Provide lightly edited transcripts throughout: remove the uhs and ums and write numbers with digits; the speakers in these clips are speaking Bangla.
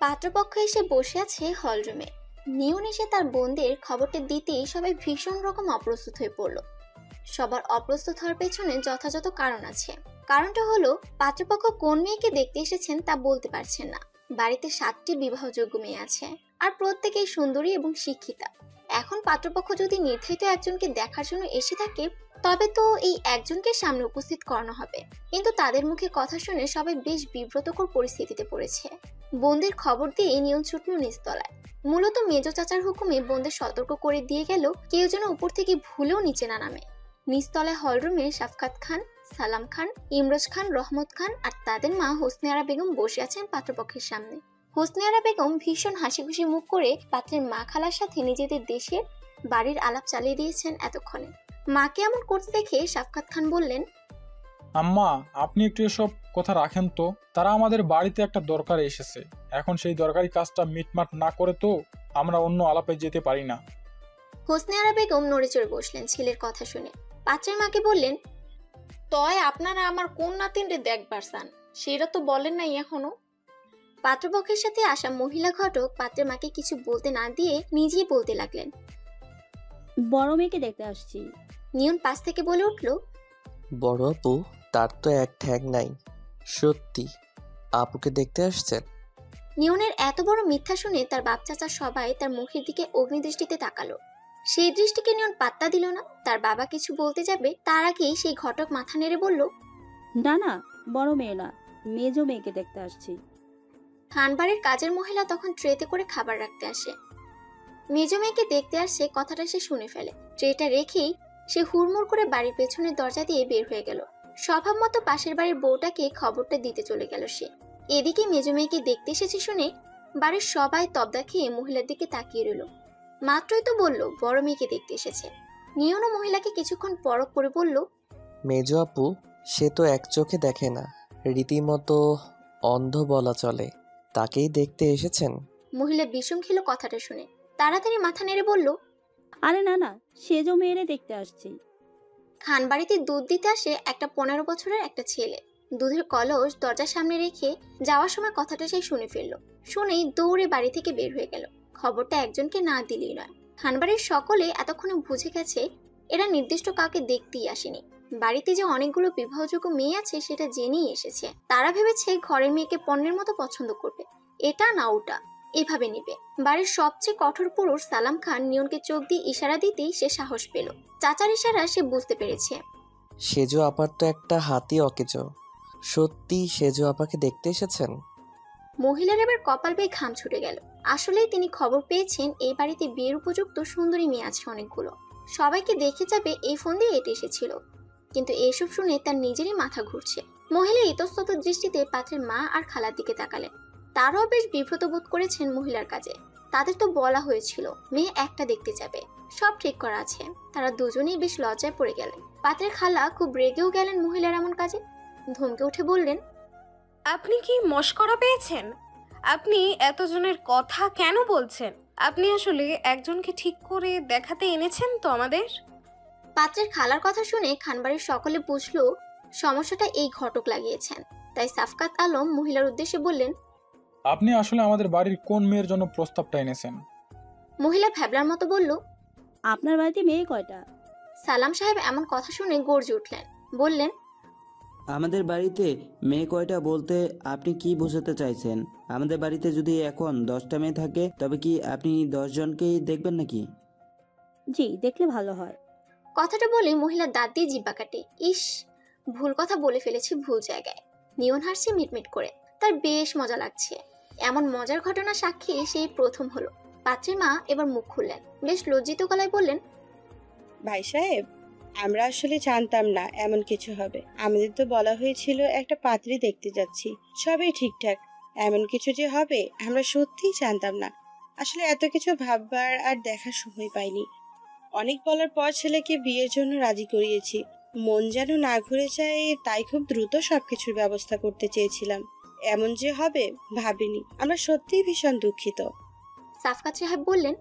পাত্রপক্ষ এসে বসে আছে হলরুমে। নিয়ন এসে তার বোনদের খবরটা দিতেই সবাই ভীষণ রকম অপ্রস্তুত হয়ে পড়ল। সবার অপ্রস্তুত হওয়ার পেছনে যথাযথ কারণ আছে। কারণটা হলো, পাত্রপক্ষ কোন মেয়েকে দেখতে এসেছেন তা বলতে পারছেন না। বাড়িতে 7টি বিবাহযোগ্য মেয়ে আছে, আর প্রত্যেকেই সুন্দরী এবং শিক্ষিতা। এখন পাত্রপক্ষ যদি নির্ধারিত একজনকে দেখার জন্য এসে থাকে, তবে তো এই একজনকে সামনে উপস্থিত করানো হবে। কিন্তু তাদের মুখে কথা শুনে সবাই বেশ বিব্রতকর পরিস্থিতিতে পড়েছে। বোনদের খবর দিয়ে নিয়ন ছুটল নিচতলায়। মূলত মেজো চাচার হুকুমে বোনদের সতর্ক করে দিয়ে গেল কেউ যেন উপর থেকে ভুলেও নিচে না নামে। নিচতলায় হলরুমে শাফকাত খান, সালাম খান, ইমরোজ খান, রহমত খান আর তাদের মা হোসনে আরা বেগম বসে আছেন পাত্রপক্ষের সামনে। হোসনে আরা বেগম ভীষণ হাসি খুশি মুখ করে পাত্রের মা খালার সাথে নিজেদের দেশের বাড়ির আলাপ চালিয়ে দিয়েছেন এতক্ষণে। মাকে এমন করতে দেখে শাফকাত খান বললেন, আম্মা, আপনি একটু এসব কথা রাখেন তো। তারা আমাদের বাড়িতে একটা দরকারে এসেছে। এখন সেই দরকারি কাজটা মিটমাট না করে তো আমরা অন্য আলাপে যেতে পারি না। হোসনে আরা বেগম নড়ে চড়ে বসলেন ছেলের কথা শুনে। পাত্রের মাকে বললেন, তয় আপনারা আমার কোন নাতিনরে দেখবার চান সেটা তো বলেন নাই এখনো। পাত্রপক্ষের সাথে আসা মহিলা ঘটক পাত্রের মাকে কিছু বলতে না দিয়ে নিজেই বলতে লাগলেন, বড় মেয়েকে দেখতে আসছি। নিয়ন পাশ থেকে বলে উঠল, বড় আপু, তার তো এক ঠ্যাং নাই। সত্যি আপুকে দেখতে আসছেন? নিয়নের এত বড় মিথ্যা শুনে তার বাপ চাচা সবাই তার মুখের দিকে অগ্নিদৃষ্টিতে তাকালো। সেই দৃষ্টিকে নিয়ন পাত্তা দিল না। তার বাবা কিছু বলতে যাবে তার আগেই সেই ঘটক মাথা নেড়ে বলল, না না, বড় মেয়ে না, মেজো মেয়েকে দেখতে আসছি। খানবাড়ির কাজের মহিলা তখন ট্রেতে করে খাবার রাখতে আসে। মেজো মেয়েকে দেখতে আসছে কথাটা সে শুনে ফেলে। ট্রেটা রেখেই সে হুড়মুড় করে বাড়ির পেছনের দরজা দিয়ে বের হয়ে গেল। স্বভাব মতো পাশের বাড়ির বউটাকে খবরটা দিতে চলে গেল সে। এদিকে মেজো মেয়েকে দেখতে এসেছে শুনে বাড়ির সবাই তবদা খেয়ে মহিলার দিকে তাকিয়ে রইল। মাত্রই তো বলল বড় মেয়েকে দেখতে এসেছে। নিয়নও মহিলাকে কিছুক্ষণ পরখ করে বলল, মেজো আপু, সে তো এক চোখে দেখে না, রীতিমতো অন্ধ বলা চলে। তাকেই দেখতে এসেছেন? মহিলা বিষম খেলো কথাটা শুনে। তাড়াতাড়ি মাথা নেড়ে বলল, আরে না না, সেজো মেয়েরে দেখতে আসছি। খানবাড়িতে দুধ দিতে আসে একটা 15 বছরের একটা ছেলে। দুধের কলস দরজার সামনে রেখে যাওয়ার সময় কথাটা সে শুনে ফেললো। শুনেই দৌড়ে বাড়ি থেকে বের হয়ে গেল। খবরটা একজনকে না দিলেই নয়। খানবাড়ির সকলে এতক্ষণে বুঝে গেছে এরা নির্দিষ্ট কাউকে দেখতেই আসেনি। বাড়িতে যে অনেকগুলো বিবাহযোগ্য মেয়ে আছে সেটা জেনেই এসেছে। তারা ভেবেছে ঘরের মেয়েকে পণ্যের মতো পছন্দ করবে, এটা না ওটা এভাবে নিবে। বাড়ির সবচেয়ে কঠোর পুরুষ সালাম খান নিয়নকে চোখ দিয়ে ইশারা দিতেই সে সাহস পেল। চাচার ইশারা সে বুঝতে পেরেছে। সেজো আপার তো একটা হাতি অকেজো। সত্যি সেজো আপাকে দেখতে এসেছেন? মহিলার এবার কপাল বেয়ে ঘাম ছুটে গেল। আসলেই তিনি খবর পেয়েছেন এই বাড়িতে বিয়ের উপযুক্ত সুন্দরী মেয়ে আছে অনেকগুলো। সবাইকে দেখে যাবে এই ফোন দিয়ে এটে এসেছিল। কিন্তু এসব শুনে তার নিজেরই মাথা ঘুরছে। মহিলা ইতস্তত দৃষ্টিতে পাত্রের মা আর খালার দিকে তাকালেন। তারাও বেশ বিব্রত বোধ করেছেন মহিলার কাজে। তাদের তো বলা হয়েছিল মেয়ে একটা দেখতে যাবে, সব ঠিক করা আছে। তারা দুজনেই বেশ লজ্জায় পড়ে গেলেন। পাত্রের খালা খুব রেগেও গেলেন মহিলার এমন কাজে। ধমকে উঠে বললেন, আপনি কি মশকরা পেয়েছেন? আপনি এতজনের কথা কেন বলছেন? আপনি আসলে একজনকে ঠিক করে দেখাতে এনেছেন তো আমাদের? পাত্রের খালার কথা শুনে খানবাড়ির সকলে বুঝলো সমস্যাটা এই ঘটক লাগিয়েছেন। তাই সাফকাত আলম মহিলার উদ্দেশ্যে বললেন, আপনি আসলে আমাদের বাড়ির কোন মেয়ের জন্য প্রস্তাবটা এনেছেন? মহিলা ভ্যাবলার মতো বলল, আপনার বাড়িতে মেয়ে কয়টা? সালাম সাহেব এমন কথা শুনে গর্জে উঠলেন। বললেন, আমাদের বাড়িতে মেয়ে কয়টা বলতে আপনি কি বোঝাতে চাইছেন? আমাদের বাড়িতে যদি এখন 10টা মেয়ে থাকে তবে কি আপনি 10 জনকেই দেখবেন নাকি? জি, দেখলে ভালো হয়। কথাটা বলে মহিলা দাঁত দিয়ে জিব্বা কাটে। ইস, ভুল কথা বলে ফেলেছি ভুল জায়গায়। নিয়ন হাসছে মিটমিট করে। তার বেশ মজা লাগছে। এমন মজার ঘটনা সাক্ষী সেই প্রথম হলো। পাত্রের মা এবার মুখ খুললেন। বেশ লজ্জিত গলায় বললেন, ভাই সাহেব, আমরা আসলে জানতাম না এমন কিছু হবে। আমাদের তো বলা হয়েছিল একটা পাত্রী দেখতে যাচ্ছি, সবই ঠিকঠাক। এমন কিছু যে হবে আমরা সত্যিই জানতাম না। আসলে এত কিছু ভাববার আর দেখার সময় পাইনি। অনেক বলার পর ছেলেকে বিয়ের জন্য রাজি করিয়েছি। মন যেন না ঘুরে যায়, তাই খুব দ্রুত সবকিছুর ব্যবস্থা করতে চেয়েছিলাম। এমন যে হবে ভাবিনি। আমরা সত্যিই ভীষণ দুঃখিত। সাফকাত সাহেব বললেন,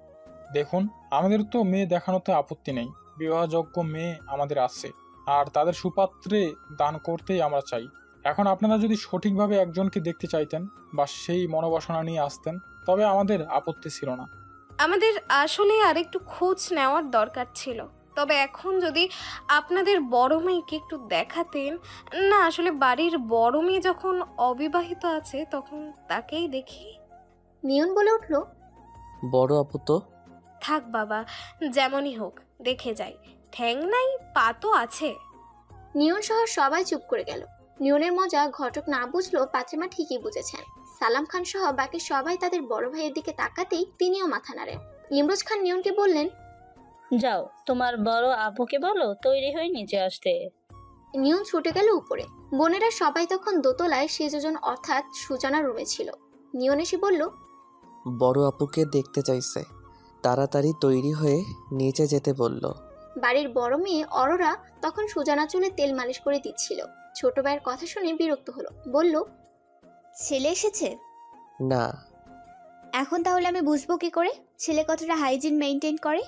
দেখুন, আমাদের তো মেয়ে দেখানোতে আপত্তি নেই। বিবাহযোগ্য মেয়ে আমাদের আছে, আর তাদের সুপাত্রে দান করতেই আমরা চাই। এখন আপনারা যদি সঠিকভাবে একজনকে দেখতে চাইতেন বা সেই মনোবাসনা নিয়ে আসতেন তবে আমাদের আপত্তি ছিল না। আমাদের আসলে আরেকটু খোঁজ নেওয়ার দরকার ছিল। তবে এখন যদি আপনাদের বড় মেয়েকে একটু দেখাতেন। না আসলে বাড়ির বড় মেয়ে যখন অবিবাহিত আছে তখন তাকেই দেখি। নিয়ন বলে উঠল, বড় আপু তো। থাক বাবা, যেমনই হোক দেখে যাই, ঠ্যাং নাই পা তো আছে। নিয়ন সহ সবাই চুপ করে গেল। নিয়নের মজা ঘটক না বুঝলো পাত্রীমা ঠিকই বুঝেছেন। সালাম খান সহ বাকি সবাই তাদের বড় ভাইয়ের দিকে তাকাতেই তিনিও মাথা নাড়েন। ইমরোজ খান নিয়নকে বললেন, যাও তোমার বড় আপুকে বলো তৈরি হয়ে নিচে আসতে। নিয়ন ছুটে গেল উপরে। বোনেরা সবাই তখন দোতলায় সেজজন অর্থাৎ সুজানার রুমে ছিল। নিয়ন এসে বলল, বড় আপুকে দেখতে চাইছে, তাড়াতাড়ি তৈরি হয়ে নিচে যেতে বলল। বাড়ির বড় মেয়ে অরোরা তখন সুজানা চুলে তেল মালিশ করে দিচ্ছিল। ছোট ভাইয়ের কথা শুনে বিরক্ত হলো, বলল, ছেলে এসেছে? না। এখন তাহলে আমি বুঝবো কি করে ছেলে কতটা হাইজিন মেইনটেইন করে?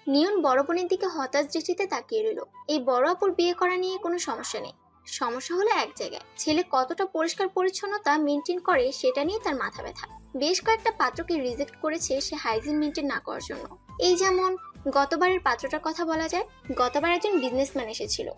নিয়ন বড় বোনের দিকে হতাশ দৃষ্টিতে তাকিয়ে রইল। এই বড় আপুর বিয়ে করা নিয়ে কোনো সমস্যা নেই, সমস্যা হলো এক জায়গায়, ছেলে কতটা পরিষ্কার পরিচ্ছন্নতা মেনটেন করে সেটা নিয়ে তার মাথা ব্যথা। বেশ কয়েকটা পাত্রকে রিজেক্ট করেছে সে হাইজিন মেনটেন না করার জন্য। এই যেমন গতবারের পাত্রটার কথা বলা যায়। গতবার একজন বিজনেসম্যান এসেছিল,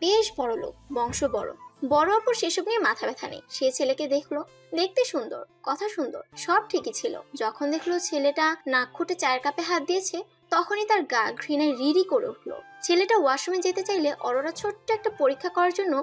বেশ বড় লোক, বংশ বড়। বড় আপুর সেসব নিয়ে মাথা ব্যথা নেই। সে ছেলেকে দেখলো, দেখতে সুন্দর, কথা সুন্দর, সব ঠিকই ছিল। যখন দেখলো ছেলেটা নাক খুঁটে চায়ের কাপে হাত দিয়েছে তখনই তার গা ঘৃণায় রিরি করে উঠলো। ছেলেটা ওয়াশরুমে যেতে চাইলে অরোরা ছোট্ট একটা পরীক্ষা করার জন্য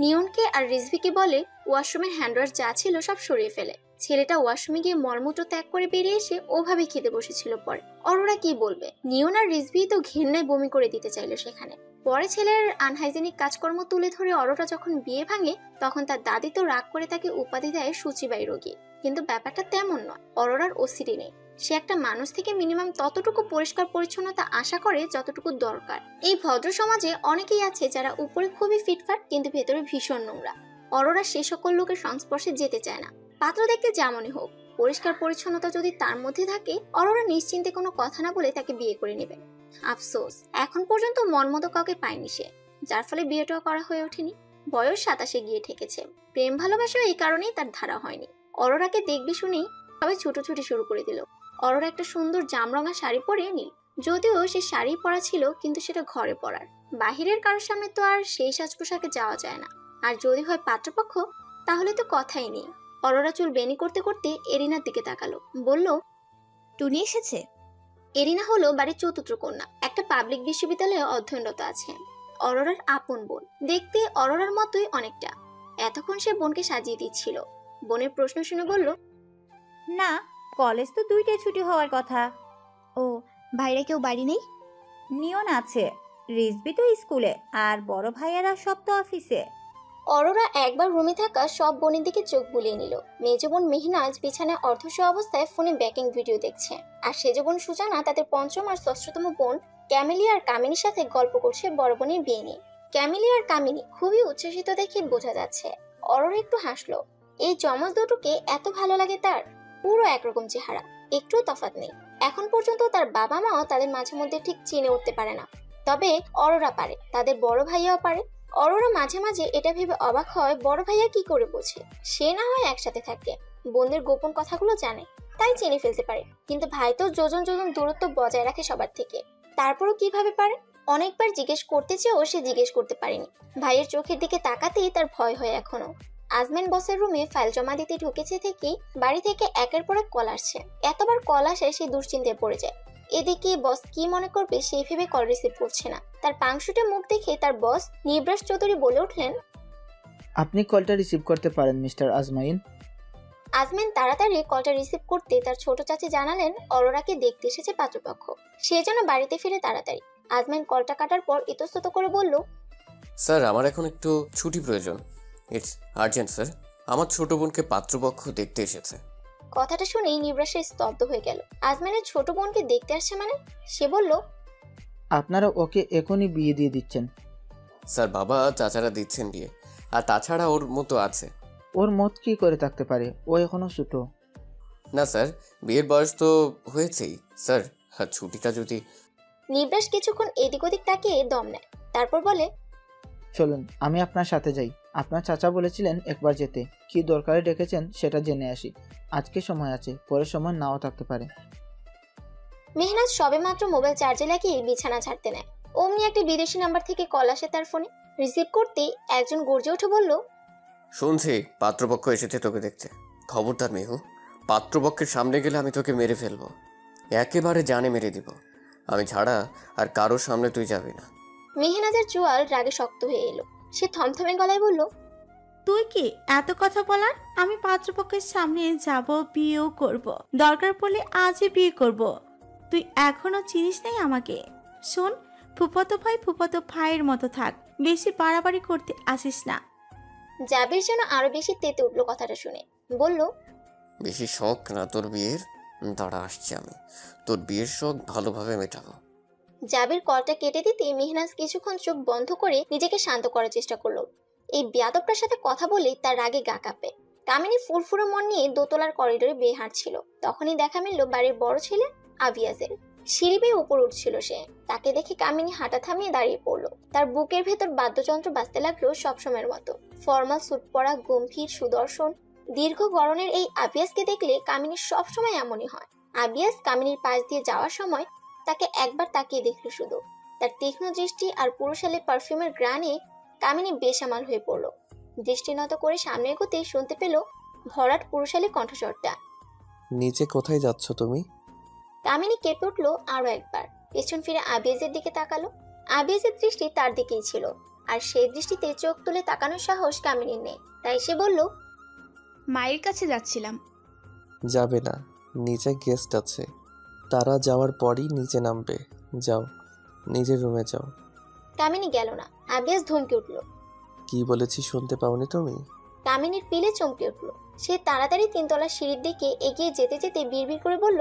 নিয়নকে আর রিজভিকে বলে ওয়াশরুমের হ্যান্ডওয়াশ যা ছিল সব সরিয়ে ফেলে। ছেলেটা ওয়াশরুমে গিয়ে মলমূত্র ত্যাগ করে বেরিয়ে এসে ওভাবে খেতে বসেছিল। পরে অরোরা কি বলবে, নিয়ন আর রিজভি তো ঘৃণায় বমি করে দিতে চাইলো সেখানে। পরে ছেলের আনহাইজেনিক কাজকর্ম তুলে ধরে অরোরা যখন বিয়ে ভাঙে তখন তার দাদি তো রাগ করে তাকে উপাধি দেয় সূচিবাই রোগী। কিন্তু ব্যাপারটা তেমন নয়, অরোরার ওসিডি নেই। সে একটা মানুষ থেকে মিনিমাম ততটুকু পরিষ্কার পরিচ্ছন্নতা আশা করে যতটুকু দরকার। এই ভদ্র সমাজে অনেকেই আছে যারা উপরে খুবই ফিটফাট কিন্তু ভেতরে ভীষণ নোংরা। অরোরা সে সকল লোকের সংস্পর্শে যেতে চায় না। পাত্র দেখতে যেমনই হোক, পরিষ্কার পরিচ্ছন্নতা যদি তার মধ্যে থাকে অরোরা নিশ্চিন্তে কোনো কথা না বলে তাকে বিয়ে করে নেবে। আফসোস এখন পর্যন্ত মন মতো কাউকে পায়নি সে, যার ফলে বিয়েটাও করা হয়ে ওঠেনি। বয়স 27-এ গিয়ে ঠেকেছে। প্রেম ভালোবাসা এই কারণেই তার ধারা হয়নি। অরোরাকে দেখবি শুনেই সবাই ছুটোছুটি শুরু করে দিল। অরোরা একটা সুন্দর জামরঙা শাড়ি পরে নিল। যদিও সে শাড়ি পরা ছিল কিন্তু সেটা ঘরে পরার, বাহিরের কারোর সামনে তো আর সেই সাজ পোশাকে যাওয়া যায় না। আর যদি হয় পাত্রপক্ষ তাহলে তো কথাই নেই। অরোরা চুল বেনি করতে করতে এরিনার দিকে তাকালো, বলল, টুনি এসেছে? এরিনা হলো বাড়ির চতুর্থ কন্যা, একটা পাবলিক বিশ্ববিদ্যালয়ে অধ্যয়নরত আছে। অরোরার আপন বোন, দেখতে অরোরার মতোই অনেকটা। এতক্ষণ সে বোনকে সাজিয়ে দিচ্ছিল। বোনের প্রশ্ন শুনে বলল, না, কলেজ তো 2টায় ছুটি হওয়ার কথা। ও, ভাইরা কেউ বাড়ি নেই? নিয়ন আছে, রিজবি তো স্কুলে, আর বড় ভাইয়ারা সব তো অফিসে। অরোরা একবার রুমে থাকা সব বোনের দিকে চোখ বুলিয়ে নিল। মেজ বোন মেহনাজ বিছানায় অর্ধশোয়া অবস্থায় ফোনে ব্যাকিং ভিডিও দেখছে, আর সেজ বোন সুজানা তাদের পঞ্চম আর ষষ্ঠতম বোন ক্যামিলি আর কামিনীর সাথে গল্প করছে বড় বোনের বিয়ে নিয়ে। ক্যামিলি আর কামিনী খুবই উচ্ছ্বসিত দেখে বোঝা যাচ্ছে। অরোরা একটু হাসলো। এই যমজ দুটোকে এত ভালো লাগে তার, পুরো একরকম চেহারা, একটুও তফাৎ নেই। এখন পর্যন্ত তার বাবা মাও তাদের মাঝে মধ্যে ঠিক চিনে উঠতে পারে না, তবে অরোরা পারে, তাদের বড় ভাইয়াও পারে। অরোরা মাঝে মাঝে এটা ভেবে অবাক হয় বড় ভাইয়া কি করে বোঝে। সে না হয় একসাথে থাকে, বোনদের গোপন কথাগুলো জানে, তাই চিনে ফেলতে পারে। কিন্তু ভাই তো যোজন যোজন দূরত্ব বজায় রাখে সবার থেকে, তারপরও কিভাবে পারে? অনেকবার জিজ্ঞেস করতে চেয়েও সে জিজ্ঞেস করতে পারেনি। ভাইয়ের চোখের দিকে তাকাতেই তার ভয় হয় এখনো। আজমেন বসের রুমে ফাইল জমা দিতে ঢুকেছে থেকেই বাড়ি থেকে একের পর এক কল আসছে। এতবার কল আসে সে দুশ্চিন্তায় পড়ে যায়। এদিকে বস কি মনে করবে সেই ভেবে কল রিসিভ করছে না। তার পাংশুটে মুখ দেখে তার বস নিব্রাস চৌধুরী বলে উঠলেন, আপনি কলটা রিসিভ করতে পারেন মিস্টার আজমাইন। আজমেন তাড়াতাড়ি কলটা রিসিভ করতে তার ছোট চাচি জানালেন অরোরাকে দেখতে এসেছে পাত্রপক্ষ। সে যেন বাড়িতে ফিরে তাড়াতাড়ি। আজমেন কলটা কাটার পর ইতস্তত করে বলল, স্যার আমার এখন একটু ছুটি প্রয়োজন, ইটস আর্জেন্ট স্যার, আমার ছোট বোনকে পাত্রপক্ষ দেখতে এসেছে। কথাটা শুনেই নিব্রাসের স্তব্ধ হয়ে গেল। আজমেনের ছোট বোনকে দেখতে আসছে মানে? সে বলল, আপনারা ওকে এখনই বিয়ে দিয়ে দিচ্ছেন। স্যার বাবা চাচারা দিচ্ছেন বিয়ে, আর তাছাড়া ওর মতো আছে। ওর মত কি করে থাকতে পারে, ও এখনো ছোট। না স্যার, বিয়ের বয়স তো হয়েছেই স্যার, ছুটিটা যদি। নিব্রাস কিছুক্ষণ এদিক ওদিক তাকিয়ে দম নেয়, তারপর বলে, চলুন আমি আপনার সাথে যাই, আপনার চাচা বলেছিলেন একবার যেতে, কি দরকারে ডেকেছেন সেটা জেনে আসি। আজকে সময় আছে, পরে সময় নাও থাকতে পারে। মেহনাজ সবেমাত্র মোবাইল চার্জে লাগিয়ে বিছানা ছাড়তে নেয়, অমনি একটি বিদেশি নাম্বার থেকে কল আসে তার ফোনে। রিসিভ করতেই একজন গর্জে উঠে বলল, শুনছি পাত্রপক্ষ এসেছে তোকে দেখতে। খবরদার মেহু, পাত্রপক্ষের সামনে গেলে আমি তোকে মেরে ফেলবো, একেবারে জানে মেরে দিব। আমি ছাড়া আর কারোর সামনে তুই যাবি না। মেহনাজের চোয়াল রাগে শক্ত হয়ে এলো। সে থমথমে গলায় বলল, তুই কি এত কথা বলার? আমি পাত্রপক্ষের সামনে যাব, বিয়েও করব, দরকার পড়লে আজই বিয়ে করব। তুই এখনো চিনিস নাই আমাকে। শোন, ফুফাতো ভাইয়ের মতো থাক, বেশি বাড়াবাড়ি করতে আসিস না। জাবির যেন আরো বেশি তেতে উঠলো কথাটা শুনে। বলল, বেশি শখ না তোর বিয়ের? দাঁড়া আসছি আমি, তোর বিয়ের শখ ভালোভাবে মেটাবো। জাবির কলটা কেটে দিতে মেহনাজ কিছুক্ষণ চোখ বন্ধ করে নিজেকে শান্ত করার চেষ্টা করলো। এই বেয়াদবটার সাথে কথা বলে তার রাগে গা কাঁপে। কামিনী ফুরফুরে মন নিয়ে দোতলার করিডোরে বেয়ে হাঁটছিল। তখনই দেখা মিলল বাড়ির বড় ছেলে আবিয়াজের। সিঁড়ি বেয়ে উপর উঠছিল সে। তাকে দেখে কামিনী হাঁটা থামিয়ে দাঁড়িয়ে পড়লো। তার বুকের ভেতর বাদ্যযন্ত্র বাজতে লাগলো সবসময়ের মতো। ফর্মাল স্যুট পরা, গম্ভীর, সুদর্শন, দীর্ঘ গড়নের এই আবিয়াজকে দেখলে কামিনীর সবসময় এমনই হয়। আবিয়াজ কামিনীর পাশ দিয়ে যাওয়ার সময় তাকে একবার তাকিয়ে দেখলো শুধু। তার তীক্ষ্ণ দৃষ্টি আর পুরুষালী পারফিউমের গ্রানে কামিনী বেসামাল হয়ে পড়লো। দৃষ্টি নত করে সামনে এগোতেই শুনতে পেল ভরাট পুরুষালী কণ্ঠস্বরটা, নিচে কোথায় যাচ্ছ তুমি? কামিনী কেঁপে উঠলো আরো একবার। পেছন ফিরে আবিয়াজের দিকে তাকালো। আবিয়াজের দৃষ্টি তার দিকেই ছিল, আর সেই দৃষ্টিতে চোখ তুলে তাকানোর সাহস কামিনীর নেই। তাই সে বলল, মায়ের কাছে যাচ্ছিলাম। যাবে না, নিচে গেস্ট আছে, তারা যাওয়ার পরই নিচে নামবে। যাও, নিজের রুমে যাও। কামিনী গেল না। আবিয়াজ ধমকে উঠলো। কি বলেছি শুনতে পাওনি তুমি? কামিনীর পিলে চমকে উঠলো। সে তাড়াতাড়ি 3 তলা সিঁড়ির দিকে এগিয়ে যেতে যেতে বিড়বিড় করে বলল,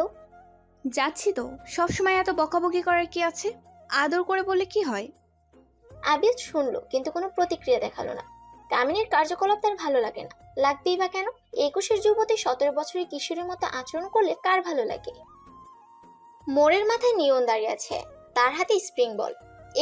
যাচ্ছি তো, সবসময় এত বকাবকি করার কি আছে? আদর করে বললে কি হয়? আবিয়াজ শুনলো কিন্তু কোনো প্রতিক্রিয়া দেখালো না। কামিনীর কার্যকলাপ তার ভালো লাগে না, লাগবেই বা কেন? 21-এর যুবতী 17 বছরের কিশোরের মতো আচরণ করলে কার ভালো লাগে? মোড়ের মাথায় নিয়ন দাঁড়িয়ে আছে, তার হাতে স্প্রিং বল।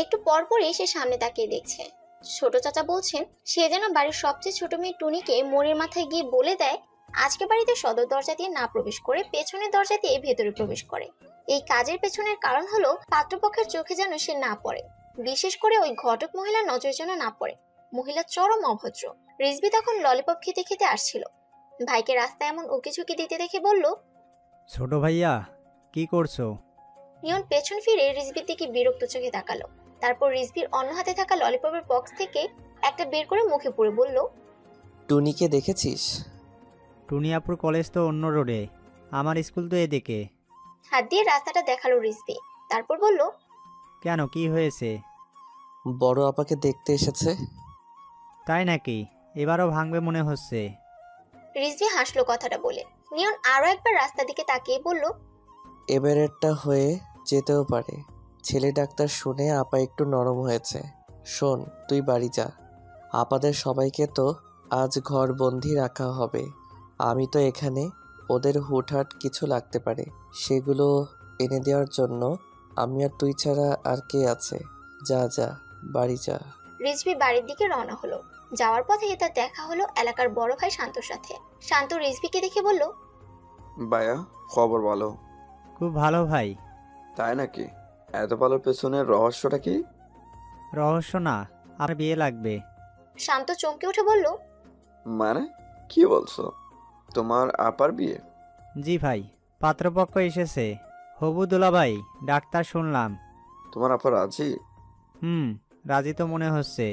একটু পর পরই সে সামনে তাকিয়ে দেখছে। ছোট চাচা বলছেন সে যেন বাড়ির সবচেয়ে ছোট মেয়ে টুনিকে মোড়ের মাথায় গিয়ে বলে দেয় আজকে বাড়িতে সদর দরজা দিয়ে না প্রবেশ করে পেছনের দরজা দিয়ে ভেতরে প্রবেশ করে। এই কাজের পেছনের কারণ হলো পাত্রপক্ষের চোখে যেন সে না পড়ে, বিশেষ করে ওই ঘটক মহিলার নজরে যেন না পড়ে। মহিলা চরম অভদ্র। রিজবি তখন ললিপপ খেতে খেতে আসছিল। ভাইকে রাস্তায় এমন উকিঝুঁকি দিতে দেখে বলল, ছোট ভাইয়া কি করছো? নিয়ন পেছন ফিরে রিজবির দিকে বিরক্ত চোখে তাকালো। তারপর রিজবির অন্য হাতে থাকা ললিপপের বক্স থেকে একটা বের করে মুখে পুরে বলল, টুনিকে দেখেছিস? টুনিয়াপুর কলেজ তো অন্য রোডে, আমার স্কুল তো এদিকে। হাত দিয়ে রাস্তাটা দেখালো রিজবি। তারপর বলল, কেন, কি হয়েছে? বড় আপাকে দেখতে এসেছে। তাই নাকি? এবারও ভাঙবে মনে হচ্ছে। রিজবি হাসলো কথাটা বলে। নিয়ন আরো একবার রাস্তার দিকে তাকিয়ে বলল, এবারেরটা হয়ে যেতেও পারে। ছেলে ডাক্তার শুনে আপা একটু নরম হয়েছে। শোন, তুই বাড়ি যা, আপাদের সবাইকে তো আজ ঘর বন্দি রাখা হবে। আমি তো এখানে, ওদের হুটহাট কিছু লাগতে পারে, সেগুলো এনে দেওয়ার জন্য আমি আর তুই ছাড়া আর কে আছে? যা যা, বাড়ি যা। রিজবি বাড়ির দিকে রওনা হলো। যাওয়ার পথে তার দেখা হলো এলাকার বড় ভাই শান্তর সাথে। শান্ত রিজবিকে দেখে বলল, ভাইয়া খবর বলো। খুব ভালো ভাই। তাই নাকি? এত ভালোর পেছনের রহস্যটা কি? রহস্য না, আর বিয়ে লাগবে। শান্ত চমকে উঠে বলল, মানে কি বলছো? তোমার আপার বিয়ে? জি ভাই, পাত্রপক্ষ এসেছে। হবু দুলাভাই ডাক্তার শুনলাম। তোমার আপা রাজি? রাজি তো মনে হচ্ছে।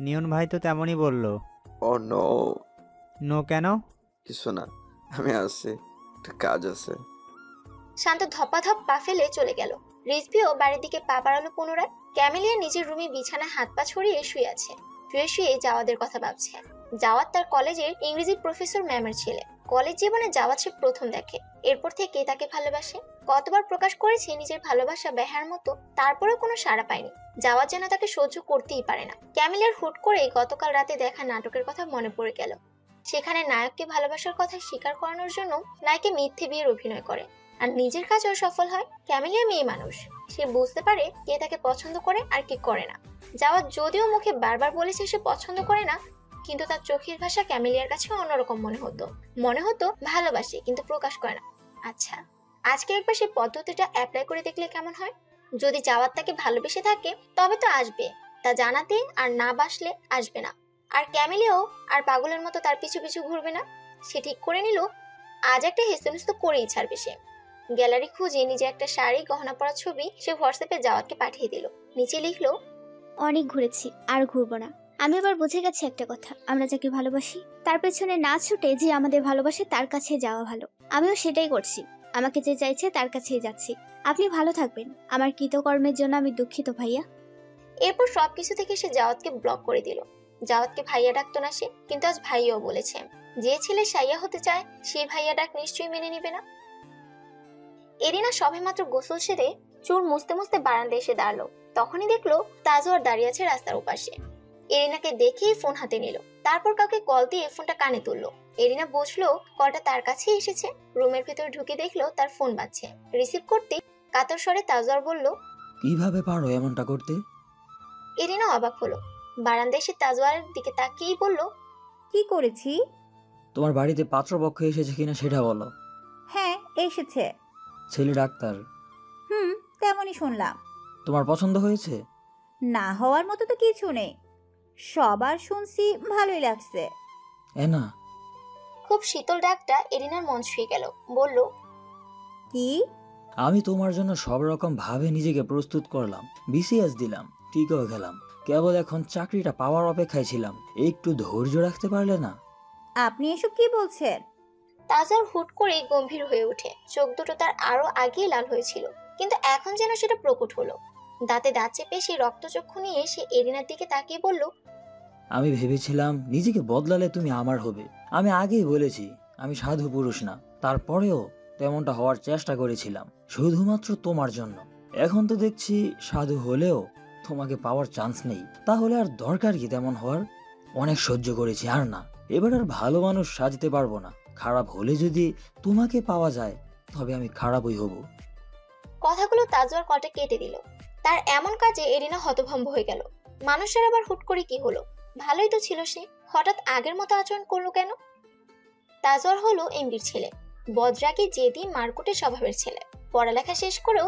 নিয়ন ভাই তো তেমনই বলল। ও নো। নো কেন? কিছু না, আমি আসছি, একটা কাজ আছে। শান্ত ধপাধপ পা ফেলে চলে গেল। রিজবিও বাড়ির দিকে পা বাড়ালো পুনরায়। ক্যামেলিয়া নিজের রুমে বিছানায় হাত পা ছড়িয়ে শুয়ে আছে। শুয়ে শুয়ে জাওয়াদের কথা ভাবছে। জাওয়াদ তার কলেজের ইংরেজি প্রফেসর ম্যামের ছেলে। কলেজ জীবনে জাওয়াদ সে প্রথম দেখে, এরপর থেকে তাকে ভালোবাসে। কতবার প্রকাশ করেছে নিজের ভালোবাসা বেহার মতো, তারপরেও কোনো সাড়া পায়নি। জাওয়াদ যেন তাকে সহ্য করতেই পারে না। ক্যামেলিয়ার হুট করে গতকাল রাতে দেখা নাটকের কথা মনে পড়ে গেল। সেখানে নায়ককে ভালোবাসার কথা স্বীকার করানোর জন্য নায়কে মিথ্যে বিয়ের অভিনয় করে, আর নিজের কাজেও সফল হয়। ক্যামেলিয়া মেয়ে মানুষ, সে বুঝতে পারে কে তাকে পছন্দ করে আর কে করে না। জাওয়াদ যদিও মুখে বারবার বলেছে সে পছন্দ করে না, কিন্তু তার চোখের ভাষা ক্যামেলিয়ার কাছে অন্যরকম মনে হতো ভালোবাসে কিন্তু প্রকাশ করে না। আচ্ছা, আজকে একবার সেই পদ্ধতিটা অ্যাপ্লাই করে দেখলে কেমন হয়? যদি জাওয়াত তাকে ভালোবেসে থাকে তবে তো আসবে, তা জানাতে, আর না বাসলে আসবে না। আর ক্যামেলিয়াও আর পাগলের মতো তার পিছু পিছু ঘুরবে না। সে ঠিক করে নিল আজ একটা হেস্তনেস্ত করেই ছাড়বে সে। গ্যালারি খুঁজে নিজে একটা শাড়ি গহনা পরা ছবি সে হোয়াটসঅ্যাপে জাওয়াতকে পাঠিয়ে দিল। নিচে লিখলো, অনেক ঘুরেছি, আর ঘুরবো না। আমি এবার বুঝে গেছি একটা কথা, আমরা যাকে ভালোবাসি তার পেছনে না ছুটে যে আমাদের ভালোবাসে তার কাছে যাওয়া ভালো। আমিও সেটাই করছি, আমাকে যে চাইছে তার কাছেই যাচ্ছি। আপনি ভালো থাকবেন। আমার কৃতকর্মের জন্য আমি দুঃখিত ভাইয়া। এরপর সবকিছু থেকে সে জাওয়াতকে ব্লক করে দিল। জাওয়াতকে ভাইয়া ডাকতো না সে, কিন্তু আজ ভাইয়াও বলেছে। যে ছেলে সাইয়া হতে চায় সেই ভাইয়া ডাক নিশ্চয়ই মেনে নিবে না। এরিনা সবেমাত্র গোসল সেরে চুল মুছতে মুছতে বারান্দায় এসে দাঁড়ালো। তখনই দেখলো তাজওয়ার দাঁড়িয়ে আছে রাস্তার ওপাশে। এরিনাকে দেখেই ফোন হাতে নিল, তারপর কাউকে কল দিয়ে ফোনটা কানে তুললো। এরিনা বুঝলো কলটা তার কাছেই এসেছে। রুমের ভেতরে ঢুকে দেখলো তার ফোন বাজছে। রিসিভ করতে কাতর স্বরে তাজওয়ার বলল, কিভাবে পারো এমনটা করতে? এরিনা অবাক হলো। বারান্দায় এসে তাজওয়ারের দিকে তাকিয়েই বলল, কি করেছি? তোমার বাড়িতে পাত্রপক্ষ এসেছে কিনা সেটা বলো। হ্যাঁ, এসেছে। ছেলে ডাক্তার? তেমনই শুনলাম। তোমার পছন্দ হয়েছে? না হওয়ার মতো তো কিছু নেই, সবার শুনছি ভালোই লাগছে। এনা। খুব শীতল ডাকটা এরিনার মন ছুঁয়ে গেল। বলল, কি? আমি তোমার জন্য সব রকম ভাবে নিজেকে প্রস্তুত করলাম, বিসিএস দিলাম, টিকেও গেলাম, কেবল এখন চাকরিটা পাওয়ার অপেক্ষায় ছিলাম। একটু ধৈর্য রাখতে পারলে না? আপনি এসব কি বলছেন? তাজওয়ার হুট করে গম্ভীর হয়ে ওঠে। চোখ দুটো তার আরো আগেই লাল হয়েছিল, কিন্তু এখন যেন সেটা প্রকট হলো। দাঁতে দাঁত চেপে সেই রক্তচক্ষু নিয়ে সে এরিনার দিকে তাকিয়ে বলল, আমি ভেবেছিলাম নিজেকে বদলালে তুমি আমার হবে। আমি আগেই বলেছি আমি সাধু পুরুষ না, তারপরেও তেমনটা হওয়ার চেষ্টা করেছিলাম শুধুমাত্র তোমার জন্য। এখন তো দেখছি সাধু হলেও তোমাকে পাওয়ার চান্স নেই, তাহলে আর দরকার কি তেমন হওয়ার? অনেক সহ্য করেছি, আর না। এবার আর ভালো মানুষ সাজতে পারবো না। খারাপ হলে যদি তোমাকে পাওয়া যায় তবে আমি খারাপই হব। কথাগুলো তাজওয়ার কলটা কেটে দিল। তার এমন কাজে এরিনা হতভম্ব হয়ে গেল। মানুষের আবার হুট করে কি হলো? ভালোই তো ছিল সে, হঠাৎ আগের মতো আচরণ করলো কেন? তাজওয়ার হলো এমডির ছেলে, বদরাগী, জেদি, মারকুটে স্বভাবের ছেলে। পড়ালেখা শেষ করেও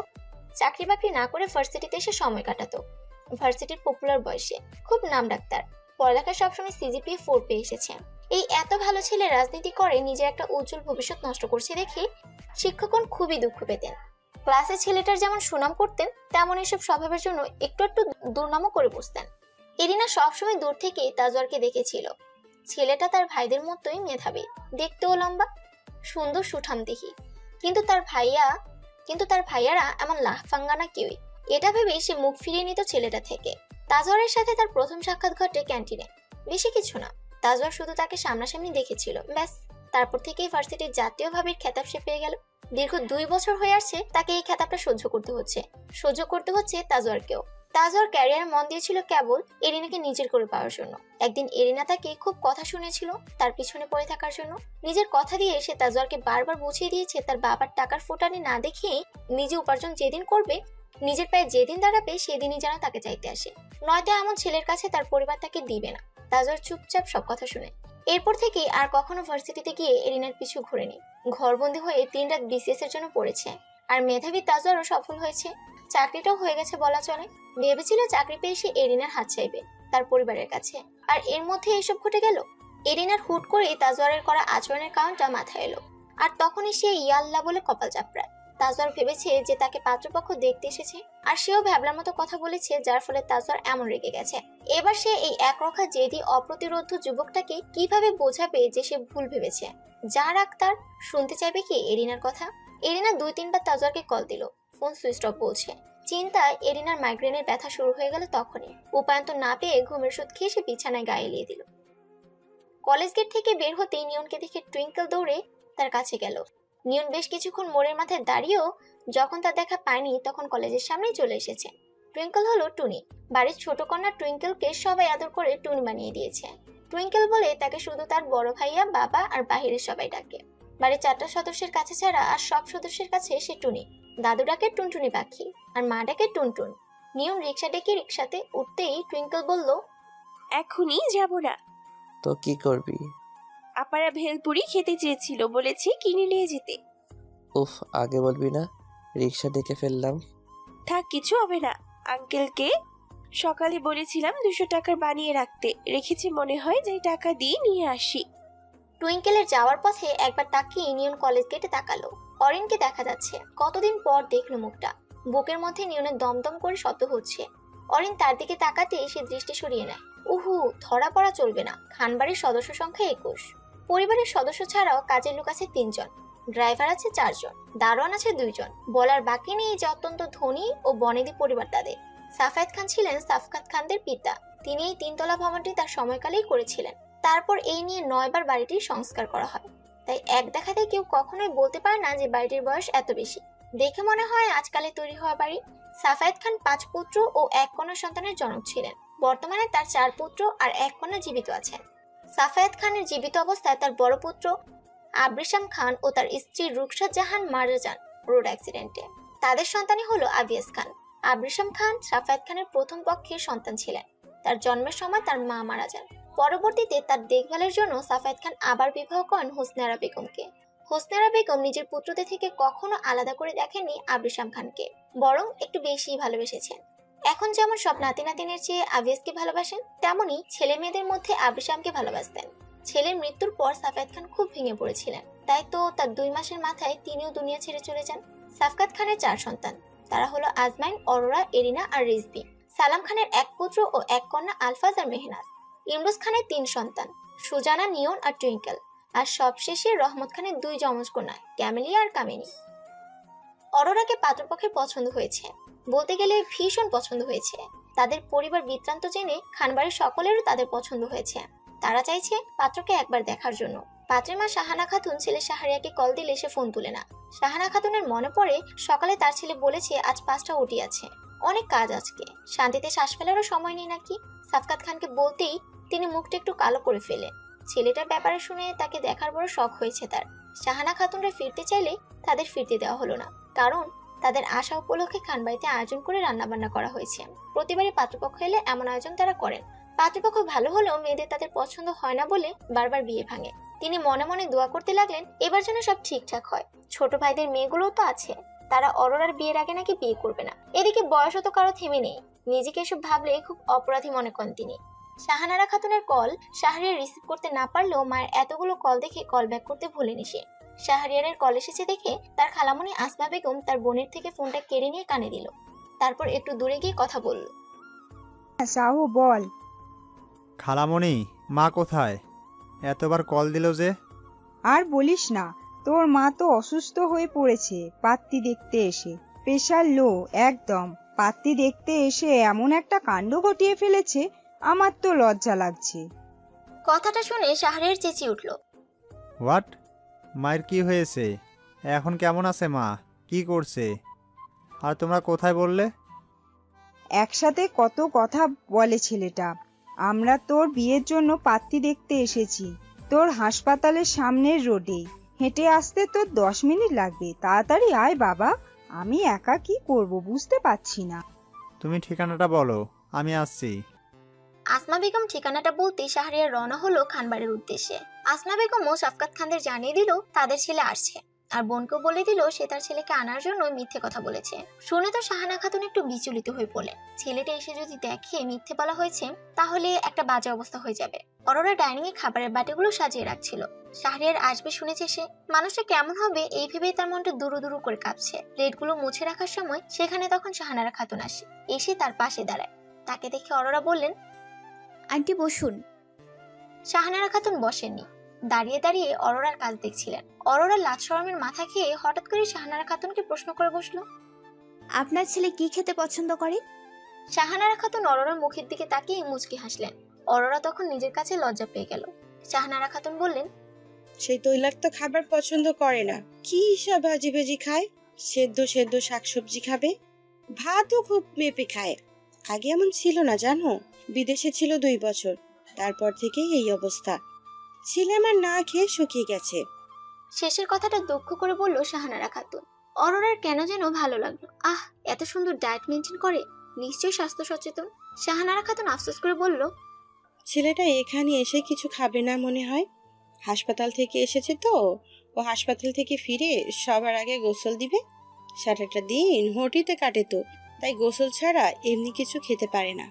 চাকরি বাকরি না করে ভার্সিটিতে এসে সময় কাটাতো। ভার্সিটির পপুলার বয়সে খুব নাম ডাক্তার। পড়ালেখা সবসময় সিজিপিএ 4 পেয়ে এসেছে। এই এত ভালো ছেলে রাজনীতি করে নিজের একটা উজ্জ্বল ভবিষ্যৎ নষ্ট করছে দেখে শিক্ষকগণ খুবই দুঃখ পেতেন। ক্লাসে ছেলেটার যেমন সুনাম করতেন, তেমন এসব স্বভাবের জন্য একটু একটু দুর্নামও করে বসতেন। এরিনা সবসময় দূর থেকে তাজওয়ারকে দেখেছিল। ছেলেটা তার ভাইদের মতোই মেধাবী, দেখতেও লম্বা, সুন্দর সুঠাম দেখি। কিন্তু তার ভাইয়ারা এমন লাফাঙ্গা না কেউই। এটা ভেবে সে মুখ ফিরিয়ে নিত ছেলেটা থেকে। তাজওয়ারের সাথে তার প্রথম সাক্ষাৎ ঘটে ক্যান্টিনে। বেশি কিছু না, তাজওয়ার শুধু তাকে সামনাসামনি দেখেছিল, ব্যাস। তারপর থেকেই ভার্সিটির জাতীয় ভাবের খেতাব সে পেয়ে গেল। দীর্ঘ 2 বছর হয়ে আসছে তাকে এই খেতাবটা সহ্য করতে হচ্ছে তাজওয়ারকেও। তাজওয়ার ক্যারিয়ারে মন দিয়েছিল কেবল এরিনাকে নিজের করে পাওয়ার জন্য। একদিন এরিনা তাকে খুব কথা শুনেছিল তার পিছনে পড়ে থাকার জন্য। নিজের কথা দিয়ে সে তাজওয়ারকে বারবার বুঝিয়ে দিয়েছে তার বাবার টাকার ফোটানি না দেখিয়ে নিজে উপার্জন যেদিন করবে, নিজের পায়ে যেদিন দাঁড়াবে, সেদিনই যেন তাকে চাইতে আসে। নয়তো এমন ছেলের কাছে তার পরিবার তাকে দিবে না। তাজওয়ার চুপচাপ সব কথা শুনে। এরপর থেকে আর কখনো ভার্সিটিতে গিয়ে এরিনার পিছু ঘোরেনি। ঘরবন্দি হয়ে 3 রাত বিসিএস এর জন্য পড়েছে। আর মেধাবী তাজওয়ারও সফল হয়েছে, চাকরিটাও হয়ে গেছে বলা চলে। ভেবেছিল চাকরি পেয়ে সে এরিনার হাত চাইবে তার পরিবারের কাছে, আর এর মধ্যে এসব ঘটে গেল। এরিনার হুট করে তাজওয়ারের করা আচরণের কারণটা মাথায় এলো, আর তখনই সে ইয়াল্লা বলে কপাল চাপড়ায়। তাজওয়ার ভেবেছে যে তাকে পাত্রপক্ষ দেখতে এসেছে, আর সেও ভ্যাবলার মতো কথা বলেছে, যার ফলে তাজওয়ার এমন রেগে গেছে। এবার সে এই একরক্ষা জেদি অপ্রতিরোধ যুবকটাকে কিভাবে বোঝাবে যে সে ভুল ভেবেছে। যা রাগ তার, শুনতে চাইবে কি এরিনার কথা? এরিনা 2-3 বার তাজওয়ারকে কল দিল, ফোন সুইচ অফ বলছে। চিন্তায় এরিনার মাইগ্রেনের ব্যথা শুরু হয়ে গেল। তখনই উপায়ন্ত না পেয়ে ঘুমের ওষুধ খেয়ে সে বিছানায় গায়ে এলিয়ে দিল। কলেজ গেট থেকে বের হতেই নিয়নকে দেখে টুইঙ্কেল দৌড়ে তার কাছে গেল। নিয়ন বেশ কিছুক্ষণ মোড়ের মাথায় দাঁড়িয়েও যখন তার দেখা পায়নি, তখন কলেজের সামনেই চলে এসেছে। টুইঙ্কেল হলো টুনি। বাড়ির ছোট কন্যা টুইঙ্কেলকে সবাই আদর করে টুনি বানিয়ে দিয়েছে। টুইঙ্কেল বলে তাকে শুধু তার বড় ভাইয়া, বাবা আর বাহিরের সবাই ডাকে। বাড়ির 4টা সদস্যের কাছে ছাড়া আর সব সদস্যের কাছে সে টুনি। দাদু ডাকে টুনটুনি পাখি, আর মা ডাকে টুনটুন। নিয়ন রিক্সা ডেকে রিক্সাতে উঠতেই টুইঙ্কেল বলল, এখনই যাব না। তো কি করবি? আপারা ভেলপুরি খেতে চেয়েছিল, বলেছি কিনে নিয়ে যেতে। উফ, আগে বলবি না? রিক্সা ডেকে ফেললাম। থাক, কিছু হবে না। আঙ্কেলকে সকালে বলেছিলাম 200 টাকার বানিয়ে রাখতে, রেখেছি মনে হয়, যে টাকা দিয়ে নিয়ে আসি। টুইঙ্কেলের যাওয়ার পথে একবার তাকিয়ে নিয়ন কলেজ গেটে তাকালো। অরিনকে দেখা যাচ্ছে, কতদিন পর দেখলো মুখটা। বুকের মধ্যে নিয়নের দমদম করে শব্দ হচ্ছে। অরিন তার দিকে তাকাতে সে দৃষ্টি সরিয়ে নেয়। উহু, ধরা পড়া চলবে না। খানবাড়ির সদস্য সংখ্যা 21। পরিবারের সদস্য ছাড়াও কাজের লোক আছে 3 জন, ড্রাইভার আছে 4 জন, দারোয়ান আছে 2 জন। বলার বাকি নেই যে অত্যন্ত ধনী ও বনেদি পরিবার তাদের। সাফায়েত খান ছিলেন সাফকাত খানদের পিতা। তিনি এই 3 তলা ভবনটি তার সময়কালেই করেছিলেন। তারপর এই নিয়ে 9 বার বাড়িটির সংস্কার করা হয়। তাই এক দেখাতে কেউ কখনোই বলতে পারে না যে বাড়িটির বয়স এত বেশি। দেখে মনে হয় আজকালে তৈরি হওয়া বাড়ি। সাফায়েত খান 5 পুত্র ও 1 কন্যা সন্তানের জনক ছিলেন। বর্তমানে তার 4 পুত্র আর 1 কন্যা জীবিত আছেন। সাফায়েত খানের জীবিত অবস্থায় তার বড় পুত্র আবরিশাম খান ও তার স্ত্রী রুকসাত জাহান মারা যান রোড অ্যাক্সিডেন্টে। তাদের সন্তানই হলো আবিয়াস খান। আবরিশাম খান সাফায়েত খানের প্রথম পক্ষের সন্তান ছিলেন। তার জন্মের সময় তার মা মারা যান। পরবর্তীতে তার দেখভালের জন্য সাফায়েত খান আবার বিবাহ করেন হোসনে বেগমকে। হোসনে বেগম নিজের পুত্রদের থেকে কখনো আলাদা করে দেখেননি আবরিশাম খানকে, বরং একটু বেশিই ভালোবেসেছেন। এখন যেমন সব নাতি নাতিনের চেয়ে আবিয়াসকে ভালোবাসেন, তেমনি ছেলে মেয়েদের মধ্যে আবরিশামকে ভালোবাসতেন। ছেলের মৃত্যুর পর সাফায়েত খান খুব ভেঙে পড়েছিলেন। তাই তো তার 2 মাসের মাথায় তিনিও দুনিয়া ছেড়ে চলে যান। সাফকাত খানের 4 সন্তান, তারা হলো আজমাইন, অরোরা, এরিনা আর রিজবি। সালাম খানের 1 পুত্র ও 1 কন্যা আলফাজ আর মেহনাজ। ইমরোজ খানের 3 সন্তান, সুজানা, নিয়ন আর টুইঙ্কেল। আর সবশেষে রহমত খানের 2 যমজ কন্যা, ক্যামেলিয়া আর কামিনী। অরোরাকে পাত্রপক্ষের পছন্দ হয়েছে, বলতে গেলে ভীষণ পছন্দ হয়েছে। তাদের পরিবার বৃত্তান্ত জেনে খানবাড়ির সকলেরও তাদের পছন্দ হয়েছে। তারা চাইছে পাত্রকে একবার দেখার জন্য। পাত্রের মা শাহানা খাতুন ছেলে শাহরিয়ারকে কল দিলে সে ফোন তুলে না। শাহানা খাতুনের মনে পড়ে সকালে তার ছেলে বলেছে আজ 5টা উঠি আছে, অনেক কাজ আজকে, শান্তিতে শ্বাস ফেলারও সময় নেই নাকি। সাফকাত খানকে বলতেই তিনি মুখটা একটু কালো করে ফেলেন। ছেলেটার ব্যাপারে শুনে তাকে দেখার বড় শখ হয়েছে তার। শাহানা খাতুনরা ফিরতে চাইলে তাদের ফিরতে দেওয়া হলো না, কারণ তাদের আশা উপলক্ষে খানবাড়িতে আয়োজন করে রান্নাবান্না করা হয়েছে। প্রতিবারই পাত্রপক্ষ এলে এমন আয়োজন তারা করেন। পাত্রপক্ষ ভালো হলেও মেয়েদের তাদের পছন্দ হয় না বলে বারবার বিয়ে ভাঙে। তিনি মনে মনে দোয়া করতে লাগলেন এবার যেন সব ঠিকঠাক হয়। ছোট ভাইদের মেয়েগুলোও তো আছে, তারা অরোরার বিয়ের আগে নাকি বিয়ে করবে না। এদিকে বয়সও তো কারো থেমে নেই। নিজেকে এসব ভাবলে খুব অপরাধী মনে করেন তিনি। শাহানারা খাতুনের কল শাহরিয়ার রিসিভ করতে না পারলেও মায়ের এতগুলো কল দেখে কল ব্যাক করতে ভুলেনি সে। শাহরিয়ারের কল এসেছে দেখে তার খালামণি আসমা বেগম তার বোনের থেকে ফোনটা কেড়ে নিয়ে কানে দিল। তারপর একটু দূরে গিয়ে কথা বলল। সাহু বল। খালামণি, মা কোথায়? এতবার কল দিল যে? আর বলিস না, তোর মা তো অসুস্থ হয়ে পড়েছে পাত্তি দেখতে এসে। প্রেশার লো একদম। পাত্তি দেখতে এসে এমন একটা কাণ্ড ঘটিয়ে ফেলেছে, আমার তো লজ্জা লাগছে। কথাটা শুনে শাহরিয়ার চেঁচিয়ে উঠল। হোয়াট? মায়ের কি হয়েছে? এখন কেমন আছে মা? কি করছে? আর তোমরা কোথায় বললে? একসাথে কত কথা বলে ছেলেটা। আমরা তোর বিয়ের জন্য পাত্তি দেখতে এসেছি, তোর হাসপাতালের সামনের রোডে। হেঁটে আসতে তোর 10 মিনিট লাগবে, তাড়াতাড়ি আয় বাবা। আমি একা কি করব বুঝতে পারছি না। তুমি ঠিকানাটা বলো, আমি আসছি। আসমা বেগম ঠিকানাটা বলতে শাহরিয়ার রওনা হলো খানবাড়ির উদ্দেশ্যে। আসমা বেগম ও সাফকাত খানদের জানিয়ে দিল তাদের ছেলে আসছে, আর বোনকেও বলে দিল সে তার ছেলেকে আনার জন্য মিথ্যে কথা বলেছে। শুনে তো শাহানা খাতুন একটু বিচলিত হয়ে পড়লেন। ছেলেটা এসে যদি দেখে মিথ্যে বলা হয়েছে তাহলে একটা বাজে অবস্থা হয়ে যাবে। অরোরা ডাইনিং এ খাবারের বাটিগুলো সাজিয়ে রাখছিল। শাহরিয়ার আসবে শুনেছে সে। মানুষটা কেমন হবে এই ভেবেই তার মনটা দুরু দুরু করে কাঁপছে। প্লেটগুলো মুছে রাখার সময় সেখানে তখন শাহানারা খাতুন আসে, এসে তার পাশে দাঁড়ায়। তাকে দেখে অরোরা বললেন, আন্টি বসুন। শাহানারা খাতুন বসেননি, দাঁড়িয়ে দাঁড়িয়ে অরোরার কাজ দেখছিলেন। অরোরা লাজ শরমের মাথা খেয়ে হঠাৎ করে শাহানারা খাতুনকে প্রশ্ন করে বসলো, আপনার ছেলে কি খেতে পছন্দ করে? শাহানারা খাতুন অরোরার মুখের দিকে তাকিয়ে মুচকি হাসলেন। অরোরা তখন নিজের কাছে লজ্জা পেয়ে গেল। শাহানারা খাতুন বললেন, সেই তৈলাক্ত খাবার পছন্দ করে না। কি সব ভাজি ভাজি খায়, সেদ্ধ সেদ্ধ শাকসবজি খাবে, ভাতও খুব মেপে খায়। আগে এমন ছিল না জানো, বিদেশে ছিল 2 বছর, তারপর থেকেই এই অবস্থা। ছেলে আমার না খেয়ে শুকিয়ে গেছে। শেষের কথাটা দুঃখ করে বলল শাহানারা খাতুন। অরোরার কেন যেন ভালো লাগলো। আহ, এত সুন্দর ডায়েট মেনটেন করে, নিশ্চয়ই স্বাস্থ্য সচেতন। শাহানারা খাতুন আফসোস করে বলল, ছেলেটা এখানে এসে কিছু খাবে না মনে হয়। হাসপাতাল থেকে এসেছে তো, ও হাসপাতাল থেকে ফিরে সবার আগে গোসল দিবে। সারাটা দিন হোটেলে কাটে তো, তাই গোসল ছাড়া এমনি কিছু খেতে পারে না।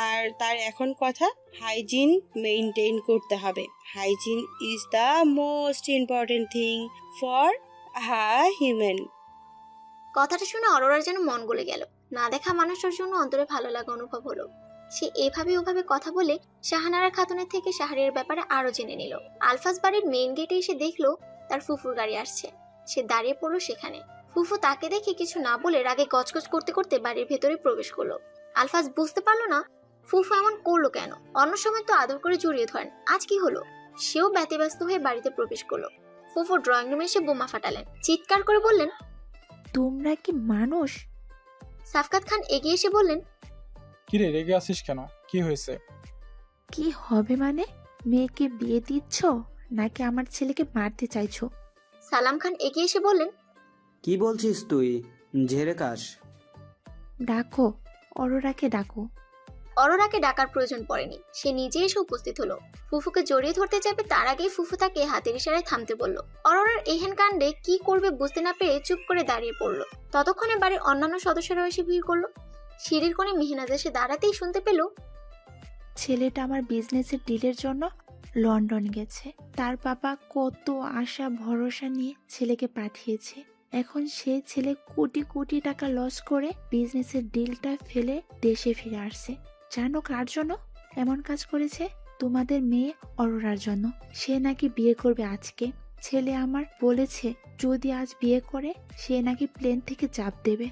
আর তার এখন কথা হাইজিন মেইনটেইন করতে হবে। Hygiene is the most important thing for human. কথাটা শুনে অরোরার যেন মন গলে গেল। না দেখা মানুষের জন্য অন্তরে ভালো লাগা অনুভব হলো। সে এভাবে ওভাবে কথা বলে শাহানারা খাতুনের থেকে শাহরিয়ার ব্যাপারে আরো জেনে নিল। আলফাজ বাড়ির মেইন গেটে এসে দেখলো তার ফুফুর গাড়ি আসছে। সে দাঁড়িয়ে পড়লো সেখানে। ফুফু তাকে দেখে কিছু না বলে রাগে গজগজ করতে করতে বাড়ির ভেতরে প্রবেশ করলো। আলফাজ বুঝতে পারলো না ফুফু এমন করলো কেন। অন্য সময় তো আদর করে জড়িয়ে ধরেন, আজ কি হলো? সেও ব্যতিব্যস্ত হয়ে বাড়িতে প্রবেশ করলো। ফুফু ড্রয়িং রুমে এসে বোমা ফাটালেন, চিৎকার করে বললেন, তোমরা কি মানুষ? সাফকাত খান এগিয়ে এসে বললেন, কিরে রেগে আছিস কেন, কি হয়েছে? কি হবে মানে? মেয়েকে বিয়ে দিচ্ছ নাকি আমার ছেলেকে মারতে চাইছো? সালাম খান এগিয়ে এসে বললেন, কি বলছিস তুই? ঝেড়ে কাশ। ডাকো, অরোরাকে ডাকো। অরোরাকে ডাকার প্রয়োজন পড়েনি, সে নিজে এসে উপস্থিত হলো। ফুফুকে জড়িয়ে ধরতে যাবে তার আগেই ফুফু তাকে হাতের ইশারায় থামতে বলল। অরোরার এহেন কাণ্ডে কি করবে বুঝতে না পেরে চুপ করে দাঁড়িয়ে পড়লো। ততক্ষণে বাড়ির অন্যান্য সদস্যরাও এসে ভিড় করলো। সিঁড়ির কোণে মেহনাজ এসে দাঁড়াতেই শুনতে পেল, ছেলেটা আমার বিজনেসের ডিলের জন্য লন্ডন গেছে। তার বাবা কত আশা ভরসা নিয়ে ছেলেকে পাঠিয়েছে। এখন সে ছেলে কোটি কোটি টাকা লস করে বিজনেসের ডিলটা ফেলে দেশে ফিরে আসছে। জানো কার জন্য এমন কাজ করেছে? তোমাদের মেয়ে অরোরার জন্য। সে নাকি বিয়ে করবে আজকে। ছেলে আমার বলেছে যদি আজ বিয়ে করে সে নাকি প্লেন থেকে চাপ দেবে।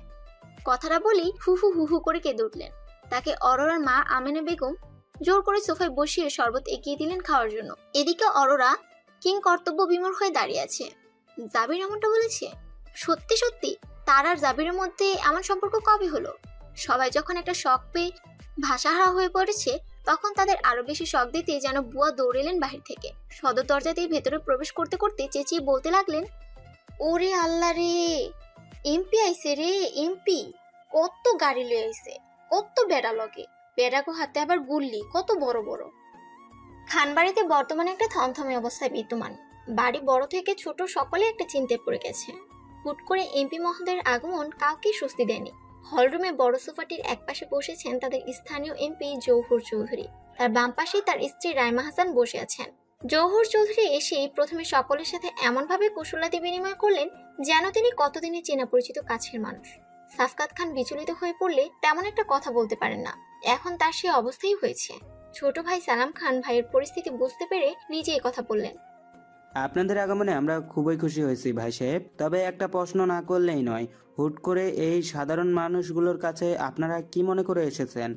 কথাটা বলেই ফুফু হু হু করে কেঁদে উঠলেন। তাকে অরোরার মা আমেনা বেগম জোর করে সোফায় বসিয়ে শরবত এগিয়ে দিলেন খাওয়ার জন্য। এদিকে অরোরা কিং কর্তব্য বিমূঢ় হয়ে দাঁড়িয়ে আছে। জাবির এমনটা বলেছে? সত্যি সত্যি তার আর জাবিরের মধ্যে এমন সম্পর্ক কবে হলো? সবাই যখন একটা শখ পেয়ে ভাষাহারা হয়ে পড়েছে, তখন তাদের আরো বেশি শখ দিতে যেন বুয়া দৌড় এলেন বাহির থেকে। সদর দরজা দিয়ে ভেতরে প্রবেশ করতে করতে চেঁচিয়ে বলতে লাগলেন, ওরে আল্লাহ রে, এমপি আইসে রে, এমপি। কত গাড়ি লয়ে আইসে, কত বেড়া লগে, বেড়াগো হাতে আবার গুল্লি, কত বড় বড়। খানবাড়িতে বর্তমানে একটা থমথমে অবস্থায় বিদ্যমান। বাড়ি বড় থেকে ছোট সকলে একটা চিন্তায় পড়ে গেছে। হুট করে এমপি মহোদয়ের আগমন কাউকে স্বস্তি দেয়নি। হলরুমে বড় সোফাটির একপাশে বসেছেন তাদের স্থানীয় এমপি জৌহর চৌধুরী। তার বাম পাশে তার স্ত্রী রাইমা হাসান বসে আছেন। জৌহর চৌধুরী এসেই প্রথমে সকলের সাথে এমনভাবে কুশলাতি বিনিময় করলেন যেন তিনি কতদিনের চেনা পরিচিত কাছের মানুষ। সাফকাত খান বিচলিত হয়ে পড়লে তেমন একটা কথা বলতে পারেন না। এখন তার সে অবস্থাই হয়েছে। ছোট ভাই সালাম খান ভাইয়ের পরিস্থিতি বুঝতে পেরে নিজেই কথা বললেন, আপনাদের আগমনে আমরা খুবই খুশি হয়েছি ভাই সাহেব। তবে একটা প্রশ্ন না করলেই নয়, হুট করে এই সাধারণ মানুষগুলোর কাছে আপনারা কি মনে করে এসেছেন?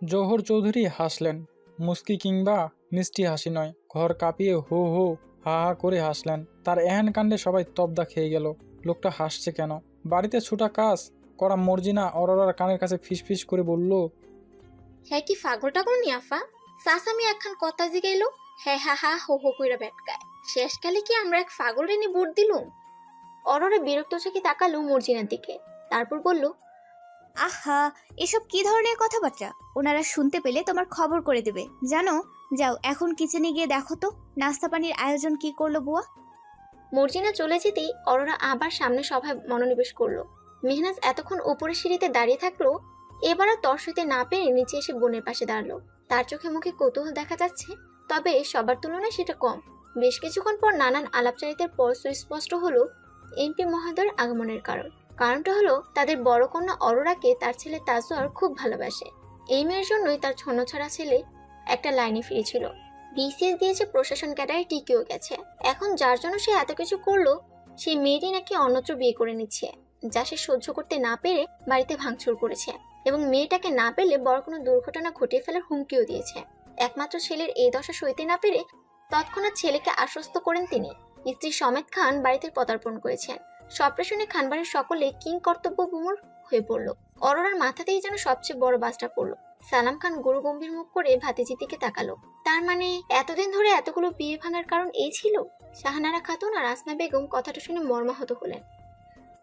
জৌহর চৌধুরী হাসলেন, মুস্কি কিংবা মিষ্টি হাসি নয়, ঘর কাঁপিয়ে হো হো হা হা করে হাসলেন। তার এহেন কাণ্ডে সবাই তবদা খেয়ে গেল। লোকটা হাসছে কেন? বাড়িতে ছোটা কাজ করা মর্জিনা অরোরার কানের কাছে ফিস করে বলল, হ্যাঁ কি পাগল টাগল নি আফা? সাসামি একখান কথা জিগাইল, হ্যাঁ হা হা হো হো কইরা বেটকায়। শেষকালে কি আমরা এক পাগল রেনে ভোট দিলুম? অরোরা বিরক্ত চোখে তাকালো মর্জিনার দিকে, তারপর বলল, আহা, এসব কি ধরনের কথাবার্তা? ওনারা শুনতে পেলে তোমার খবর করে দেবে জানো। যাও এখন কিচেনে গিয়ে দেখো তো নাস্তা পানির আয়োজন কি করলো বুয়া। মর্জিনা চলে যেতেই অরোরা আবার সামনে সভায় মনোনিবেশ করলো। মেহনাজ এতক্ষণ উপরের সিঁড়িতে দাঁড়িয়ে থাকলো, এবার আর তর সইতে না পেরে নিচে এসে বোনের পাশে দাঁড়ালো। তার চোখে মুখে কৌতূহল দেখা যাচ্ছে, তবে সবার তুলনায় সেটা কম। বেশ কিছুক্ষণ পর নানান আলাপচারিতার পর সুস্পষ্ট হলো এমপি মহোদয়ের আগমনের কারণটা হলো তাদের বড় কন্যা অরোরাকে তার ছেলে তাজওয়ার খুব ভালোবাসে। এই মেয়ের জন্যই তার ছন্নছাড়া ছেলে একটা লাইনে ফিরেছিল। বিসিএস দিয়েছে, প্রশাসন ক্যাডারে টিকেও গেছে। এখন যার জন্য সে এত কিছু করলো, সেই মেয়েটি নাকি অন্যত্র বিয়ে করে নিচ্ছে, যা সে সহ্য করতে না পেরে বাড়িতে ভাঙচুর করেছে এবং মেয়েটাকে না পেলে বড় কোনো দুর্ঘটনা ঘটিয়ে ফেলার হুমকিও দিয়েছে। একমাত্র ছেলের এই দশা সইতে না পেরে তৎক্ষণাৎ ছেলেকে আশ্বস্ত করেন তিনি। স্ত্রী সমেত খান বাড়িতে পদার্পণ করেছেন। সবটা শুনে খানবাড়ির সকলে কিং কর্তব্য বিমূঢ় হয়ে পড়ল। অরোরার মাথাতেই যেন সবচেয়ে বড় বাসটা পড়লো। সালাম খান গুরু গম্ভীর মুখ করে ভাতিজির দিকে তাকালো। তার মানে এতদিন ধরে এতগুলো বিয়ে ভাঙার কারণ এই ছিল? শাহানারা খাতুন আর আসনা বেগম কথাটা শুনে মর্মাহত হলেন।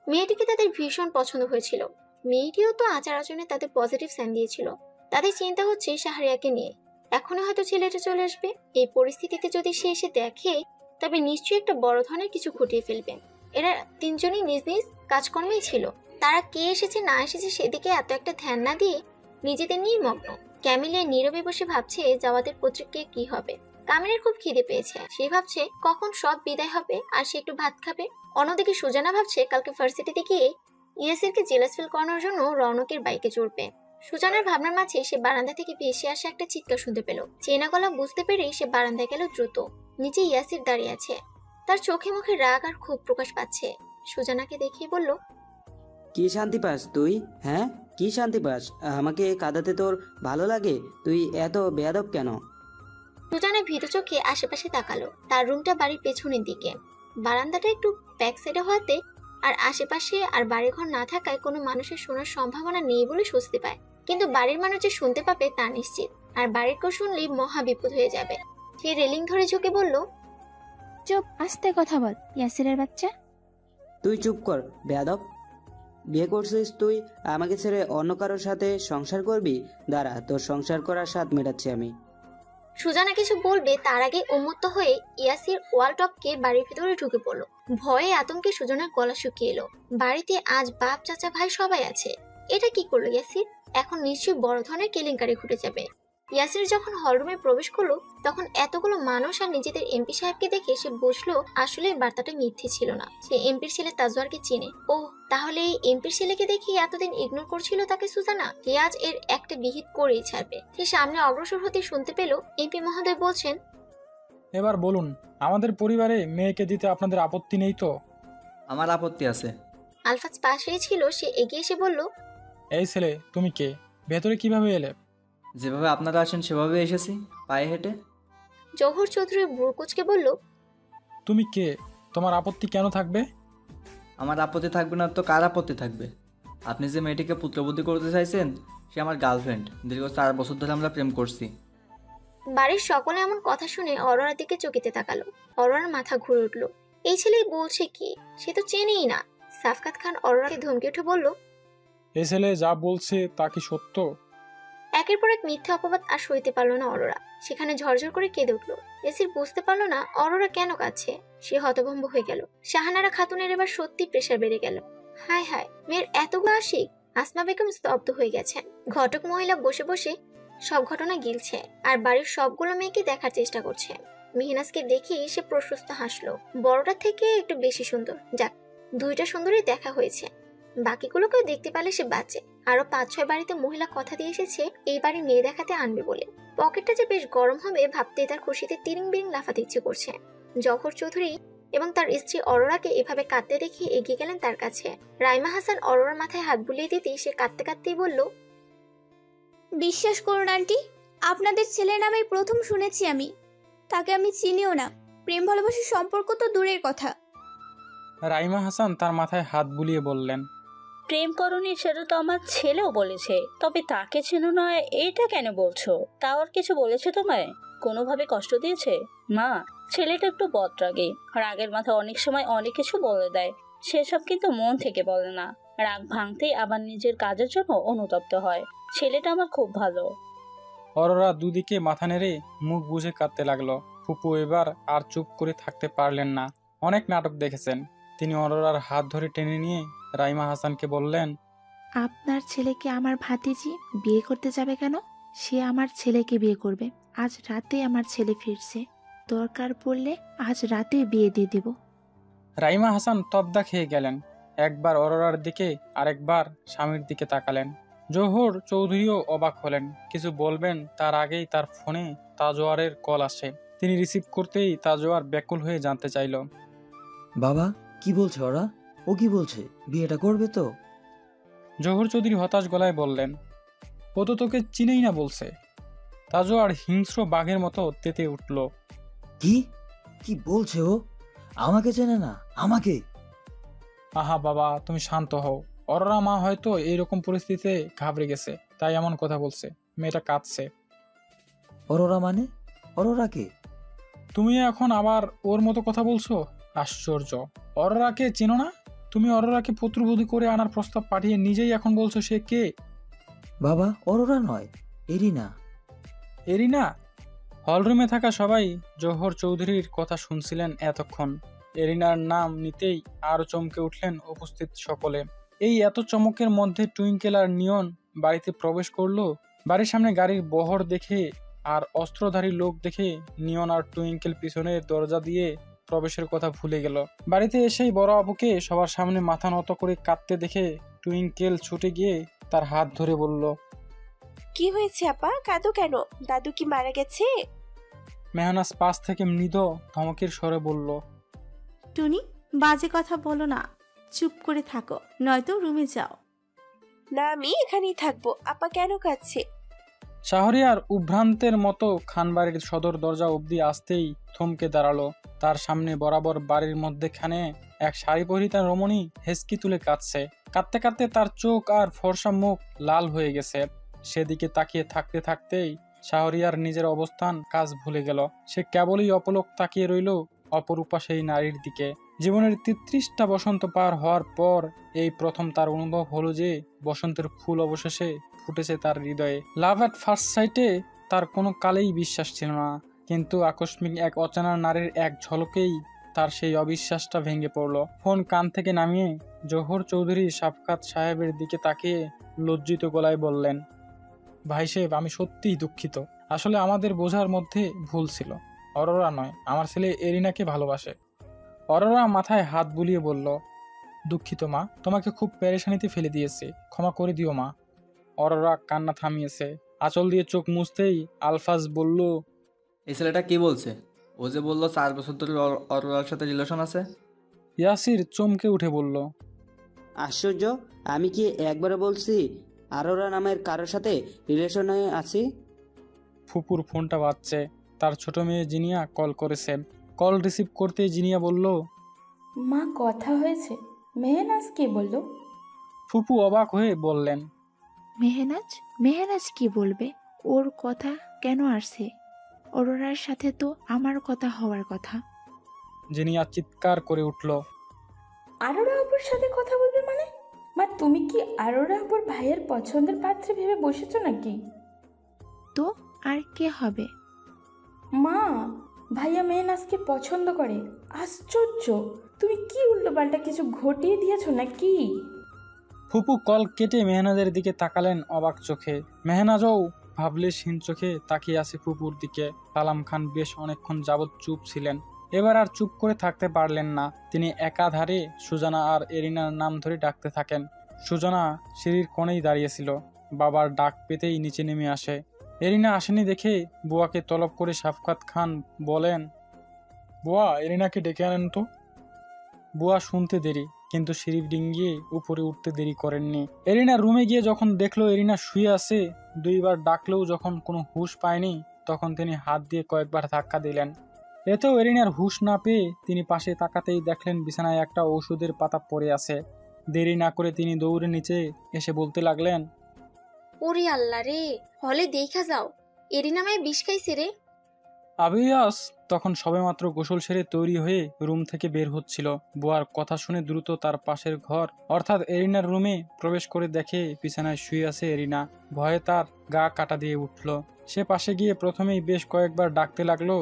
মেয়েটিকে তাদের ভীষণ পছন্দ হয়েছিল। মেয়েটিও তো আচার আচরণে তাদের পজিটিভ সাইন দিয়েছিল। তাদের চিন্তা হচ্ছে শাহরিয়াকে নিয়ে। এখনই হয়তো ছেলেটা চলে আসবে। এই পরিস্থিতিতে যদি সে এসে দেখে তবে নিশ্চয়ই একটা বড় ধরনের কিছু ঘটিয়ে ফেলবে। এরা তিনজনই নিজ নিজ কাজকর্মেই ছিল। তারা কে এসেছে না এসেছে সেদিকে এত একটা ধ্যান না দিয়ে নিজেদের নিয়ে মগ্ন। ক্যামিলিয়া নীরবে বসে ভাবছে জাওয়াদের প্রতিক্রিয়া কি হবে। কামিলের খুব খিদে পেয়েছে, সে ভাবছে কখন সব বিদায় হবে আর সে একটু ভাত খাবে। অন্যদিকে সুজানা ভাবছে কালকে ভার্সিটিতে গিয়ে ইয়াসিরকে জেলাস ফিল করানোর জন্য রৌনকের বাইকে চড়বে। সুজানার ভাবনার মাঝে সে বারান্দা থেকে ভেসে আসা একটা চিৎকার শুনতে পেল। চেনা গলা বুঝতে পেরেই সে বারান্দায় গেল দ্রুত। নিচে ইয়াসির দাঁড়িয়ে আছে, তার চোখে মুখে রাগ আর ক্ষোভ প্রকাশ পাচ্ছে। সুজানাকে দেখিয়ে বলল, কি শান্তি পাস তুই? হ্যাঁ, কি শান্তি পাস? আমাকে কাঁদাতে তোর ভালো লাগে? তুই এত বেয়াদব কেন? সুজানা ভীতু চোখে আশেপাশে তাকালো। তার রুমটা বাড়ির পেছনের দিকে, বারান্দাটা একটু ব্যাক সাইডে হওয়াতে আর আশেপাশে আর বাড়িঘর না থাকায় কোনো মানুষের শোনার সম্ভাবনা নেই বলে স্বস্তি পায়। কিন্তু বাড়ির মানুষ যে শুনতে পাবে তা নিশ্চিত, আর বাড়ির কেউ শুনলেই মহা বিপদ হয়ে যাবে। সে রেলিং ধরে ঝুঁকে বলল, চুপ, আস্তে কথা বল ইয়াসিরের বাচ্চা। তুই চুপ কর বেয়াদব। বিয়ে করছিস তুই, আমাকে ছেড়ে অন্য কারোর সাথে সংসার করবি? দাঁড়া, তোর সংসার করার স্বাদ মেটাচ্ছি আমি। সুজানা কিছু বলবে তার আগে উন্মত্ত হয়ে ইয়াসির ওয়াল টপকে বাড়ির ভিতরে ঢুকে পড়লো। ভয়ে আতঙ্কে সুজনার গলা শুকিয়ে এলো। বাড়িতে আজ বাপ চাচা ভাই সবাই আছে। এটা কি করলো ইয়াসির? এখন নিশ্চয়ই বড় ধরনের কেলেঙ্কারি ঘটে যাবে। ইয়াসির যখন হলরুমে প্রবেশ করলো তখন এতগুলো মানুষ আর নিজেদের এমপি সাহেবকে দেখে সে বুঝলো আসলে বার্তাটা মিথ্যে ছিল না। সে এমপির ছেলে তাজওয়ারকে চিনে। ও তাহলে এই এমপির ছেলেকে দেখে এতদিন ইগনোর করছিল তাকে সুজানা। কে আজ এর একটা বিহিত করেই ছাড়বে। সে সামনে অগ্রসর হতে শুনতে পেল এমপি মহোদয় বলছেন, এবার বলুন, আমাদের পরিবারে মেয়েকে দিতে আপনাদের আপত্তি নেই তো? আমার আপত্তি আছে। আলফাজ পাশেই ছিল, সে এগিয়ে এসে বলল, এই ছেলে তুমি কে? ভেতরে কিভাবে এলে? যেভাবে আপনারা আসেন সেভাবে এসেছি, পায়ে হেঁটে। জহুর চৌধুরী বুড়কুচকে বলল, তুমি কে? তোমার আপত্তি কেন থাকবে? আমার আপত্তি থাকবে না তো কার আপত্তি থাকবে? আপনি যে মেয়েটিকে পুত্রবধূ করতে চাইছেন সে আমার গার্লফ্রেন্ড। দীর্ঘ 4 বছর ধরে আমরা প্রেম করছি। বাড়ির সকলে এমন কথা শুনে অরোরার দিকে চকিতে তাকালো। অরোরার মাথা ঘুরে উঠল। এই ছেলে বলছে কি? সে তো চেনেই না। সাফকাত খান অরোরাকে ধমকে উঠে বলল, এই ছেলে যা বলছে তা কি সত্য? একের পর এক মিথ্যা অপবাদ আর সইতে পারলো না অরোরা। সেখানে ঝরঝর করে কেঁদে উঠল। এসির বুঝতে পারলো না অরোরা কেন কাঁদছে। সে হতভম্ব হয়ে গেল। শাহানারা খাতুনের এবার সত্যি প্রেশার বেড়ে গেল। হায় হায়, মেয়ের এতগুলো আশিক। আসমা বেগম স্তব্ধ হয়ে গেছেন। ঘটক মহিলা বসে বসে সব ঘটনা গিলছে আর বাড়ির সবগুলো মেয়েকে দেখার চেষ্টা করছে। মেহনাজকে দেখে সে প্রশস্ত হাসলো। বড়টা থেকে একটু বেশি সুন্দর। যাক, দুইটা সুন্দরী দেখা হয়েছে। বাকিগুলোকেও দেখতে পারলে সে বাঁচে। আরো 5-6 বাড়িতে মহিলা কথা দিয়ে এসেছে এই বাড়ি মেয়ে দেখাতে আনবে বলে। পকেটটা যে বেশ গরম হবে ভাবতে তার খুশিতে তিরিং বিরিং লাফাতে ইচ্ছে করছে। জহর চৌধুরী এবং তার স্ত্রী অরোরাকে এভাবে কাঁদতে দেখে এগিয়ে গেলেন তার কাছে। রাইমা হাসান অরোরার মাথায় হাত বুলিয়ে দিতেই সে কাঁদতে কাঁদতেই বলল, বিশ্বাস করুন আন্টি, আপনাদের ছেলের নামে প্রথম শুনেছি আমি। তাকে আমি চিনিও না। প্রেম ভালোবাসার সম্পর্ক তো দূরের কথা। রাইমা হাসান তার মাথায় হাত বুলিয়ে বললেন, প্রেম করনি সেটা তো আমার ছেলেও বলেছে, তবে তাকে চেনো না এটা কেন বলছো? তাও আর কিছু বলেছে তোমায়? কোনোভাবে কষ্ট দিয়েছে? মা, ছেলেটা একটু বদরাগী। রাগের মাথায় অনেক সময় অনেক কিছু বলে দেয়। সেসব কিন্তু মন থেকে বলে না। রাগ ভাঙতেই আবার নিজের কাজের জন্য অনুতপ্ত হয়। ছেলেটা আমার খুব ভালো। অরোরা দুদিকে মাথা নেড়ে মুখ বুঝে কাঁদতে লাগলো। ফুপু এবার আর চুপ করে থাকতে পারলেন না। অনেক নাটক দেখেছেন। তিনি অরোরার হাত ধরে টেনে নিয়ে রাইমা হাসানকে বললেন, আপনার ছেলেকে আমার ভাতিজি বিয়ে করতে যাবে কেন? সে আমার ছেলেকে বিয়ে করবে। আজ রাতে আমার ছেলে ফিরছে। দরকার পড়লে আজ রাতে বিয়ে দিয়ে দেব। রাইমা হাসান তবদা খেয়ে গেলেন। একবার অরোরার দিকে আরেকবার স্বামীর দিকে তাকালেন। জহুর চৌধুরীও অবাক হলেন। কিছু বলবেন তার আগেই তার ফোনে তাজওয়ারের কল আসে। তিনি রিসিভ করতেই তাজওয়ার ব্যাকুল হয়ে জানতে চাইল, বাবা কি বলছে ওরা? ও কি বলছে? বিয়েটা করবে তো? জহুর চৌধুরী হতাশ গলায় বললেন, ও তো তোকে চিনেই না বলছে। তাজওয়ার হিংস্র বাঘের মতো তেতে উঠল। কি কি বলছে ও? আমাকে চেনে না? আমাকে? আহা বাবা, তুমি শান্ত হও। অরোরা মা হয়তো এইরকম পরিস্থিতিতে ঘাবড়ে গেছে, তাই এমন কথা বলছে। মেয়েটা কাঁদছে। অরোরা মানে? অরোরাকে? তুমি এখন আবার ওর মতো কথা বলছো? আশ্চর্য! অরোরাকে চেনো না? তুমি অরোরাকে পুত্রবধূ করে আনার প্রস্তাব পাঠিয়ে নিজেই এখন বলছো সে কে? বাবা, অরোরা নয়, এরিনা। এরিনা? হলরুমে থাকা সবাই জোহর চৌধুরীর কথা শুনছিলেন এতক্ষণ। এরিনার নাম নিতেই আরও চমকে উঠলেন উপস্থিত সকলে। এই এত চমকের মধ্যে টুইঙ্কেল আর নিয়ন বাড়িতে প্রবেশ করলো। বাড়ির সামনে গাড়ির বহর দেখে আর অস্ত্রধারী লোক দেখে নিয়ন আর টুইঙ্কেল পিছনের দরজা দিয়ে প্রবেশের কথা ভুলে গেল। বাড়িতে এসেই বড় আবুকে সবার সামনে মাথা নত করে কাঁদতে দেখে টুইঙ্কেল ছুটে গিয়ে তার হাত ধরে বলল, কি হয়েছে আপা, কাঁদো কেন? দাদু কি মারা গেছে? মেহনাজ পাশ থেকে মৃদু ধমকের স্বরে বলল, টুনি, বাজে কথা বলো না, চুপ করে থাকো, নয়তো রুমে যাও। না, আমি এখানেই থাকবো। আপা কেন কাঁদছে? শাহরিয়ার উভ্রান্তের মতো খানবাড়ির সদর দরজা অবধি আসতেই থমকে দাঁড়ালো। তার সামনে বরাবর বাড়ির মধ্যেখানে এক শাড়ি পরিহিতা রমণী হেসকি তুলে কাঁদছে। কাঁদতে কাঁদতে তার চোখ আর ফর্সা মুখ লাল হয়ে গেছে। সেদিকে তাকিয়ে থাকতে থাকতেই শাহরিয়ার নিজের অবস্থান কাজ ভুলে গেল। সে কেবলই অপলক তাকিয়ে রইল অপরূপা সেই নারীর দিকে। জীবনের ৩৩টা বসন্ত পার হওয়ার পর এই প্রথম তার অনুভব হলো যে বসন্তের ফুল অবশেষে ফুটেছে তার হৃদয়ে। লাভ অ্যাট ফার্স্ট সাইটে তার কোনো কালেই বিশ্বাস ছিল না, কিন্তু আকস্মিক এক অচেনা নারীর এক ঝলকেই তার সেই অবিশ্বাসটা ভেঙে পড়ল। ফোন কান থেকে নামিয়ে জোহর চৌধুরী সাফকাত সাহেবের দিকে তাকিয়ে লজ্জিত গলায় বললেন, ভাই সাহেব, আমি সত্যিই দুঃখিত। আসলে আমাদের বোঝার মধ্যে ভুল ছিল। অরোরা নয়, আমার ছেলে এরিনাকে ভালোবাসে। অরোরা মাথায় হাত বুলিয়ে বলল, দুঃখিত মা, তোমাকে খুব পেরেশানিতে ফেলে দিয়েছে, ক্ষমা করে দিও মা। অরোরা কান্না থামিয়েছে। আঁচল দিয়ে চোখ মুছতেই আলফাজ বলল, এই ছেলেটা কি বলছে? ও যে বললো 4 বছর ধরে অরোরার সাথে রিলেশন আছে। ইয়াসির চমকে উঠে বলল, আশ্চর্য, আমি কি একবারে বলছি আরোরা নামের কারোর সাথে রিলেশনে আছি? ফুপুর ফোনটা বাজছে। তার ছোট মেয়ে জিনিয়া কল করেছে। কল রিসিভ করতেই জিনিয়া বলল, মা, কথা হয়েছে? মেহনাজ কি বললো? ফুপু অবাক হয়ে বললেন, মেহনাজ কি বলবে? ওর কথা কেন আসছে? অরোরার সাথে তো আমার কথা হওয়ার কথা। জিনিয়া চিৎকার করে উঠল, আরোরা আপুর সাথে কথা বলবে মানে? মা, তুমি কি আরোরা আপুর ভাইয়ের পছন্দের পাত্রে ভেবে বসেছো নাকি? তো আর কে হবে? মা, ভাইয়া মেহনাজকে পছন্দ করে। আশ্চর্য, তুমি কি উল্টোপাল্টা কিছু ঘটিয়ে দিয়েছো নাকি? ফুপু কল কেটে মেহনাজের দিকে তাকালেন অবাক চোখে। মেহনাজও ভাবলেশহীন চোখে তাকিয়ে আছে ফুপুর দিকে। সালাম খান বেশ অনেকক্ষণ যাবৎ চুপ ছিলেন। এবার আর চুপ করে থাকতে পারলেন না। তিনি একাধারে সুজানা আর এরিনার নাম ধরে ডাকতে থাকেন। সুজানা সিঁড়ির কোণেই দাঁড়িয়েছিল। বাবার ডাক পেতেই নিচে নেমে আসে। এরিনা আসেনি দেখে বুয়াকে তলব করে সাফকাত খান বলেন, বুয়া, এরিনাকে ডেকে আনেন তো। বুয়া শুনতে দেরি, কিন্তু সিঁড়ি ডিঙ্গিয়ে উপরে উঠতে দেরি করেননি। এরিনা রুমে গিয়ে যখন দেখলো এরিনা শুয়ে আছে, 2বার ডাকলেও যখন কোনো হুঁশ পায়নি, তখন তিনি হাত দিয়ে কয়েকবার ধাক্কা দিলেন। এতেও এরিনার হুঁশ না পেয়ে তিনি পাশে তাকাতেই দেখলেন বিছানায় একটা ওষুধের পাতা পড়ে আছে। দেরি না করে তিনি দৌড়ে নিচে এসে বলতে লাগলেন, ওরে আল্লাহ রে, হলে দেখা যাও, এরিনা মায় বিষ খাইছে রে। আবিয়াস তখন সবেমাত্র গোসল সেরে তৈরি হয়ে রুম থেকে বের হচ্ছিল। বুয়ার কথা শুনে দ্রুত তার পাশের ঘর অর্থাৎ এরিনার রুমে প্রবেশ করে দেখে বিছানায় শুয়ে আছে এরিনা। ভয়ে তার গা কাটা দিয়ে উঠল। সে পাশে গিয়ে প্রথমেই বেশ কয়েকবার ডাকতে লাগলো।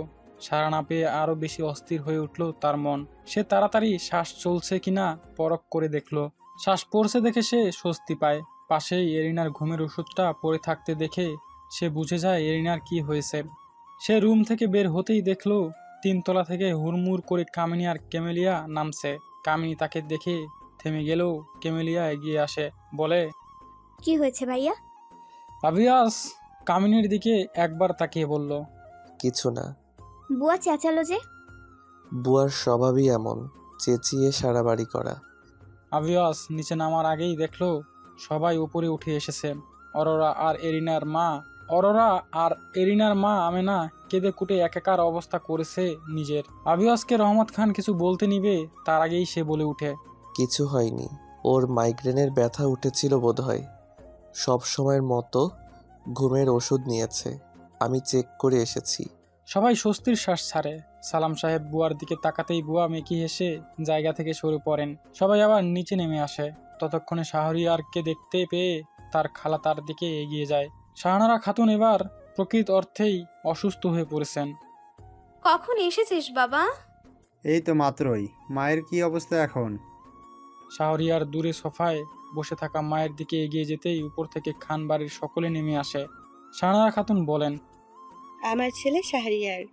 সাড়া না পেয়ে আরো বেশি অস্থির হয়ে উঠল তার মন। সে তাড়াতাড়ি শ্বাস চলছে কিনা পরখ করে দেখল। শ্বাস পড়ছে দেখে সে স্বস্তি পায়। পাশেই এরিনার ঘুমের ওষুধটা পড়ে থাকতে দেখে সে বুঝে যায় এরিনার কি হয়েছে। সে রুম থেকে বের হতেই দেখলো 3 তলা থেকে হুড়মুড় করে কামিনী আর ক্যামেলিয়া নামছে। কামিনী তাকে দেখে থেমে গেলেও ক্যামেলিয়া এগিয়ে আসে, বলে, কি হয়েছে ভাইয়া? আবিয়াস কামিনীর দিকে একবার তাকিয়ে বলল, কিছু না। বুয়া চেঁচালো যে? বুয়ার স্বভাবই এমন, চেঁচিয়ে সারা বাড়ি করা। আবিয়াস নিচে নামার আগেই দেখলো সবাই উপরে উঠে এসেছে। অরোরা আর এরিনার মা আমেনা কেঁদে কুটে একাকার অবস্থা করেছে নিজের। আবিয়াসকে রহমত খান কিছু বলতে নিবে তার আগেই সে বলে উঠে, কিছু হয়নি, ওর মাইগ্রেনের ব্যথা উঠেছিল বোধহয়। সব সময়ের মতো ঘুমের ওষুধ নিয়েছে, আমি চেক করে এসেছি। সবাই স্বস্তির শ্বাস ছাড়ে। সালাম সাহেব বুয়ার দিকে তাকাতেই বুয়া মেকি হেসে জায়গা থেকে সরে পড়েন। সবাই আবার নিচে নেমে আসে। ততক্ষণে শাহরিয়ারকে দেখতে পেয়ে তার খালা তার দিকে এগিয়ে যায়। শাহানারা খাতুন এবার প্রকৃত অর্থেই অসুস্থ হয়ে পড়েছেন। কখন এসেছিস বাবা? এই তো মাত্রই। মায়ের কি অবস্থা এখন? শাহরিয়ার দূরে সোফায় বসে থাকা মায়ের দিকে এগিয়ে যেতেই উপর থেকে খান বাড়ির সকলে নেমে আসে। সানারা খাতুন বলেন, আমার ছেলে শাহরিয়ার।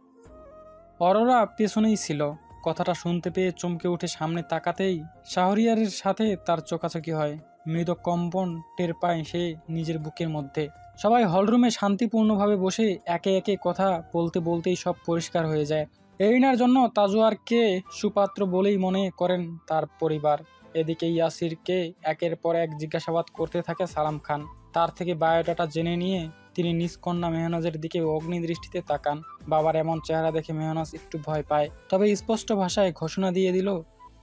অরোরা পেছনেই ছিল। কথাটা শুনতে পেয়ে চমকে উঠে সামনে তাকাতেই শাহরিয়ারের সাথে তার চোখাচোখি হয়। মৃদু কম্পন টের পায় সে নিজের বুকের মধ্যে। সবাই হলরুমে শান্তিপূর্ণভাবে বসে একে একে কথা বলতে বলতেই সব পরিষ্কার হয়ে যায়। এরিনার জন্য তাজওয়ারকে সুপাত্র বলেই মনে করেন তার পরিবার। এদিকে ইয়াসিরকে একের পর এক জিজ্ঞাসাবাদ করতে থাকে সালাম খান। তার থেকে বায়োডাটা জেনে নিয়ে তিনি নিজ কন্যা মেহনাজের দিকে অগ্নিদৃষ্টিতে তাকান। বাবার এমন চেহারা দেখে মেহনাজ একটু ভয় পায়, তবে স্পষ্ট ভাষায় ঘোষণা দিয়ে দিল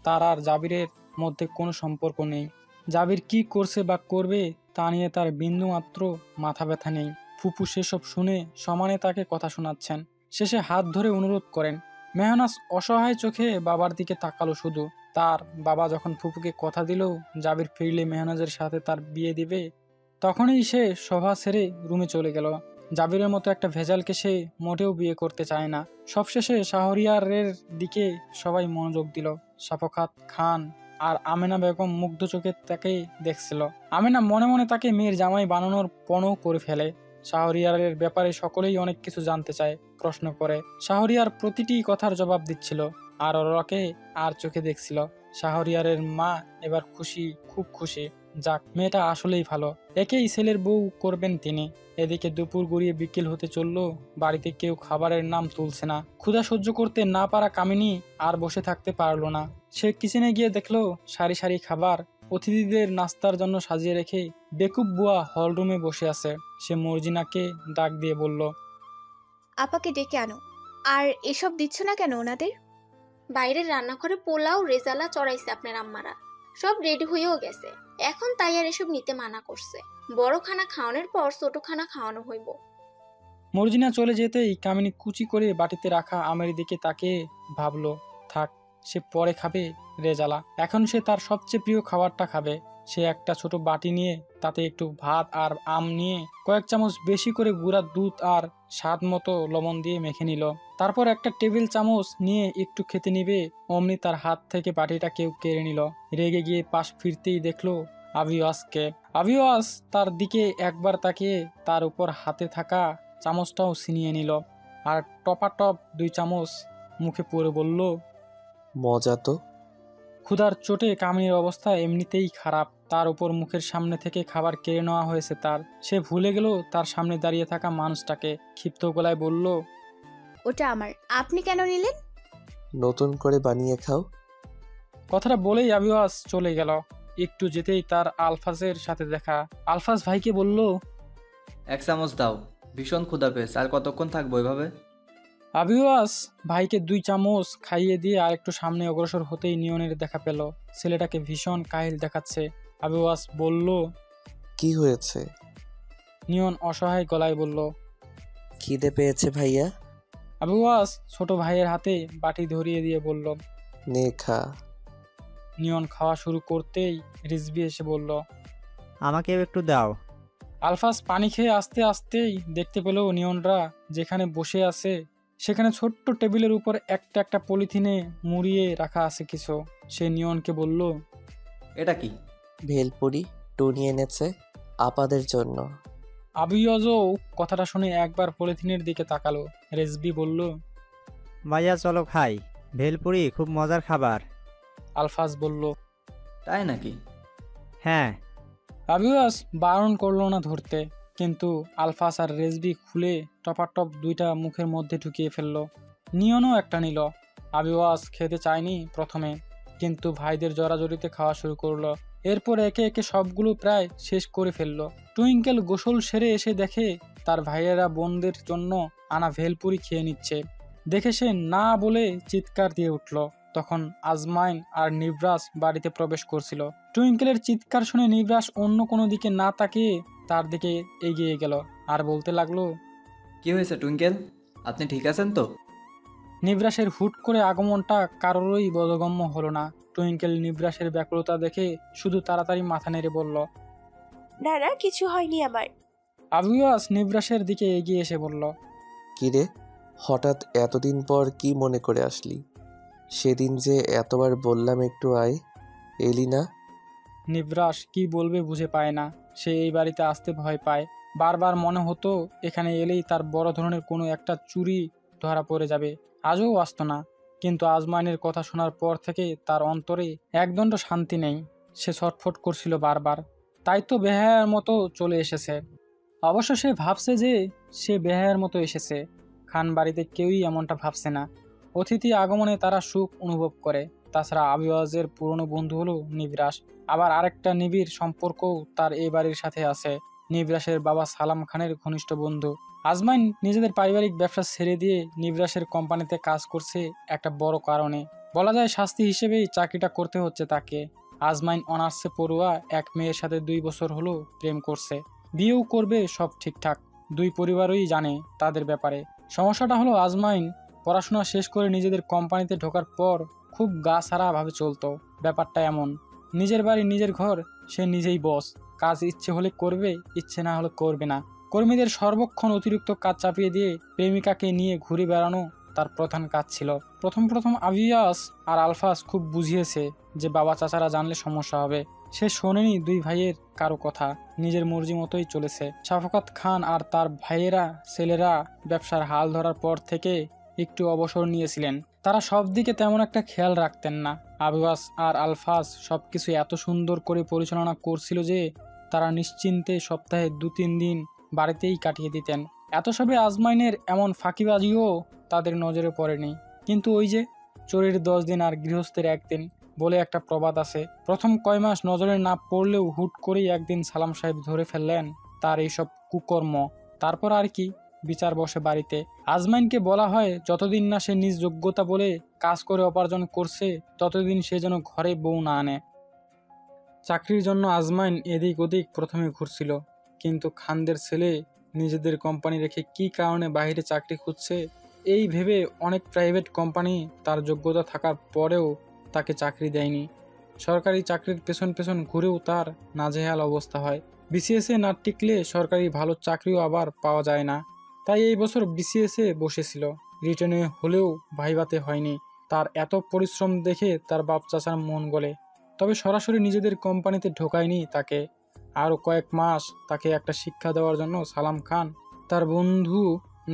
তার আর জাবিরের মধ্যে কোনো সম্পর্ক নেই। জাবির কি করছে বা করবে তা নিয়ে তার বিন্দুমাত্র মাথা ব্যথা নেই। ফুপু সেসব শুনে সমানে তাকে কথা শোনাচ্ছেন। শেষে হাত ধরে অনুরোধ করেন। মেহনাজ অসহায় চোখে বাবার দিকে তাকালো শুধু। তার বাবা যখন ফুপুকে কথা দিল জাবির ফিরলে মেহনাজের সাথে তার বিয়ে দিবে, তখনই সে সভা ছেড়ে রুমে চলে গেল। জাবিরের মতো একটা ভেজালকে সে মোটেও বিয়ে করতে চায় না। সবশেষে শাহরিয়ারের দিকে সবাই মনোযোগ দিল। সাফকাত খান আর আমেনা বেগম মুগ্ধ চোখে তাকে দেখছিল। আমেনা মনে মনে তাকে মেয়ের জামাই বানানোর পণও করে ফেলে। শাহরিয়ারের ব্যাপারে সকলেই অনেক কিছু জানতে চায়, প্রশ্ন করে। শাহরিয়ার প্রতিটি কথার জবাব দিচ্ছিল আর ওরাকে আর চোখে দেখছিল। শাহরিয়ারের মা এবার খুশি, খুব খুশি। যাক, মেয়েটা আসলেই ভালো, একেই ছেলের বউ করবেন তিনি। এদিকে দুপুর গড়িয়ে বিকেল হতে চলল। বাড়িতে কেউ খাবারের নাম তুলছে না। ক্ষুধা সহ্য করতে না পারা কামিনী আর বসে থাকতে পারলো না। সে কিচেনে গিয়ে দেখলো সারি সারি খাবার অতিথিদের নাস্তার জন্য সাজিয়ে রেখে বেকুব বুয়া হলরুমে বসে আছে। সে মর্জিনাকে ডাক দিয়ে বলল, আপাকে ডেকে আনো। আর এসব দিচ্ছ না কেন ওনাদের? বাইরের রান্নাঘরে পোলাও রেজালা চড়াইছে আপনার আম্মারা, সব রেডি হয়েও গেছে। এখন তাই আর এসব নিতে মানা করছে। বড় খানা খাওয়ানোর পর ছোট খানা খাওয়ানো হইব। মর্জিনা চলে যেতেই কামিনী কুচি করে বাটিতে রাখা আমের দিকে তাকে ভাবলো, থাক, সে পরে খাবে রেজালা, এখন সে তার সবচেয়ে প্রিয় খাবারটা খাবে। সে একটা ছোট বাটি নিয়ে তাতে একটু ভাত আর আম নিয়ে কয়েক চামচ বেশি করে গুঁড়া দুধ আর স্বাদ মতো লবণ দিয়ে মেখে নিল। তারপর একটা টেবিল চামচ নিয়ে একটু খেতে নিবে অমনি তার হাত থেকে বাটিটা কেউ কেড়ে নিল। রেগে গিয়ে পাশ ফিরতেই দেখলো আবিওয়াসকে। আবিওয়াস তার দিকে একবার তাকিয়ে তার উপর হাতে থাকা চামচটাও ছিনিয়ে নিল আর টপাটপ 2 চামচ মুখে পড়ে বলল, মজা তো। ক্ষুধার চোটে কামিনীর অবস্থা এমনিতেই খারাপ, তার উপর মুখের সামনে থেকে খাবার কেড়ে নেওয়া হয়েছে তার। সে ভুলে গেল তার সামনে দাঁড়িয়ে থাকা মানুষটাকে। ক্ষিপ্ত গলায় বলল, ওটা আমার, আপনি কেন নিলেন? নতুন করে বানিয়ে খাও। কথাটা বলেই আবিওয়াস চলে গেল। একটু যেতেই তার আলফাজের সাথে দেখা। আলফাজ ভাইকে বলল, 1 চামচ দাও, ভীষণ ক্ষুধা পেয়েছে, আর কতক্ষণ থাকবো এভাবে? আবিওয়াস ভাইকে 2 চামচ খাইয়ে দিয়ে আর একটু সামনে অগ্রসর হতেই নিয়নের দেখা পেল। ছেলেটাকে ভীষণ কাহিল দেখাচ্ছে। আবিওয়াস বলল, কি হয়েছে? নিয়ন অসহায় গলায় বলল, খিদে পেয়েছে ভাইয়া। আবিওয়াস ছোট ভাইয়ের হাতে বাটি ধরিয়ে দিয়ে বলল, নে খা। নিয়ন খাওয়া শুরু করতেই রিজভি এসে বলল, আমাকেও একটু দাও। আলফাজ পানি খেয়ে আস্তে আস্তেই দেখতে পেল নিয়নরা যেখানে বসে আছে সেখানে ছোট্ট টেবিলের উপর একটা একটা পলিথিনে মুড়িয়ে রাখা আছে কিছু। সে নিয়নকে বলল, এটা কি? ভেলপুরি টুনি এনেছে আপাদের জন্য। আবিওয়াজও কথাটা শুনে একবার পলিথিনের দিকে তাকালো। রেজবি বলল, ভাইয়া চলো খাই, ভেলপুরি খুব মজার খাবার। আলফাজ বলল, তাই নাকি? হ্যাঁ। আবিওয়াস বারণ করলো না ধরতে, কিন্তু আলফাস আর রেজবি খুলে টপাটপ 2টা মুখের মধ্যে ঢুকিয়ে ফেললো। নিয়নও একটা নিল। আবিওয়াস খেতে চায়নি প্রথমে, কিন্তু ভাইদের জড়াজড়িতে খাওয়া শুরু করলো। এরপর একে একে সবগুলো প্রায় শেষ করে ফেললো। টুইঙ্কেল গোসল সেরে এসে দেখে তার ভাইয়েরা বোনদের জন্য আনা ভেলপুরি খেয়ে নিচ্ছে। দেখে সে না বলে চিৎকার দিয়ে উঠল। তখন আজমাইন আর নিব্রাস বাড়িতে প্রবেশ করছিল। টুইঙ্কেলের চিৎকার শুনে নিব্রাস অন্য কোনো দিকে না তাকিয়ে তার দিকে এগিয়ে গেল আর বলতে লাগলো, কি হয়েছে টুইঙ্কেল, আপনি ঠিক আছেন তো? নিব্রাসের হুট করে আগমনটা কারোরই বোধগম্য হলো না। টুইঙ্কেল নিব্রাসের ব্যাকুলতা দেখে শুধু তাড়াতাড়ি মাথা নেড়ে বলল, না না, কিছু হয়নি আমার। আবিয়াস নিবরাসের দিকে এগিয়ে এসে বলল, কিরে, হঠাৎ এতদিন পর কি মনে করে আসলি? সেদিন যে এতবার বললাম একটু আয়, এলি না। নিবরাস কি বলবে বুঝে পায় না। সে এই বাড়িতে আসতে ভয় পায়। বারবার মনে হতো এখানে এলেই তার বড় ধরনের কোনো একটা চুরি ধরা পড়ে যাবে। আজও আসতো না, কিন্তু আজমাইনের কথা শোনার পর থেকে তার অন্তরে একদণ্ড শান্তি নেই। সে ছটফট করছিল বারবার। তাই তো বেহায়ার মতো চলে এসেছে। অবশ্য সে ভাবছে যে সে বেহায়ার মতো এসেছে। খান বাড়িতে কেউই এমনটা ভাবছে না। অতিথি আগমনে তারা সুখ অনুভব করে। তাছাড়া আবিওয়াজের পুরনো বন্ধু হলো নিবরাস। আবার আরেকটা নিবিড় সম্পর্কও তার এই বাড়ির সাথে আছে। নিবরাসের বাবা সালাম খানের ঘনিষ্ঠ বন্ধু। আজমাইন নিজেদের পারিবারিক ব্যবসা ছেড়ে দিয়ে নিবরাসের কোম্পানিতে কাজ করছে একটা বড় কারণে। বলা যায় শাস্তি হিসেবেই চাকরিটা করতে হচ্ছে তাকে। আজমাইন অনার্সে পড়ুয়া এক মেয়ের সাথে 2 বছর হলো প্রেম করছে। বিয়েও করবে, সব ঠিকঠাক। দুই পরিবারই জানে তাদের ব্যাপারে। সমস্যাটা হলো আজমাইন পড়াশোনা শেষ করে নিজেদের কোম্পানিতে ঢোকার পর খুব গা সারা ভাবে চলতো। ব্যাপারটা এমন, নিজের বাড়ি নিজের ঘর, সে নিজেই বস। কাজ ইচ্ছে হলে করবে, ইচ্ছে না হলে করবে না। কর্মীদের সর্বক্ষণ অতিরিক্ত কাজ চাপিয়ে দিয়ে প্রেমিকাকে নিয়ে ঘুরে বেড়ানো তার প্রধান কাজ ছিল। প্রথম আবিয়াস আর আলফাস খুব বুঝিয়েছে যে বাবা চাচারা জানলে সমস্যা হবে। সে শোনেনি দুই ভাইয়ের কারো কথা, নিজের মর্জি মতোই চলেছে। শাফকাত খান আর তার ভাইয়েরা ছেলেরা ব্যবসার হাল ধরার পর থেকে একটু অবসর নিয়েছিলেন। তারা সব দিকে তেমন একটা খেয়াল রাখতেন না। আবিয়াস আর আলফাস সবকিছু এত সুন্দর করে পরিচালনা করছিল যে তারা নিশ্চিন্তে সপ্তাহে 2-3 দিন বাড়িতেই কাটিয়ে দিতেন। এত সবে আজমাইনের এমন ফাঁকিবাজিও তাদের নজরে পড়েনি। কিন্তু ওই যে চোরের 10 দিন আর গৃহস্থের 1 দিন বলে একটা প্রবাদ আছে। প্রথম কয় মাস নজরে না পড়লেও হুট করেই একদিন সালাম সাহেব ধরে ফেললেন তার এইসব কুকর্ম। তারপর আর কি, বিচার বসে বাড়িতে। আজমাইনকে বলা হয় যতদিন না সে নিজ যোগ্যতা বলে কাজ করে উপার্জন করছে ততদিন সে যেন ঘরে বউ না আনে। চাকরির জন্য আজমাইন এদিক ওদিক প্রথমে ঘুরছিল, কিন্তু খানদের ছেলে নিজেদের কোম্পানি রেখে কি কারণে বাইরে চাকরি খুঁজছে এই ভেবে অনেক প্রাইভেট কোম্পানি তার যোগ্যতা থাকার পরেও তাকে চাকরি দেয়নি। সরকারি চাকরির পেছন ঘুরেও তার নাজেহাল অবস্থা হয়। বিসিএসে না টিকলে সরকারি ভালো চাকরিও আবার পাওয়া যায় না। তাই এই বছর বিসিএসে বসেছিল, রিটেনে হলেও ভাইভাতে হয়নি। তার এত পরিশ্রম দেখে তার বাপ চাচার মন গলে। তবে সরাসরি নিজেদের কোম্পানিতে ঢোকায়নি তাকে। আরও কয়েক মাস তাকে একটা শিক্ষা দেওয়ার জন্য সালাম খান তার বন্ধু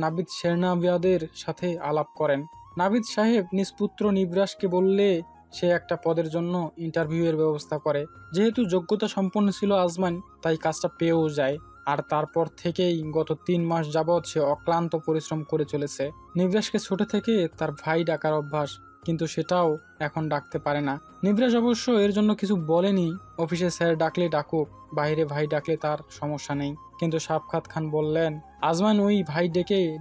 নাবিদ শেরনাবিয়াদের সাথে আলাপ করেন। নাবিদ সাহেব নিজ পুত্র নিবরাসকে বললে সে একটা পদের জন্য ইন্টারভিউয়ের ব্যবস্থা করে। যেহেতু যোগ্যতা সম্পন্ন ছিল আজমাইন, তাই কাজটা পেয়েও যায়। আর তারপর থেকেই গত 3 মাস যাবৎ সে অক্লান্ত পরিশ্রম করে চলেছে। নিবরাসকে ছোট থেকে তার ভাই ডাকার অভ্যাস, কিন্তু সেটাও এখন ডাকতে পারে না। নিবরাস অবশ্য এর জন্য কিছু বলেনি। অফিসে স্যার ডাকলে ডাকুক, বাইরে ভাই ডাকলে তার সমস্যা নেই। কিন্তু শাফকাত খান বললেন আজমাইন ওই ভাই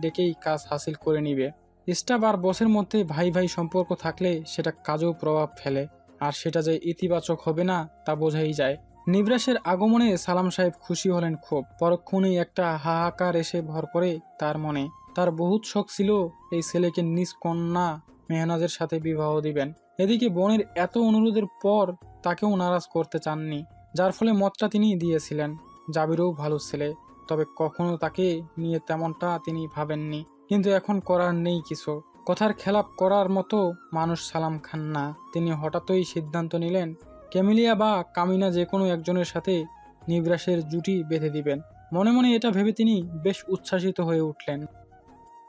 ডেকেই কাজ হাসিল করে নিবে। স্টাফ আর বসের মধ্যে ভাই ভাই সম্পর্ক থাকলে সেটা কাজেও প্রভাব ফেলে, আর সেটা যে ইতিবাচক হবে না তা বোঝাই যায়। নিবরাসের আগমনে সালাম সাহেব খুশি হলেন খুব। পরক্ষণেই একটা হাহাকার এসে ভর করে তার মনে। তার বহুত শখ ছিল এই ছেলেকে নিজ কন্যা মেহনাজের সাথে বিবাহ দিবেন। এদিকে বোনের এত অনুরোধের পর তাকেও নারাজ করতে চাননি, যার ফলে মতটা তিনি দিয়েছিলেন। জাবিরও ভালো ছেলে, তবে কখনো তাকে নিয়ে তেমনটা তিনি ভাবেননি। কিন্তু এখন করার নেই কিছু। কথার খেলাপ করার মতো মানুষ সালাম খান না। তিনি হঠাৎই সিদ্ধান্ত নিলেন ক্যামিলিয়া বা কামিনা যে কোনো একজনের সাথে নিবরাসের জুটি বেঁধে দিবেন। মনে মনে এটা ভেবে তিনি বেশ উচ্ছ্বাসিত হয়ে উঠলেন।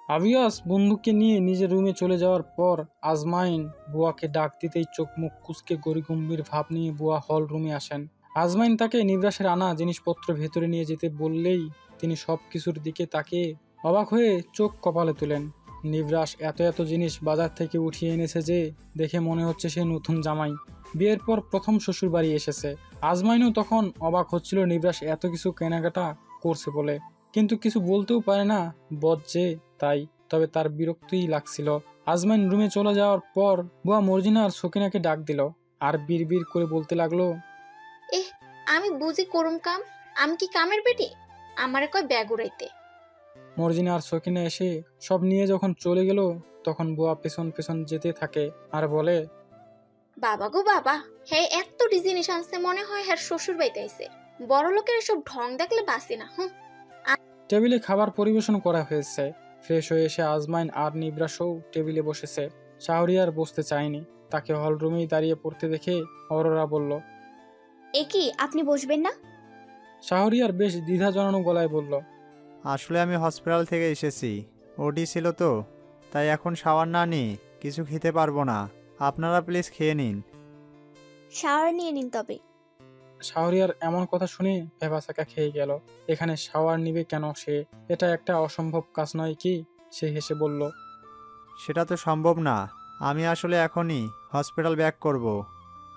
আবিয়াস বন্দুককে নিয়ে নিজের রুমে চলে যাওয়ার পর আজমাইন বুয়াকে ডাক দিতেই চোখ মুখ কুঁচকে গরিগম্ভীর ভাব নিয়ে বুয়া হল রুমে আসেন। আজমাইন তাকে নিবরাসের আনা জিনিসপত্র ভেতরে নিয়ে যেতে বললেই তিনি সব কিছুর দিকে তাকিয়ে অবাক হয়ে চোখ কপালে তুলেন। নিবরাস এত জিনিস বাজার থেকে উঠিয়ে এনেছে যে দেখে মনে হচ্ছে সে নতুন জামাই, বিয়ের পর প্রথম শ্বশুর বাড়ি এসেছে। আজমাইনও তখন অবাক হচ্ছিল নিবরাস এত কিছু কেনাকাটা করছে বলে, কিন্তু কিছু বলতেও পারে না বজ্জে তাই। তবে তার বিরক্তিই লাগছিল। আজমাইন রুমে চলে যাওয়ার পর বুয়া মর্জিনা আর সকিনাকে ডাক দিল, আর বিড়বিড় করে বলতে লাগলো, আমি বুঝি করুম কাম, আমি কি কামের বেটি? আমারে কয় ব্যাগ উড়াইতে। মর্জিনা আর সকিনা এসে সব নিয়ে যখন চলে গেল তখন বুয়া পেছন যেতে থাকে আর বলে, বাবা গো বাবা, হ্যাঁ এত জিনিস আনছে, মনে হয় হ্যাঁ শ্বশুর বাড়িতে আইছে। বড় লোকের এসব ঢং দেখলে বাসি না। টেবিলে খাবার পরিবেশন করা হয়েছে। ফ্রেশ হয়ে এসে আজমাইন আর নিবরাসও টেবিলে বসেছে। শাহরিয়ার বসতে চায়নি। তাকে হলরুমেই দাঁড়িয়ে পড়তে দেখে অরোরা বলল, এ কি, আপনি বসবেন না? শাহরিয়ার বেশ দ্বিধা জনানো গলায় বলল, আসলে আমি হসপিটাল থেকে এসেছি, ওটি ছিল তো, তাই এখন শাওয়ার না নিয়ে কিছু খেতে পারবো না। আপনারা প্লিজ খেয়ে নিন। শাওয়ার নিয়ে নিন তবে। শাহরিয়ার এমন কথা শুনে ভেবাচাকা খেয়ে গেল। এখানে শাওয়ার নিবে কেন সে? এটা একটা অসম্ভব কাজ নয় কি? সে হেসে বলল, সেটা তো সম্ভব না। আমি আসলে এখনই হসপিটাল ব্যাক করব।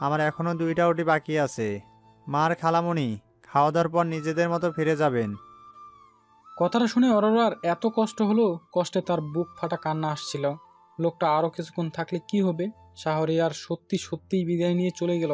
আমার এখনও 2টা ওটি বাকি আছে। মার খালামণি খাওয়া দাওয়ার পর নিজেদের মতো ফিরে যাবেন। কথাটা শুনে অরোরার এত কষ্ট হলো, কষ্টে তার বুক ফাটা কান্না আসছিল। লোকটা আরো কিছুক্ষণ থাকলে কি হবে? শাহরিয়ার সত্যি সত্যিই বিদায় নিয়ে চলে গেল।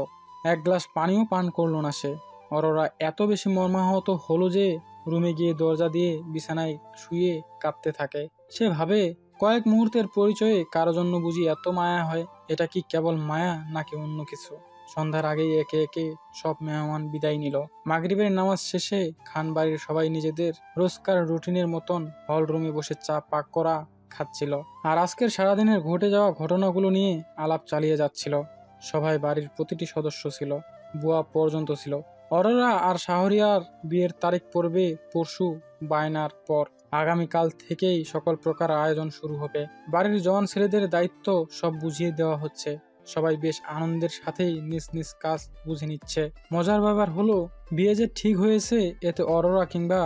এক গ্লাস পানিও পান করলো না সে। অরোরা এত বেশি মর্মাহত হলো যে রুমে গিয়ে দরজা দিয়ে বিছানায় শুয়ে কাঁদতে থাকে। সে ভাবে, কয়েক মুহূর্তের পরিচয়ে কারো জন্য বুঝি এত মায়া হয়? এটা কি কেবল মায়া নাকি অন্য কিছু? সন্ধ্যার আগেই একে একে সব মেহমান বিদায় নিল। মাগরিবের নামাজ শেষে খানবাড়ির সবাই নিজেদের রোজকার রুটিনের মতন হল রুমে বসে চা পাক করা খাচ্ছিল আর আজকের সারাদিনের ঘটে যাওয়া ঘটনাগুলো নিয়ে আলাপ চালিয়ে যাচ্ছিল। সবাই বাড়ির প্রতিটি সদস্য ছিল, বুয়া পর্যন্ত ছিল। অরোরা আর শাহরিয়ার বিয়ের তারিখ পড়বে পরশু, বায়নার পর আগামীকাল থেকেই সকল প্রকার আয়োজন শুরু হবে। বাড়ির জওয়ান ছেলেদের দায়িত্ব সব বুঝিয়ে দেওয়া হচ্ছে। সবাই বেশ আনন্দের সাথেই নিজ নিজ কাজ বুঝে নিচ্ছে। মজার ব্যাপার হলো, বিয়ে যে ঠিক হয়েছে এতে অরোরা কিংবা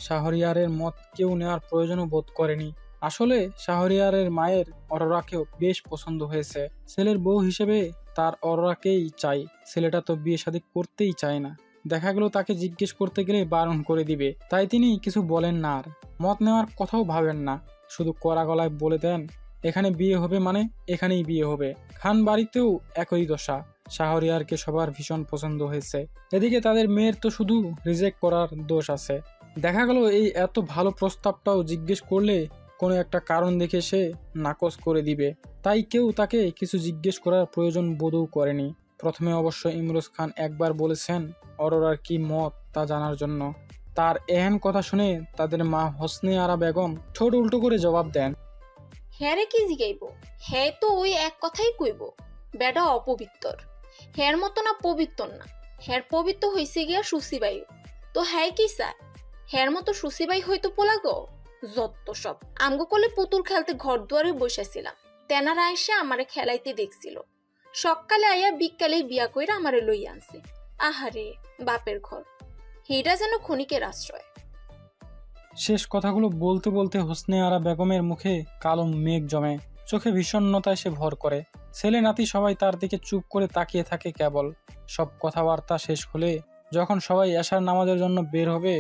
শাহরিয়ারের মত কেউ নেওয়ার প্রয়োজনও বোধ করেনি। আসলে শাহরিয়ারের মায়ের অরোরাকেও বেশ পছন্দ হয়েছে। ছেলের বউ হিসেবে তার অরোরাকেই চাই। ছেলেটা তো বিয়ে শাদী করতেই চায় না। দেখা গেল তাকে জিজ্ঞেস করতে গেলে বারণ করে দিবে, তাই তিনি কিছু বলেন না, আর মত নেওয়ার কথাও ভাবেন না। শুধু কড়া গলায় বলে দেন, এখানে বিয়ে হবে মানে এখানেই বিয়ে হবে। খান বাড়িতেও একই দশা। শাহরিয়ারকে সবার ভীষণ পছন্দ হয়েছে। এদিকে তাদের মেয়ের তো শুধু রিজেক্ট করার দোষ আছে। দেখা গেল এই এত ভালো প্রস্তাবটাও জিজ্ঞেস করলে কোনো একটা কারণ দেখে সে নাকচ করে দিবে। তাই কেউ তাকে কিছু জিজ্ঞেস করার প্রয়োজন বোধও করেনি। প্রথমে অবশ্য ইমরোজ খান একবার বলেছেন অরোরার কি মত তা জানার জন্য। তার এহেন কথা শুনে তাদের মা হোসনে আরা বেগম ঠোঁট উল্টো করে জবাব দেন, হ্যাঁ রে কি জিগাইব? হ্যাঁ তো ওই এক কথাই কইব, বেটা অপবিত্তর। হ্যার মতো না পবিত্র না, হ্যার পবিত্র হইছে গিয়া সুসিবাই। তো হ্যাঁ কি চায়? হ্যার মতো সুসিবাই হয়তো পোলা গো। যত সব আমগো কোলে পুতুল খেলতে ঘর দুয়ারে বসেছিলাম, তেনারা এসে আমারে খেলাইতে দেখছিল। সকালে আইয়া বিকালে বিয়া কইরা আমারে লই আনছে। আহারে বাপের ঘর, হেডা যেন ক্ষণিকের আশ্রয়। শেষ কথাগুলো বলতে বলতে হোসনে আরা বেগমের মুখে কালো মেঘ জমে, চোখে বিষণ্ণতায় সে ভর করে। ছেলে নাতি সবাই তার দিকে চুপ করে তাকিয়ে থাকে কেবল। সব কথাবার্তা শেষ হলে যখন সবাই এশার নামাজের জন্য বের হবে,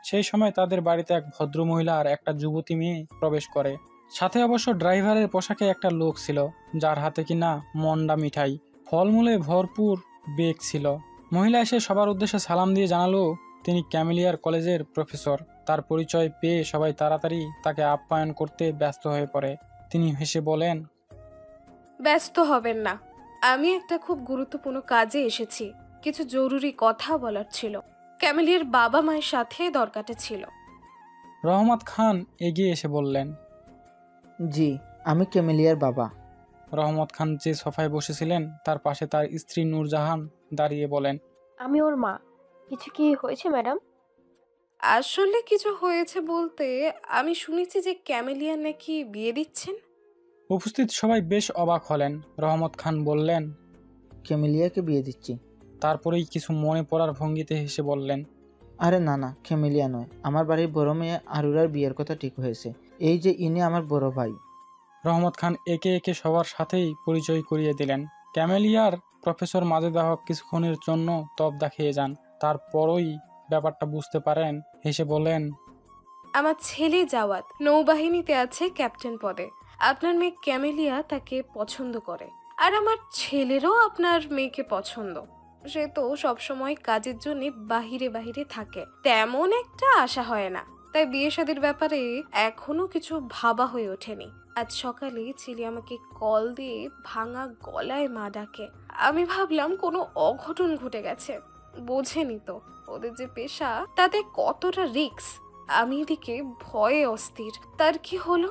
সেই সময় তাদের বাড়িতে এক ভদ্রমহিলা আর একটা যুবতী মেয়ে প্রবেশ করে। সাথে অবশ্য ড্রাইভারের পোশাকে একটা লোক ছিল, যার হাতে কিনা মন্ডা মিঠাই, ফলমূলে ভরপুর বেগ ছিল। মহিলা এসে সবার উদ্দেশ্যে সালাম দিয়ে জানালো তিনি ক্যামেলিয়ার কলেজের প্রফেসর। তার পরিচয় পেয়ে সবাই তাড়াতাড়ি তাকে আপ্যায়ন করতে ব্যস্ত হয়ে পড়ে। তিনি হেসে বলেন, ব্যস্ত হবেন না, আমি একটা খুব গুরুত্বপূর্ণ কাজে এসেছি। কিছু জরুরি কথা বলার ছিল। ক্যামেলিয়ার বাবা মায়ের সাথে দরকারটা ছিল। রহমত খান এগিয়ে এসে বললেন, জি, আমি ক্যামেলিয়ার বাবা। রহমত খান যে সোফায় বসেছিলেন তার পাশে তার স্ত্রী নূরজাহান দাঁড়িয়ে বলেন, আমি ওর মা। কিছু কি হয়েছে ম্যাডাম? আসলে কিছু হয়েছে বলতে, আমি শুনেছি যে ক্যামেলিয়া নাকি বিয়ে দিচ্ছেন। উপস্থিত সবাই বেশ অবাক হলেন। রহমত খান বললেন, ক্যামেলিয়াকে বিয়ে দিচ্ছি। তারপরেই কিছু মনে পড়ার ভঙ্গিতে হেসে বললেন, আরে না না, ক্যামেলিয়া নয়, আমার বাড়ির বড় মেয়ে আরুরার বিয়ের কথা ঠিক হয়েছে। এই যে ইনি আমার বড় ভাই। রহমত খান একে একে সবার সাথেই পরিচয় করিয়ে দিলেন। ক্যামেলিয়ার প্রফেসর মাজেদা হক কিছুক্ষণের জন্য তবদা খেয়ে যান। তারপরই ব্যাপারটা বুঝতে পারেন, হেসে বলেন, আমার ছেলে জাওয়াত নৌবাহিনীতে আছে ক্যাপ্টেন পদে। আপনার মেয়ে ক্যামেলিয়া তাকে পছন্দ করে, আর আমার ছেলেরও আপনার মেয়েকে পছন্দ। সে তো সবসময় কাজের জন্য বাহিরে বাহিরে থাকে, তেমন একটা আশা হয় না। তাই বিয়ে শাদীর ব্যাপারে এখনো কিছু ভাবা হয়ে ওঠেনি। আজ সকালে ছেলে আমাকে কল দিয়ে ভাঙা গলায় মা ডাকে। আমি ভাবলাম কোনো অঘটন ঘটে গেছে। বোঝেনি তো ওদের যে পেশা, তাতে কতটা রিস্ক। আমি এদিকে ভয়ে অস্থির। তার কি হলো?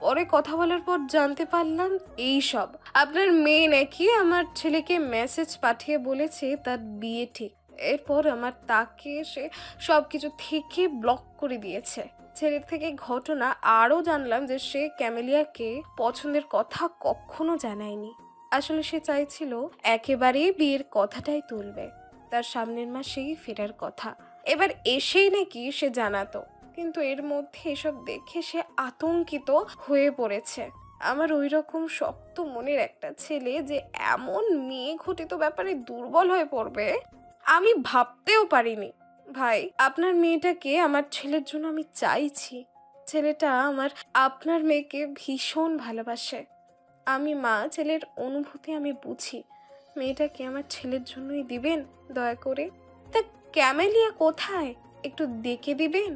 পরে কথা বলার পর জানতে পারলাম এই সব। আপনার মেয়ে নাকি আমার ছেলেকে মেসেজ পাঠিয়ে বলেছে তার বিয়ে ঠিক। এরপর আমার তাকে সে সবকিছু থেকে ব্লক করে দিয়েছে। ছেলের থেকে ঘটনা আরও জানলাম যে সে ক্যামেলিয়াকে পছন্দের কথা কখনো জানায়নি। আসলে সে চাইছিল একেবারে বিয়ের কথাটাই তুলবে, তার সামনের মাসেই ফেরার কথা। এবার এসেই নাকি সে জানাতো, কিন্তু এর মধ্যে এসব দেখে সে আতঙ্কিত হয়ে পড়েছে। আমার ওই রকম শক্ত মনের একটা ছেলে যে এমন মেয়ে ঘটিত ব্যাপারে দুর্বল হয়ে পড়বে আমি ভাবতেও পারিনি। ভাই, আপনার মেয়েটাকে আমার ছেলের জন্য আমি চাইছি। ছেলেটা আপনার মেয়েকে ভীষণ ভালোবাসে। আমি মা, ছেলের অনুভূতি আমি বুঝি। মেয়েটাকে আমার ছেলের জন্যই দিবেন দয়া করে। তা ক্যামেলিয়া কোথায়, একটু দেখে দিবেন?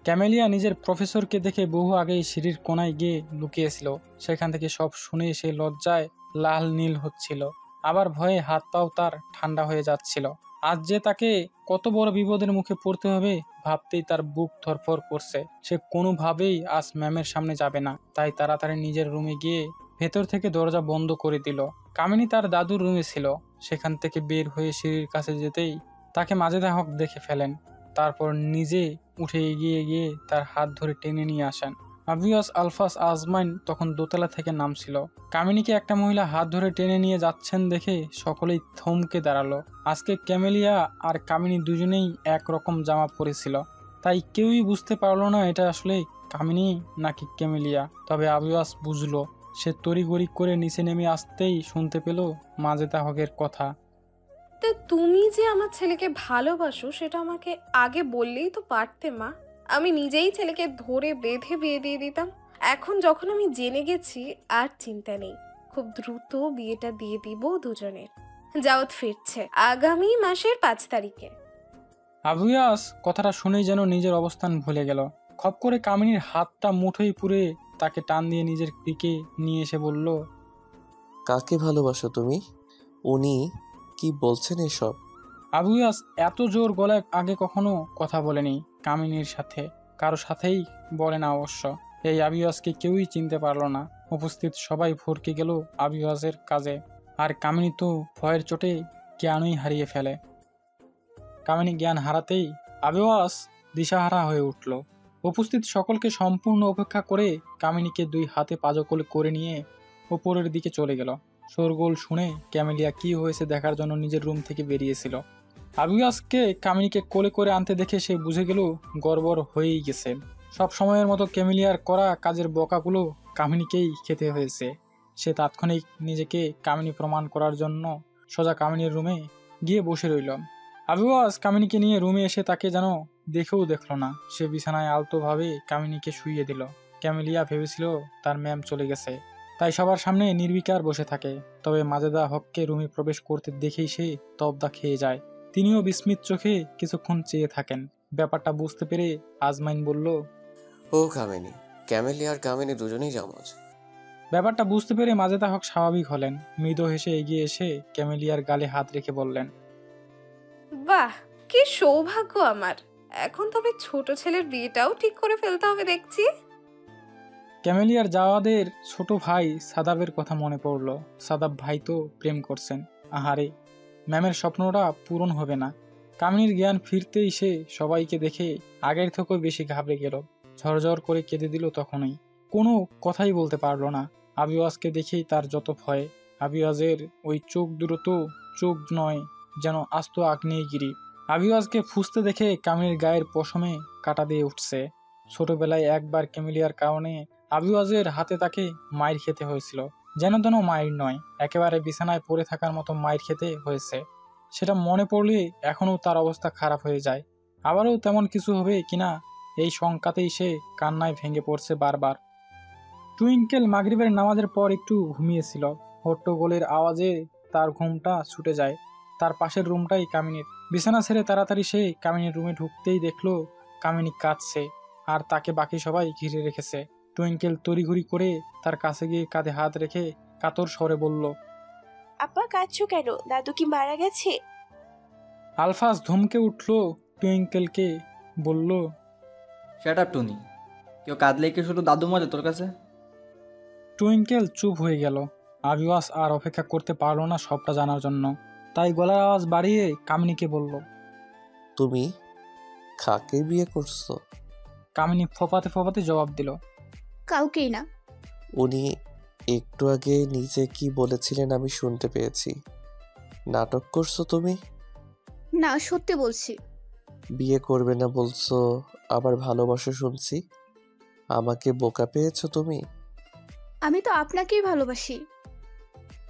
ক্যামেলিয়া নিজের প্রফেসরকে দেখে বহু আগেই সিঁড়ির কোনায় গিয়ে লুকিয়েছিল। সেখান থেকে সব শুনে সে লজ্জায় লাল নীল হচ্ছিল, আবার ভয়ে হাত পাও তার ঠান্ডা হয়ে যাচ্ছিল। আজ যে তাকে কত বড় বিপদের মুখে পড়তে হবে ভাবতেই তার বুক ধরফর করছে। সে কোনোভাবেই আজ ম্যামের সামনে যাবে না, তাই তাড়াতাড়ি নিজের রুমে গিয়ে ভেতর থেকে দরজা বন্ধ করে দিল। কামিনী তার দাদুর রুমে ছিল। সেখান থেকে বের হয়ে সিঁড়ির কাছে যেতেই তাকে মাজেদা হক দেখে ফেলেন। তারপর নিজে উঠে এগিয়ে গিয়ে তার হাত ধরে টেনে নিয়ে আসেন। আবিয়াস, আলফাস, আজমাইন তখন দোতলা থেকে নামছিল। কামিনীকে একটা মহিলা হাত ধরে টেনে নিয়ে যাচ্ছেন দেখে সকলেই থমকে দাঁড়ালো। আজকে ক্যামেলিয়া আর কামিনী দুজনেই একরকম জামা পরেছিল, তাই কেউই বুঝতে পারলো না এটা আসলে কামিনী নাকি ক্যামেলিয়া। তবে আবিয়াস বুঝলো। সে তড়িঘড়ি করে নিচে নেমে আসতেই শুনতে পেল মাজেদা হকের কথা। তা তুমি যে আমার ছেলেকে ভালোবাসো সেটা আমাকে আগে বললেই তো পারতে মা। আমি নিজেই ছেলেকে ধরে বেঁধে বিয়ে দিয়ে দিতাম। এখন যখন আমি জেনে গেছি আর চিন্তা নেই, খুব দ্রুত বিয়েটা দিয়ে দিব দুজনের। জাওয়াত ফিরছে আগামী মাসের 5 তারিখে। আবিয়াস কথাটা শুনেই যেন নিজের অবস্থান ভুলে গেল। খপ করে কামিনীর হাতটা মুঠোয় পুরে তাকে টান দিয়ে নিজের দিকে নিয়ে এসে বলল, কাকে ভালোবাসো তুমি? উনি কি বলছেন এসব? আবিয়াস এত জোর গলায় আগে কখনো কথা বলেনি কামিনীর সাথে, কারো সাথেই বলে না অবশ্য। এই আবিয়াসকে কেউই চিনতে পারলো না। উপস্থিত সবাই ভরকে গেল আবিয়াসের কাজে। আর কামিনী তো ভয়ের চোটে জ্ঞানই হারিয়ে ফেলে। কামিনী জ্ঞান হারাতেই আবিয়াস দিশাহারা হয়ে উঠল। উপস্থিত সকলকে সম্পূর্ণ উপেক্ষা করে কামিনীকে 2 হাতে পাজকল করে নিয়ে উপরের দিকে চলে গেল। শোরগোল শুনে ক্যামেলিয়া কি হয়েছে দেখার জন্য নিজের রুম থেকে বেরিয়েছিল। আবিয়াসকে কামিনীকে কোলে করে আনতে দেখে সে বুঝে গেল গড়বড় হয়েই গেছে। সব সময়ের মতো ক্যামেলিয়ার করা কাজের বকাগুলো কামিনীকেই খেতে হয়েছে। সে তাৎক্ষণিক নিজেকে কামিনী প্রমাণ করার জন্য সোজা কামিনীর রুমে গিয়ে বসে রইল। আবিয়াস কামিনীকে নিয়ে রুমে এসে তাকে যেন দেখেও দেখল না। সে বিছানায় আলতোভাবে কামিনীকে শুইয়ে দিল। ক্যামেলিয়া ভেবেছিল তার ম্যাম চলে গেছে, তাই সবার সামনে নির্বিকার বসে থাকে। তবে মাজেদা হককে রুমে প্রবেশ করতে দেখেই সে তবদা খেয়ে যায়। তিনিও বিস্মিত চোখে কিছুক্ষণ চেয়ে থাকেন। ব্যাপারটা বুঝতে পেরে আজমাইন বলল, ও কামিনী, ক্যামেলিয়া আর কামিনী দুজনেই জমজ। ব্যাপারটা বুঝতে পেরে মাজেদা হক স্বাভাবিক হলেন। মৃদু হেসে এগিয়ে এসে ক্যামেলিয়ার গালে হাত রেখে বললেন, বাহ, কি সৌভাগ্য আমার। এখন তবে ছোট ছেলের বিয়েটাও ঠিক করে ফেলতে হবে দেখছি। ক্যামেলিয়ার জাওয়াদের ছোট ভাই সাদাবের কথা মনে পড়ল। সাদাব ভাই তো প্রেম করছেন। আহারে, ম্যামের স্বপ্নটা পূরণ হবে না। কামিনীর জ্ঞান ফিরতেই সে সবাইকে দেখে আগের থেকেও বেশি ঘাবড়ে গেল। ঝরঝর করে কেঁদে দিল। তখনই কোনো কথাই বলতে পারলো না। আবিয়াসকে দেখেই তার যত ভয়। আবিয়াসের ওই চোখ দুটো তো চোখ নয়, যেন আস্ত আগ্নেয়গিরি। আবিয়াসকে ফুঁসতে দেখে কামিনীর গায়ের পশমে কাটা দিয়ে উঠছে। ছোটবেলায় একবার ক্যামেলিয়ার কারণে আবিয়াসের হাতে তাকে মাইর খেতে হয়েছিল। যেন তেন মাইর নয়, একেবারে বিছানায় পড়ে থাকার মতো মাইর খেতে হয়েছে। সেটা মনে পড়লে এখনও তার অবস্থা খারাপ হয়ে যায়। আবারও তেমন কিছু হবে কিনা এই শঙ্কাতেই সে কান্নায় ভেঙে পড়ছে বারবার। টুইঙ্কেল মাগরিবের নামাজের পর একটু ঘুমিয়েছিল। হট্টগোলের আওয়াজে তার ঘুমটা ছুটে যায়। তার পাশের রুমটাই কামিনীর। বিছানা ছেড়ে তাড়াতাড়ি সে কামিনীর রুমে ঢুকতেই দেখলো কামিনী কাঁদছে, আর তাকে বাকি সবাই ঘিরে রেখেছে। টুইঙ্কেল তড়িঘড়ি করে তার কাছে গিয়ে কাঁধে হাত রেখে কাতর স্বরে বলল, আপা কাঁদছো কেন? দাদু কি মারা গেছে? আলফাস ধমকে উঠল টুইঙ্কেলকে বলল, সেট আপ টুনি, কেউ কাঁদলে কি শুধু দাদু মরে তোর কাছে? টুইঙ্কেল চুপ হয়ে গেল। আবিওয়াস আর অপেক্ষা করতে পারলো না সবটা জানার জন্য, তাই গলার আওয়াজ বাড়িয়ে কামিনীকে বলল, তুমি কাকে বিয়ে করছো? কামিনী ফোপাতে ফোপাতে জবাব দিল, কাউকেই না। উনি একটু আগে নিচে কি বলেছিলেন আমি শুনতে পেয়েছি। নাটক করছো তুমি? না, সত্যি বলছি। বিয়ে করবে না বলছো, আবার ভালোবাসো শুনছি। আমাকে বোকা পেয়েছো তুমি? আমি তো আপনাকেই ভালোবাসি।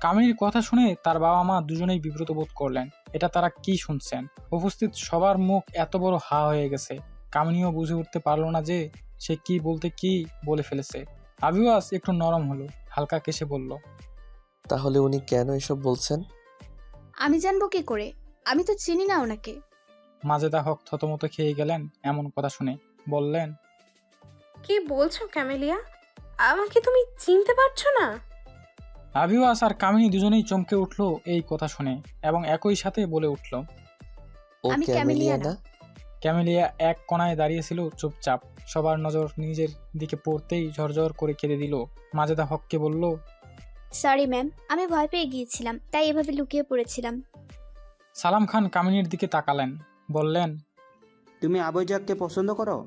কামিনীর কথা শুনে তার বাবা মা দুজনেই বিব্রত বোধ করলেন। এটা তারা কি শুনছেন? উপস্থিত সবার মুখ এত বড় হা হয়ে গেছে। কামিনীও বুঝে উঠতে পারলো না যে সে কি বলতে কি বলে ফেলেছে। আবিওয়াস একটু নরম হলো, হালকা কেসে বলল, তাহলে উনি কেন এসব বলছেন? আমি জানবো কি করে? আমি তো চিনি না ওনাকে। মাজেদা হক থতমত খেয়ে গেলেন এমন কথা শুনে। বললেন, কি বলছো ক্যামেলিয়া? আমাকে তুমি চিনতে পারছো না? আবিওয়াস আর কামিনী দুজনেই চমকে উঠল এই কথা শুনে এবং একই সাথে বলে উঠল, ও ক্যামেলিয়া না? ক্যামেলিয়া এক কোণায় দাঁড়িয়েছিল চুপচাপ। সবার নজর নিজের দিকে পড়তেই ঝরঝর করে কেঁদে দিল। মাজেদা হককে বলল, সরি ম্যাম, আমি ভয় পেয়ে গিয়েছিলাম, তাই এভাবে লুকিয়ে পড়েছিলাম। সালাম খান কামিনীর দিকে তাকালেন, বললেন, তুমি আবৈজাককে পছন্দ করো?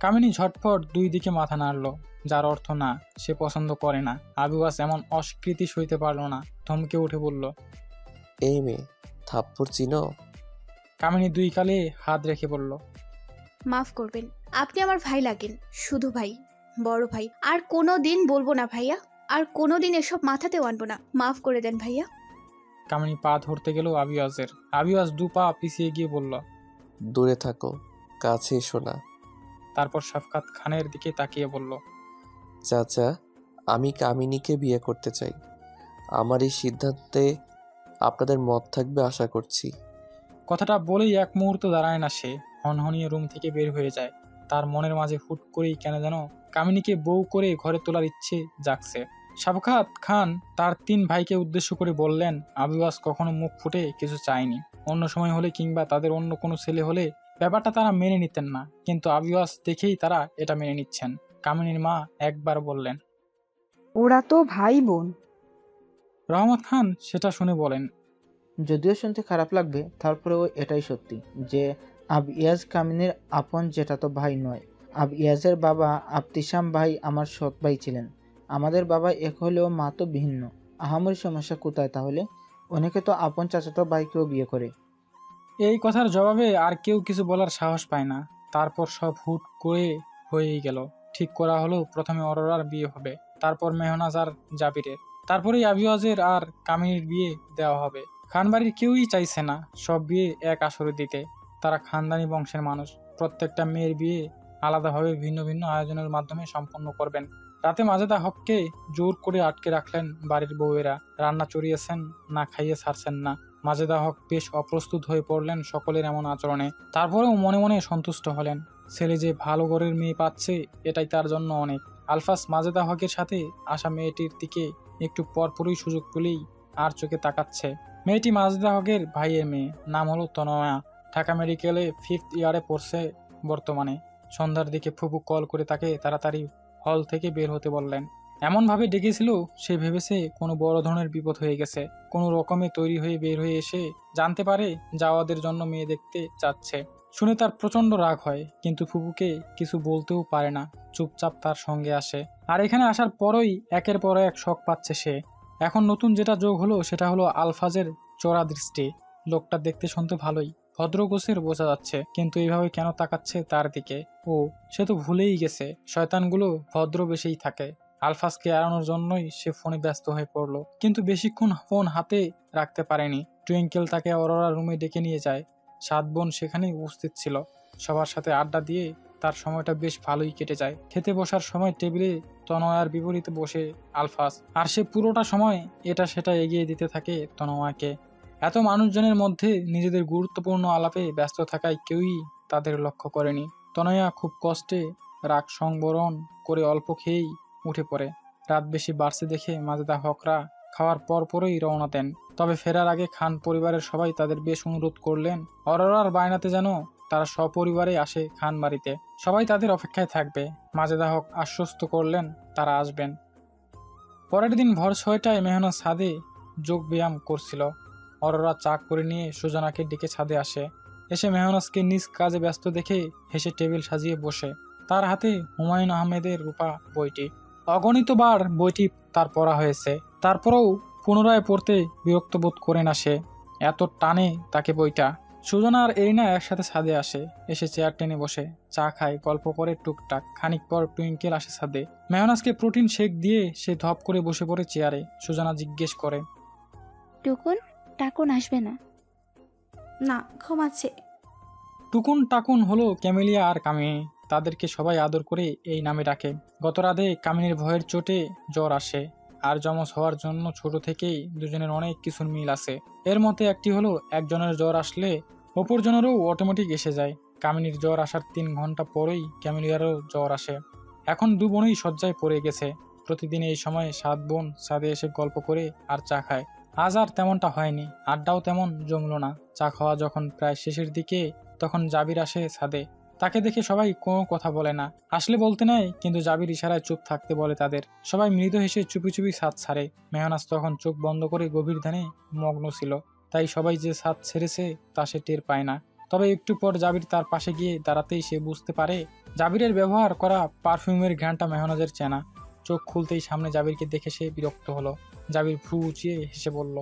কামিনী ঝটপট দুই দিকে মাথা নাড়ল, যার অর্থ না, সে পছন্দ করে না। আবিওয়াস এমন অস্বীকৃতি সইতে পারল না, ধমকে উঠে বলল, এই মেয়ে, থাপ্পড় চিনো? কামিনী দুই কালে হাত রেখে বলল, মাফ করবেন, আপনি আমার ভাই লাগেন, শুধু ভাই, বড় ভাই। আর কোনো দিন বলবো না ভাইয়া, আর কোনো দিন এসব মাথাতেও আনবো না। মাফ করে দেন ভাইয়া। কামিনী পা ধরতে গেল আবিওয়াসের। আবিওয়াস দু পা পিছিয়ে গিয়ে বলল, দূরে থাকো, কাছে এসো না। তারপর শফকাত খানের দিকে তাকিয়ে বলল, চাচা, আমি কামিনীকে বিয়ে করতে চাই। আমার এই সিদ্ধান্তে আপনাদের মত থাকবে আশা করছি। কথাটা বলেই এক মুহূর্ত দাঁড়ায় না সে, হনহনিয়ে রুম থেকে বের হয়ে যায়। তার মনের মাঝে হুট করেই কেন যেন কামিনীকে বউ করে ঘরে তোলার ইচ্ছে জাগছে। শফকাত খান তার 3 ভাইকে উদ্দেশ্য করে বললেন, আবিওয়াস কখনো মুখ ফুটে কিছু চায়নি। অন্য সময় হলে কিংবা তাদের অন্য কোনো ছেলে হলে ব্যাপারটা তারা মেনে নিতেন না, কিন্তু আবিওয়াস দেখেই তারা এটা মেনে নিচ্ছেন। কামিনীর মা একবার বললেন, ওরা তো ভাই বোন। রহমত খান সেটা শুনে বলেন, যদিও শুনতে খারাপ লাগবে, তারপরেও এটাই সত্যি যে আবিয়াজ কামিনীর আপন জেঠাতো ভাই নয়। আবিয়াজের বাবা আবতিসাম ভাই আমার সৎ ভাই ছিলেন। আমাদের বাবা এক হলেও মা তো ভিন্ন। আহামরি সমস্যা কোথায় তাহলে? অনেকে তো আপন চাচাতো ভাইকেও বিয়ে করে। এই কথার জবাবে আর কেউ কিছু বলার সাহস পায় না। তারপর সব হুট করে হয়েই গেল। ঠিক করা হলো প্রথমে অরোরার বিয়ে হবে, তারপর মেহনাজ আর জাবিরের, তারপরেই আবিওয়াজের আর কামিনীর বিয়ে দেওয়া হবে। খানবাড়ির কেউই চাইছে না সব বিয়ে এক আসরে দিতে। তারা খানদানি বংশের মানুষ, প্রত্যেকটা মেয়ের বিয়ে আলাদাভাবে ভিন্ন ভিন্ন আয়োজনের মাধ্যমে সম্পন্ন করবেন। রাতে মাজেদা হককে জোর করে আটকে রাখলেন বাড়ির বউয়েরা। রান্না চড়িয়েছেন, না খাইয়ে ছাড়ছেন না। মাজেদা হক বেশ অপ্রস্তুত হয়ে পড়লেন সকলের এমন আচরণে। তারপরেও মনে মনে সন্তুষ্ট হলেন। ছেলে যে ভালো ঘরের মেয়ে পাচ্ছে এটাই তার জন্য অনেক। আলফাস মাজেদা হকের সাথে আসা মেয়েটির দিকে একটু পরপরই সুযোগ পেলেই আর চোখে তাকাচ্ছে। মেয়েটি মাজেদা হকের ভাইয়ের মেয়ে, নাম হলো তনয়া। ঢাকা মেডিকেলে 5th ইয়ারে পড়ছে বর্তমানে। সন্ধ্যার দিকে ফুপু কল করে তাকে তাড়াতাড়ি হল থেকে বের হতে বললেন। এমনভাবে ডেকেছিল সে ভেবেছে কোনো বড় ধরনের বিপদ হয়ে গেছে। কোনো রকমে তৈরি হয়ে বের হয়ে এসে জানতে পারে যাওয়াদের জন্য মেয়ে দেখতে যাচ্ছে। শুনে তার প্রচণ্ড রাগ হয়, কিন্তু ফুপুকে কিছু বলতেও পারে না, চুপচাপ তার সঙ্গে আসে। আর এখানে আসার পরই একের পর এক শক পাচ্ছে সে। এখন নতুন যেটা যোগ হলো সেটা হলো আলফাজের চড়া দৃষ্টি। লোকটা দেখতে শুনতে ভালোই, ভদ্রগোছের বোঝা যাচ্ছে, কিন্তু এইভাবে কেন তাকাচ্ছে তার দিকে? ও সে তো ভুলেই গেছে শয়তানগুলো ভদ্র বেশেই থাকে। আলফাজকে এড়ানোর জন্যই সে ফোনে ব্যস্ত হয়ে পড়লো, কিন্তু বেশিক্ষণ ফোন হাতে রাখতে পারেনি। টুইঙ্কেল তাকে অরোরা রুমে ডেকে নিয়ে যায়। 7 বোন সেখানেই উপস্থিত ছিল। সবার সাথে আড্ডা দিয়ে তার সময়টা বেশ ভালোই কেটে যায়। খেতে বসার সময় টেবিলে তনয়ার বিপরীতে বসে আলফাজ, আর সে পুরোটা সময় এটা সেটা এগিয়ে দিতে থাকে তনয়াকে। এত মানুষজনের মধ্যে নিজেদের গুরুত্বপূর্ণ আলাপে ব্যস্ত থাকায় কেউই তাদের লক্ষ্য করেনি। তনয়া খুব কষ্টে রাগ সংবরণ করে অল্প খেয়েই উঠে পড়ে। রাত বেশি বাড়ছে দেখে মাজেদা হকরা খাওয়ার পরপরই রওনা দেন। তবে ফেরার আগে খান পরিবারের সবাই তাদের বেশ অনুরোধ করলেন অরোরার বায়নাতে যেন তারা সপরিবারে আসে খান বাড়িতে। সবাই তাদের অপেক্ষায় থাকবে। মাজেদা হক আশ্বস্ত করলেন তারা আসবেন। পরের দিন ভোর 6টায় মেহনা ছাদে যোগ ব্যায়াম করছিল। অরোরা চা করে নিয়ে সুজানাকে ডেকে ছাদে আসে। এসে মেহনাজকে নিজ কাজে ব্যস্ত দেখে হেসে টেবিল সাজিয়ে বসে। তার হাতে হুমায়ুন আহমেদের রূপা বইটি। অগণিতবার বইটি তার পড়া হয়েছে, তারপরেও পুনরায় পড়তে বিরক্ত বোধ করে না সে। এত টানে তাকে বইটা। সুজনা আর এরিনা একসাথে ছাদে আসে। এসে চেয়ার টেনে বসে চা খায়, গল্প করে টুকটাক। খানিক পর টুইঙ্কেল আসে ছাদে। মেহনাজকে প্রোটিন শেক দিয়ে সে ধপ করে বসে পড়ে চেয়ারে। সুজনা জিজ্ঞেস করে, টুকুন টাকুন আসবে না? না, ঘুমাচ্ছে। টুকুন টাকুন হলো ক্যামেলিয়া আর কামিনী। তাদেরকে সবাই আদর করে এই নামে ডাকে। গত রাতে কামিনীর ভয়ের চোটে জ্বর আসে, আর যমজ হওয়ার জন্য ছোট থেকেই দুজনের অনেক কিছুর মিল আছে। এর মধ্যে একটি হলো একজনের জ্বর আসলে অপরজনেরও অটোমেটিক এসে যায়। কামিনীর জ্বর আসার 3 ঘন্টা পরেই ক্যামেলিয়ারও জ্বর আসে। এখন 2 বোনই শয্যায় পড়ে গেছে। প্রতিদিন এই সময় 7 বোন ছাদে এসে গল্প করে আর চা খায়। আজ আর তেমনটা হয়নি, আড্ডাও তেমন জমল না। চা খাওয়া যখন প্রায় শেষের দিকে, তখন জাবির আসে ছাদে। তাকে দেখে সবাই কোনো কথা বলে না, আসলে বলতে নেয়, কিন্তু জাবির ইশারায় চুপ থাকতে বলে তাদের। সবাই মৃদু হেসে চুপি চুপি ছাদ ছাড়ে। মেহনাজ তখন চোখ বন্ধ করে গভীর ধ্যানে মগ্ন ছিল, তাই সবাই যে ছাদ ছেড়েছে তা সে টের পায় না। তবে একটু পর জাবির তার পাশে গিয়ে দাঁড়াতেই সে বুঝতে পারে জাবিরের ব্যবহার করা পারফিউমের ঘ্রাণটা মেহনাজের চেনা। চোখ খুলতেই সামনে জাবিরকে দেখে সে বিরক্ত হলো। জাবির ভ্রু উঁচিয়ে হেসে বলল,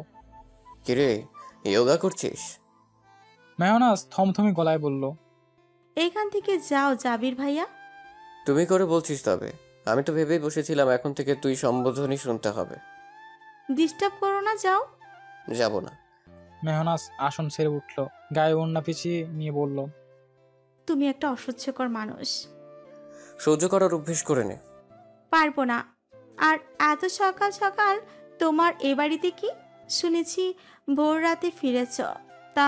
কিরে, যোগা করছিস? মেহনাজ থমথমে গলায় বলল, এইখান থেকে যাও জাবির ভাইয়া। তুমি করে বলছিস? তবে আমি তো ভেবেই বসেছিলাম এখন থেকে তুই সম্বোধনই শুনতে হবে। ডিস্টার্ব করো না, যাও। যাব না। মেহনাজ আসন ছেড়ে উঠল, গায়ে ওড়না পিছিয়ে নিয়ে বলল, তুমি একটা অসহ্যকর মানুষ। সহ্য করার অভ্যেস করে নে। পারবো না। আর এত সকাল সকাল তোমার এ বাড়িতে কি? শুনেছি ভোর রাতে ফিরেছ, তা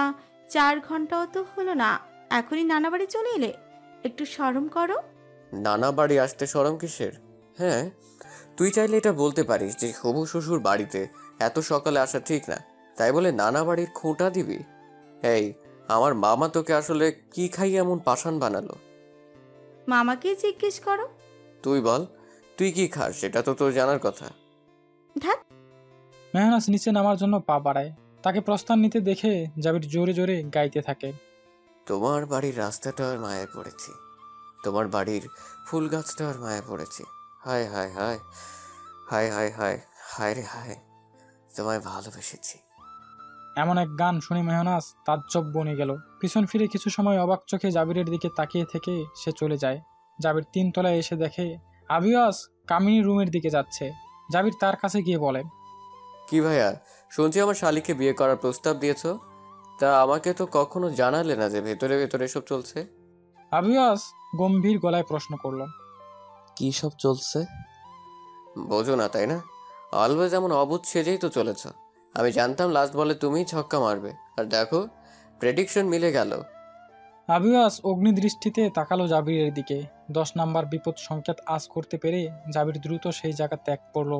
4 ঘন্টাও তো হলো না, এখনই নানা বাড়ি চলে এলে। একটু শরম করো। নানা বাড়ি আসতে শরম কিসের? হ্যাঁ, তুই চাইলে এটা বলতে পারিস যে হবু শ্বশুর বাড়িতে এত সকালে আসা ঠিক না, তাই বলে নানা বাড়ির খোঁটা দিবি? এই, আমার মামা তোকে আসলে কি খাই এমন পাষাণ বানালো? মামাকে জিজ্ঞেস করো। তুই বল, তুই কি খাস? সেটা তো তোর জানার কথা। মেহনাজ নিচে নামার জন্য পা বাড়ায়। তাকে প্রস্থান নিতে দেখে জাবির জোরে জোরে গাইতে থাকে, তোমার বাড়ির রাস্তাটার মায়ায় পড়েছি, তোমার বাড়ির ফুল গাছটার মায়ায় পড়েছি। হায় হায় হায়, হায় হায় হায়, হায় রে হায়, তোমায় ভালোবেসেছি। এমন এক গান শুনে মেহনাজ তাজ্জব বনে গেল। পিছন ফিরে কিছু সময় অবাক চোখে জাবিরের দিকে তাকিয়ে থেকে সে চলে যায়। জাবির 3 তলায় এসে দেখে আবিয়াস কামিনীর রুমের দিকে যাচ্ছে। জাবির তার কাছে গিয়ে বলে, কি ভাইয়া, শুনছি আমার শালিকে বিয়ে করার প্রস্তাব দিয়েছ, তা আমাকে তো কখনো জানালে না যে ভেতরে ভেতরে এসব চলছে। আবিয়াস গম্ভীর গলায় প্রশ্ন করল, কি সব চলছে? বোঝো না তাই না? অলওয়েজ এমন অবুঝ সেজেই তো চলেছ। আমি জানতাম লাস্ট বলে তুমিই ছক্কা মারবে, আর দেখো প্রেডিকশন মিলে গেল। আবিয়াস অগ্নিদৃষ্টিতে তাকালো জাবিরের দিকে। 10 নাম্বার বিপদ সংকেত আজ করতে পেরে জাবির দ্রুত সেই জায়গা ত্যাগ করল।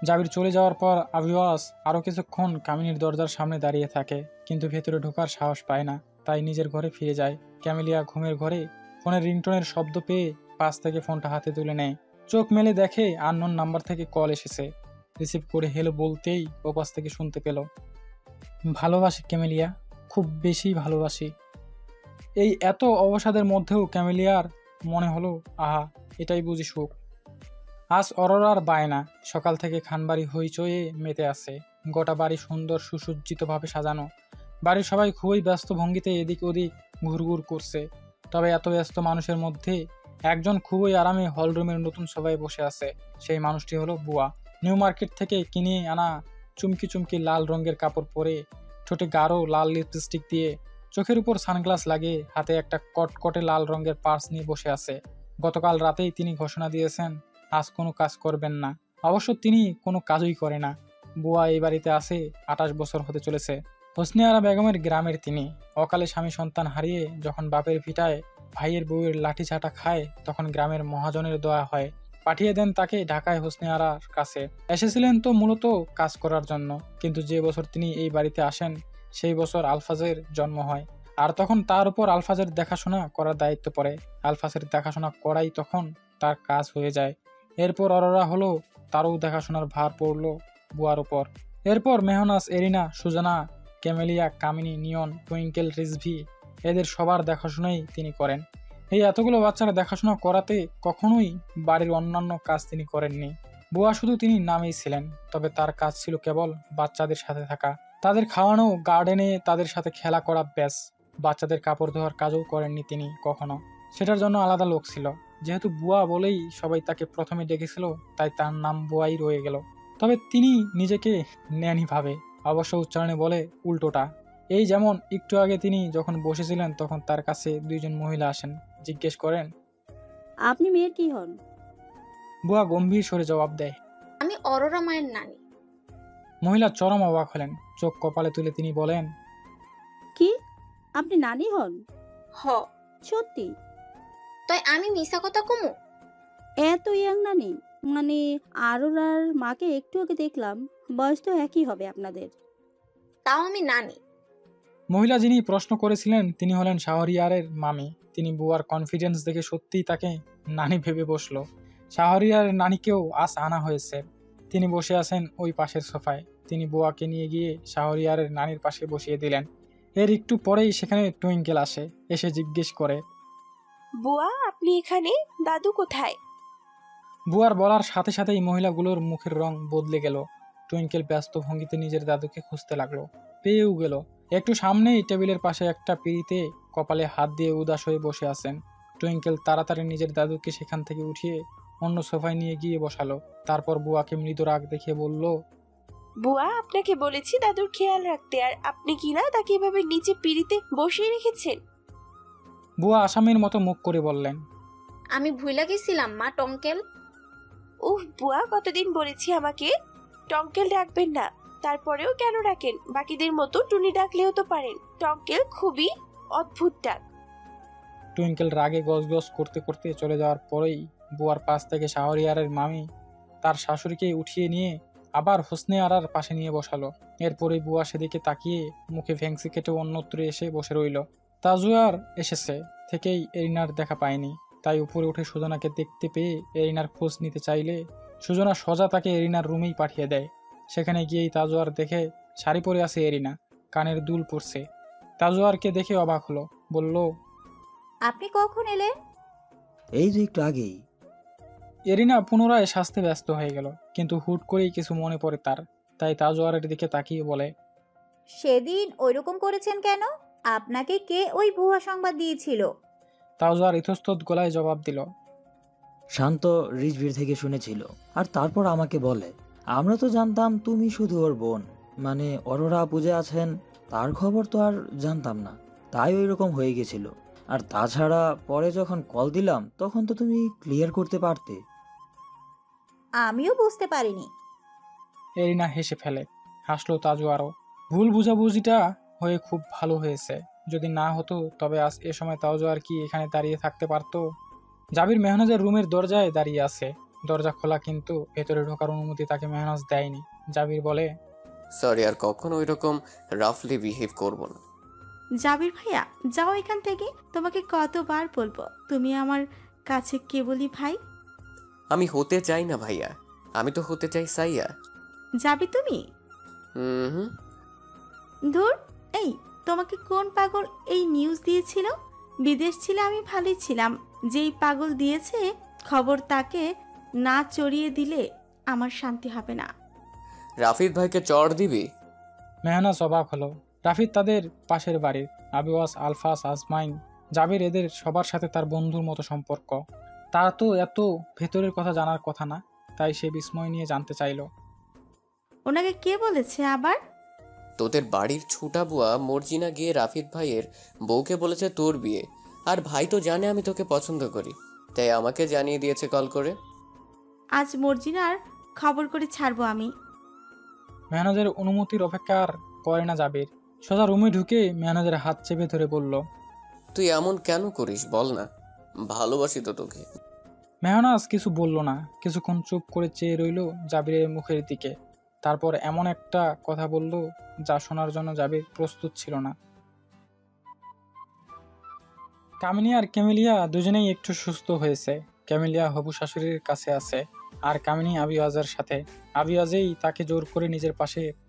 জাবির চলে যাওয়ার পর আবিয়াস আরও কিছুক্ষণ কামিনীর দরজার সামনে দাঁড়িয়ে থাকে, কিন্তু ভেতরে ঢোকার সাহস পায় না, তাই নিজের ঘরে ফিরে যায়। ক্যামেলিয়া ঘুমের ঘরে ফোনের রিংটোনের শব্দ পেয়ে পাশ থেকে ফোনটা হাতে তুলে নেয়। চোখ মেলে দেখে আননোন নাম্বার থেকে কল এসেছে। রিসিভ করে হেলো বলতেই ওপাশ থেকে শুনতে পেল, ভালোবাসি ক্যামেলিয়া, খুব বেশি ভালোবাসি। এই এত অবসাদের মধ্যেও ক্যামেলিয়ার মনে হলো, আহা, এটাই বুঝি সুখ। আজ অরোরার বায়না। সকাল থেকে খানবাড়ি হইচয়ে মেতে আছে। গোটা বাড়ি সুন্দর সুসজ্জিতভাবে সাজানো। বাড়ির সবাই খুবই ব্যস্ত ভঙ্গিতে এদিক ওদিক ঘুরঘুর করছে। তবে এত ব্যস্ত মানুষের মধ্যে একজন খুবই আরামে হলরুমের নতুন সভায় বসে আছে। সেই মানুষটি হলো বুয়া। নিউ মার্কেট থেকে কিনে আনা চুমকি চুমকি লাল রঙের কাপড় পরে, ঠোঁটে গাঢ় লাল লিপস্টিক দিয়ে, চোখের উপর সানগ্লাস লাগিয়ে, হাতে একটা কটকটে লাল রঙের পার্স নিয়ে বসে আছে। গতকাল রাতেই তিনি ঘোষণা দিয়েছেন আজ কোনো কাজ করবেন না। অবশ্য তিনি কোনো কাজই করে না। বুয়া এই বাড়িতে আসে 28 বছর হতে চলেছে। হোসনে আরা বেগমের গ্রামের তিনি। অকালে স্বামী সন্তান হারিয়ে যখন বাপের ভিটায় ভাইয়ের বউয়ের লাঠি ঝাঁটা খায়, তখন গ্রামের মহাজনের দয়া হয়, পাঠিয়ে দেন তাকে ঢাকায় হোসনে আরার কাছে। এসেছিলেন তো মূলত কাজ করার জন্য, কিন্তু যে বছর তিনি এই বাড়িতে আসেন সেই বছর আলফাজের জন্ম হয়। আর তখন তার উপর আলফাজের দেখাশোনা করার দায়িত্ব পড়ে। আলফাজের দেখাশোনা করাই তখন তার কাজ হয়ে যায়। এরপর অরোরা হলো, তারও দেখাশোনার ভার পড়লো বুয়ার উপর। এরপর মেহনাজ, এরিনা, সুজানা, ক্যামেলিয়া, কামিনী, নিয়ন, টুইঙ্কেল, রিজভি এদের সবার দেখাশোনাই তিনি করেন। এই এতগুলো বাচ্চারা দেখাশোনা করাতে কখনোই বাড়ির অন্যান্য কাজ তিনি করেননি। বুয়া শুধু তিনি নামেই ছিলেন, তবে তার কাজ ছিল কেবল বাচ্চাদের সাথে থাকা, তাদের খাওয়ানো, গার্ডেনে তাদের সাথে খেলা করা, ব্যাস। বাচ্চাদের কাপড় ধোয়ার কাজও করেননি তিনি কখনো, সেটার জন্য আলাদা লোক ছিল। যেহেতু বুয়া বলেই সবাই তাকে প্রথমে ডেকেছিল, তাই তার নাম বুয়াই রয়ে গেল। তবে তিনি নিজেকে ন্যানি ভাবে, অবশ্য উচ্চারণে বলে উল্টোটা। এই যেমন একটু আগে তিনি যখন বসেছিলেন তখন তার কাছে দুইজন মহিলা আসেন, জিজ্ঞেস করেন, আপনি মেয়ের কি হন? বুয়া গম্ভীর স্বরে জবাব দেয়, আমি অরোরা মায়ের নানি। মহিলা চরম অবাক হলেন, চোখ কপালে তুলে তিনি বলেন, কি আপনি নানি হন? হ। সত্যি? তাই আমি মিশা কথা কমু? এত ইয়াং নানি? মানে আরোরার মাকে একটু আগে দেখলাম, বয়স তো একই হবে আপনাদের। তাও আমি নানি। মহিলা যিনি প্রশ্ন করেছিলেন তিনি হলেন শাহরিয়ারের মামি। তিনি বুয়ার কনফিডেন্স দেখে সত্যিই তাকে নানি ভেবে বসলো। শাহরিয়ারের নানিকেও আজ আনা হয়েছে, তিনি বসে আছেন ওই পাশের সোফায়। তিনি বুয়াকে নিয়ে গিয়ে শাহরিয়ারের নানির পাশে বসিয়ে দিলেন। এর একটু পরেই সেখানে টুইঙ্কেল আসে, এসে জিজ্ঞেস করে, বুয়া আপনি এখানে? দাদু কোথায়? বুয়ার বলার সাথে সাথেই মহিলাগুলোর মুখের রং বদলে গেল। টুইঙ্কেল ব্যস্ত ভঙ্গিতে নিজের দাদুকে খুঁজতে লাগলো, পেয়েও গেল। একটু সামনেই টেবিলের পাশে একটা পিঁড়িতে কপালে হাত দিয়ে উদাস হয়ে বসে আছেন। টুইঙ্কেল তাড়াতাড়ি নিজের দাদুকে সেখান থেকে উঠিয়ে অন্য সোফায় নিয়ে গিয়ে বসালো। তারপর বুয়াকে মৃদু রাগ দেখিয়ে বলল, বুয়া আপনাকে বলেছি দাদুর খেয়াল রাখতে, আর আপনি কিনা তাকে এভাবে নিচে পিড়িতে বসিয়ে রেখেছেন। বুয়া আসামির মতো মুখ করে বললেন, আমি ভুইলা গেছিলাম মা, টঙ্কেল। উফ বুয়া, কতদিন বলেছি আমাকে টঙ্কেল ডাকবেন না, তারপরেও কেন ডাকেন? বাকিদের মতো টুনি ডাকলেও তো পারেন। টঙ্কেল খুবই অদ্ভুত ডাক। টুইঙ্কেল রাগে গজগজ করতে করতে চলে যাওয়ার পরেই বুয়ার পাশ থেকে শাহরিয়ারের মামি তার শাশুড়িকে উঠিয়ে নিয়ে আবার হোসনে আরার পাশে নিয়ে বসালো। এরপরে বুয়া সেদিকে তাকিয়ে মুখে ভেংসি কেটে অন্যত্র এসে বসে রইল। তাজুয়ার এসেছে থেকেই এরিনার দেখা পায়নি, তাই উপরে উঠে সুজনাকে দেখতে পেয়ে এরিনার খোঁজ নিতে চাইলে সুজনা সোজা তাকে এরিনার রুমেই পাঠিয়ে দেয়। সেখানে গিয়েই তাজুয়ার দেখে শাড়ি পরে আছে এরিনা, কানের দুল পরছে। তাজুয়ারকে দেখে অবাক হলো, বলল, আপনি কখন এলেন? এই যে একটু আগেই। এরিনা পুনরায় সাজতে ব্যস্ত হয়ে গেল, কিন্তু হুট করেই কিছু মনে পড়ে তার, তাই তাজওয়ারের দিকে তাকিয়ে বলে, সেদিন ওইরকম করেছেন কেন? আপনাকে কে ওই ভুয়া সংবাদ দিয়েছিল? তাজওয়ার ইতস্তত গলায় জবাব দিল, শান্ত রিজভির থেকে শুনেছিল, আর তারপর আমাকে বলে। আমরা তো জানতাম তুমি শুধু ওর বোন, মানে অরোরা পূজা আছেন, তার খবর তো আর জানতাম না, তাই ওই রকম হয়ে গেছিল। আর তাছাড়া পরে যখন কল দিলাম তখন তো তুমি ক্লিয়ার করতে পারতে। আমিও বুঝতে পারিনি। এরিনা হেসে ফেলে। হাসলো তাজওয়ারও। ভুল বুঝাবুঝিটা হয়ে খুব ভালো হয়েছে, যদি না হতো তবে আজ এ সময় তাজওয়ার কি এখানে দাঁড়িয়ে থাকতে পারতো? জাবির মেহনাজের রুমের দরজায় দাঁড়িয়ে আছে, দরজা খোলা, কিন্তু ভেতরে ঢোকার অনুমতি তাকে মেহনাজ দেয়নি। জাবির বলে, সরি, আর কখনো ওই রকম রাফলি বিহেভ করব না। জাবির ভাইয়া যাও এখান থেকে, তোমাকে কতবার বলবো তুমি আমার কাছে কেবলই ভাই। আমি হতে চাই না ভাইয়া, আমি তো হতে চাই সাইয়া। যাবি তুমি? হুম। ধুর, এই তোমাকে কোন পাগল এই নিউজ দিয়েছিল? বিদেশ ছিলে আমি ভালোই ছিলাম, যেই পাগল দিয়েছে খবর তাকে না চড়িয়ে দিলে আমার শান্তি হবে না। রাফিদ ভাইকে চড় দিবি? মেহনাজ অবাক হলো। রাফিদ তাদের পাশের বাড়ির। আবিওয়াস, আলফাস, আজমাইন, জাবির এদের সবার সাথে তার বন্ধুর মতো সম্পর্ক। তার তো এত ভেতরের কথা জানার কথা না, তাই সে বিস্ময় নিয়ে জানতে চাইল, ওনাকে কে বলেছে আবার? তোদের বাড়ির ছোটা বুয়া মর্জিনা গিয়ে রাফিদ ভাইয়ের বউকে বলেছে তোর বিয়ে, আর ভাই তো জানে আমি তোকে পছন্দ করি, তাই আমাকে জানিয়ে দিয়েছে কল করে। আজ মর্জিনার খবর করে ছাড়বো আমি। মেহনাজের অনুমতির অপেক্ষা আর করে না জাবির। সোজা রুমে ঢুকে মেহনাজের হাত চেপে ধরে বলল, তুই এমন কেন করিস বল না, ভালোবাসি তো তোকে। মেহনাজ কিছু বলল না, কিছুক্ষণ চুপ করে চেয়ে রইল জাবিরের মুখের দিকে। তারপর এমন একটা কথা বলল যা শোনার জন্য জাবির প্রস্তুত ছিল না। কামিনী আর ক্যামেলিয়া দুজনেই একটু সুস্থ হয়েছে। ক্যামেলিয়া হবু শাশুড়ির কাছে আছে, আর কামিনী আবিওয়াজের সাথে। আবিওয়াজেই তাকে জোর করে নিজের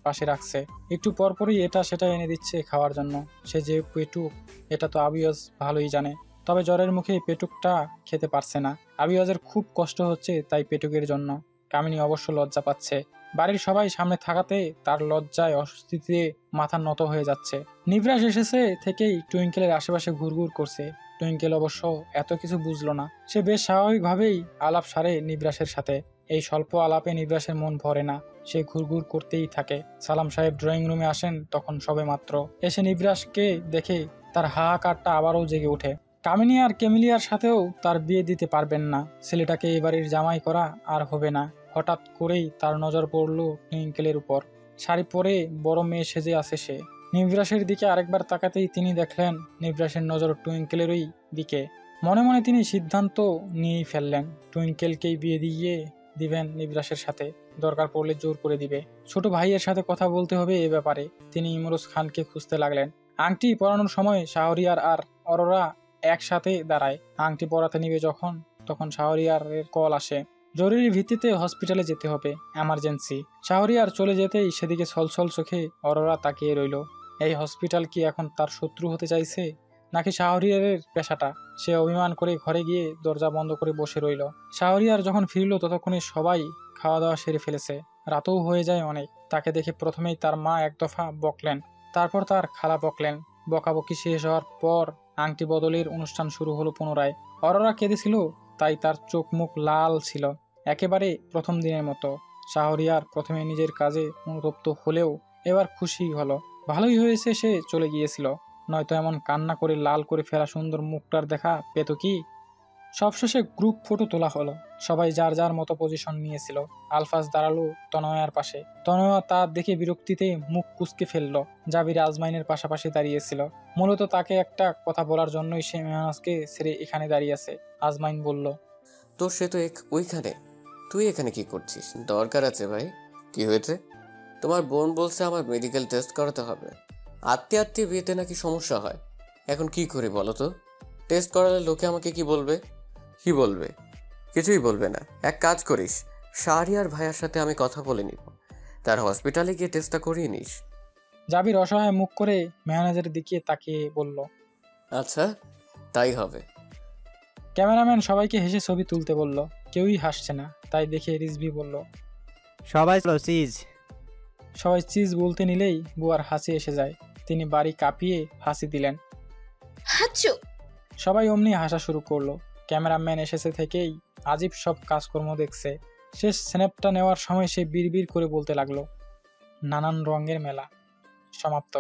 পাশে রাখছে। একটু পরপরই এটা সেটা এনে দিচ্ছে খাওয়ার জন্য। সে যে পেটুক এটা তো আবিওয়াজ ভালোই জানে, তবে জ্বরের মুখে পেটুকটা খেতে পারছে না। আবিওয়াজের খুব কষ্ট হচ্ছে তাই পেটুকের জন্য। কামিনী অবশ্য লজ্জা পাচ্ছে। বাড়ির সবাই সামনে থাকাতে তার লজ্জায় অস্বস্তিতে মাথা নত হয়ে যাচ্ছে। নিবরাস এসেছে থেকেই টুইঙ্কেলের আশেপাশে ঘুরঘুর করছে। টুইঙ্কেল অবশ্য এত কিছু বুঝলো না। সে বেশ স্বাভাবিকভাবেই আলাপ সারে নিবরাসের সাথে। এই স্বল্প আলাপে নিবরাসের মন ভরে না, সে ঘুরঘুর করতেই থাকে। সালাম সাহেব ড্রয়িং রুমে আসেন তখন সবে মাত্র। এসে নিবরাসকে দেখে তার হাহাকারটা আবারও জেগে ওঠে। কামিনী আর ক্যামেলিয়ার সাথেও তার বিয়ে দিতে পারবেন না। ছেলেটাকে এবারের জামাই করা আর হবে না। হঠাৎ করেই তার নজর পড়ল টুইঙ্কেলের উপর। শাড়ি পরে বড় মেয়ে সেজে আছে সে। নিবরাসের দিকে আরেকবার তাকাতেই তিনি দেখলেন নিবরাসের নজর টুইঙ্কেলেরই দিকে। মনে মনে তিনি সিদ্ধান্ত নিয়েই ফেললেন, টুইঙ্কেলকেই বিয়ে দিয়ে দিবেন নিবরাসের সাথে। দরকার পড়লে জোর করে দিবে। ছোট ভাইয়ের সাথে কথা বলতে হবে এ ব্যাপারে। তিনি ইমরোজ খানকে খুঁজতে লাগলেন। আংটি পরানোর সময় শাহরিয়ার আর অরোরা একসাথে দাঁড়ায়। আংটি পরাতে নিবে তখন শাহরিয়ারের কল আসে। জরুরি ভিত্তিতে হসপিটালে যেতে হবে, এমার্জেন্সি। শাহরিয়ার চলে যেতেই সেদিকে ছলছল চোখে অরোরা তাকিয়ে রইল। এই হসপিটাল কি এখন তার শত্রু হতে চাইছে, নাকি শাহরিয়ারের পেশাটা? সে অভিমান করে ঘরে গিয়ে দরজা বন্ধ করে বসে রইল। শাহরিয়ার যখন ফিরল ততক্ষণে সবাই খাওয়া দাওয়া সেরে ফেলেছে। রাতও হয়ে যায় অনেক। তাকে দেখে প্রথমেই তার মা এক দফা বকলেন, তারপর তার খালা বকলেন। বকাবকি শেষ হওয়ার পর আংটি বদলের অনুষ্ঠান শুরু হলো পুনরায়। অরোরা কেঁদেছিল, তাই তার চোখ মুখ লাল ছিল, একেবারে প্রথম দিনের মতো। শাহরিয়ার প্রথমে নিজের কাজে অনুতপ্ত হলেও এবার খুশি হলো। ভালোই হয়েছে সে চলে গিয়েছিল, নয়তো এমন কান্না করে লাল করে ফেলা সুন্দর মুখটার দেখা পেত কি? সবশেষে গ্রুপ ফটো তোলা হলো। সবাই যার যার মতো পজিশন নিয়েছিল। আলফাজ দাঁড়ালো তনয়ার পাশে। তনয়া তার দেখে বিরক্তিতে মুখ কুঁচকে ফেলল। জাবির আজমাইনের পাশাপাশি দাঁড়িয়েছিল। মূলত তাকে একটা কথা বলার জন্যই সে মেহনাজকে ছেড়ে এখানে দাঁড়িয়ে আছে। আজমাইন বলল, তোর সে তো ওইখানে, তুই এখানে কি করছিস? দরকার আছে ভাই। কি হয়েছে? তোমার বোন বলছে আমার মেডিকেল টেস্ট করাতে হবে। আত্মীয় বিয়েতে নাকি সমস্যা হয়। এখন কি করি বলো তো? টেস্ট করালে লোকে আমাকে কি বলবে? কি বলবে? কিছুই বলবে না। এক কাজ করিস, শাহরিয়ার ভাইয়ার সাথে আমি কথা বলে নিব, তার হসপিটালে গিয়ে টেস্টটা করিয়ে নিস। জাবির অসহায় মুখ করে মেহনাজের দিকে তাকিয়ে বলল, আচ্ছা তাই হবে। ক্যামেরাম্যান সবাইকে হেসে ছবি তুলতে বলল। কেউই হাসছে না, তাই দেখে রিজভি বলল, সবাই চিজ বলতে নিলেই বুয়ার হাসি এসে যায়। তিনি বাড়ি কাঁপিয়ে হাসি দিলেন। হাচ্চু! সবাই অমনি হাসা শুরু করলো। ক্যামেরাম্যান এসেছে থেকেই আজীব সব কাজকর্ম দেখছে। শেষ স্ন্যাপটা নেওয়ার সময় সে বিড়বিড় করে বলতে লাগলো, নানান রঙের মেলা। সমাপ্ত।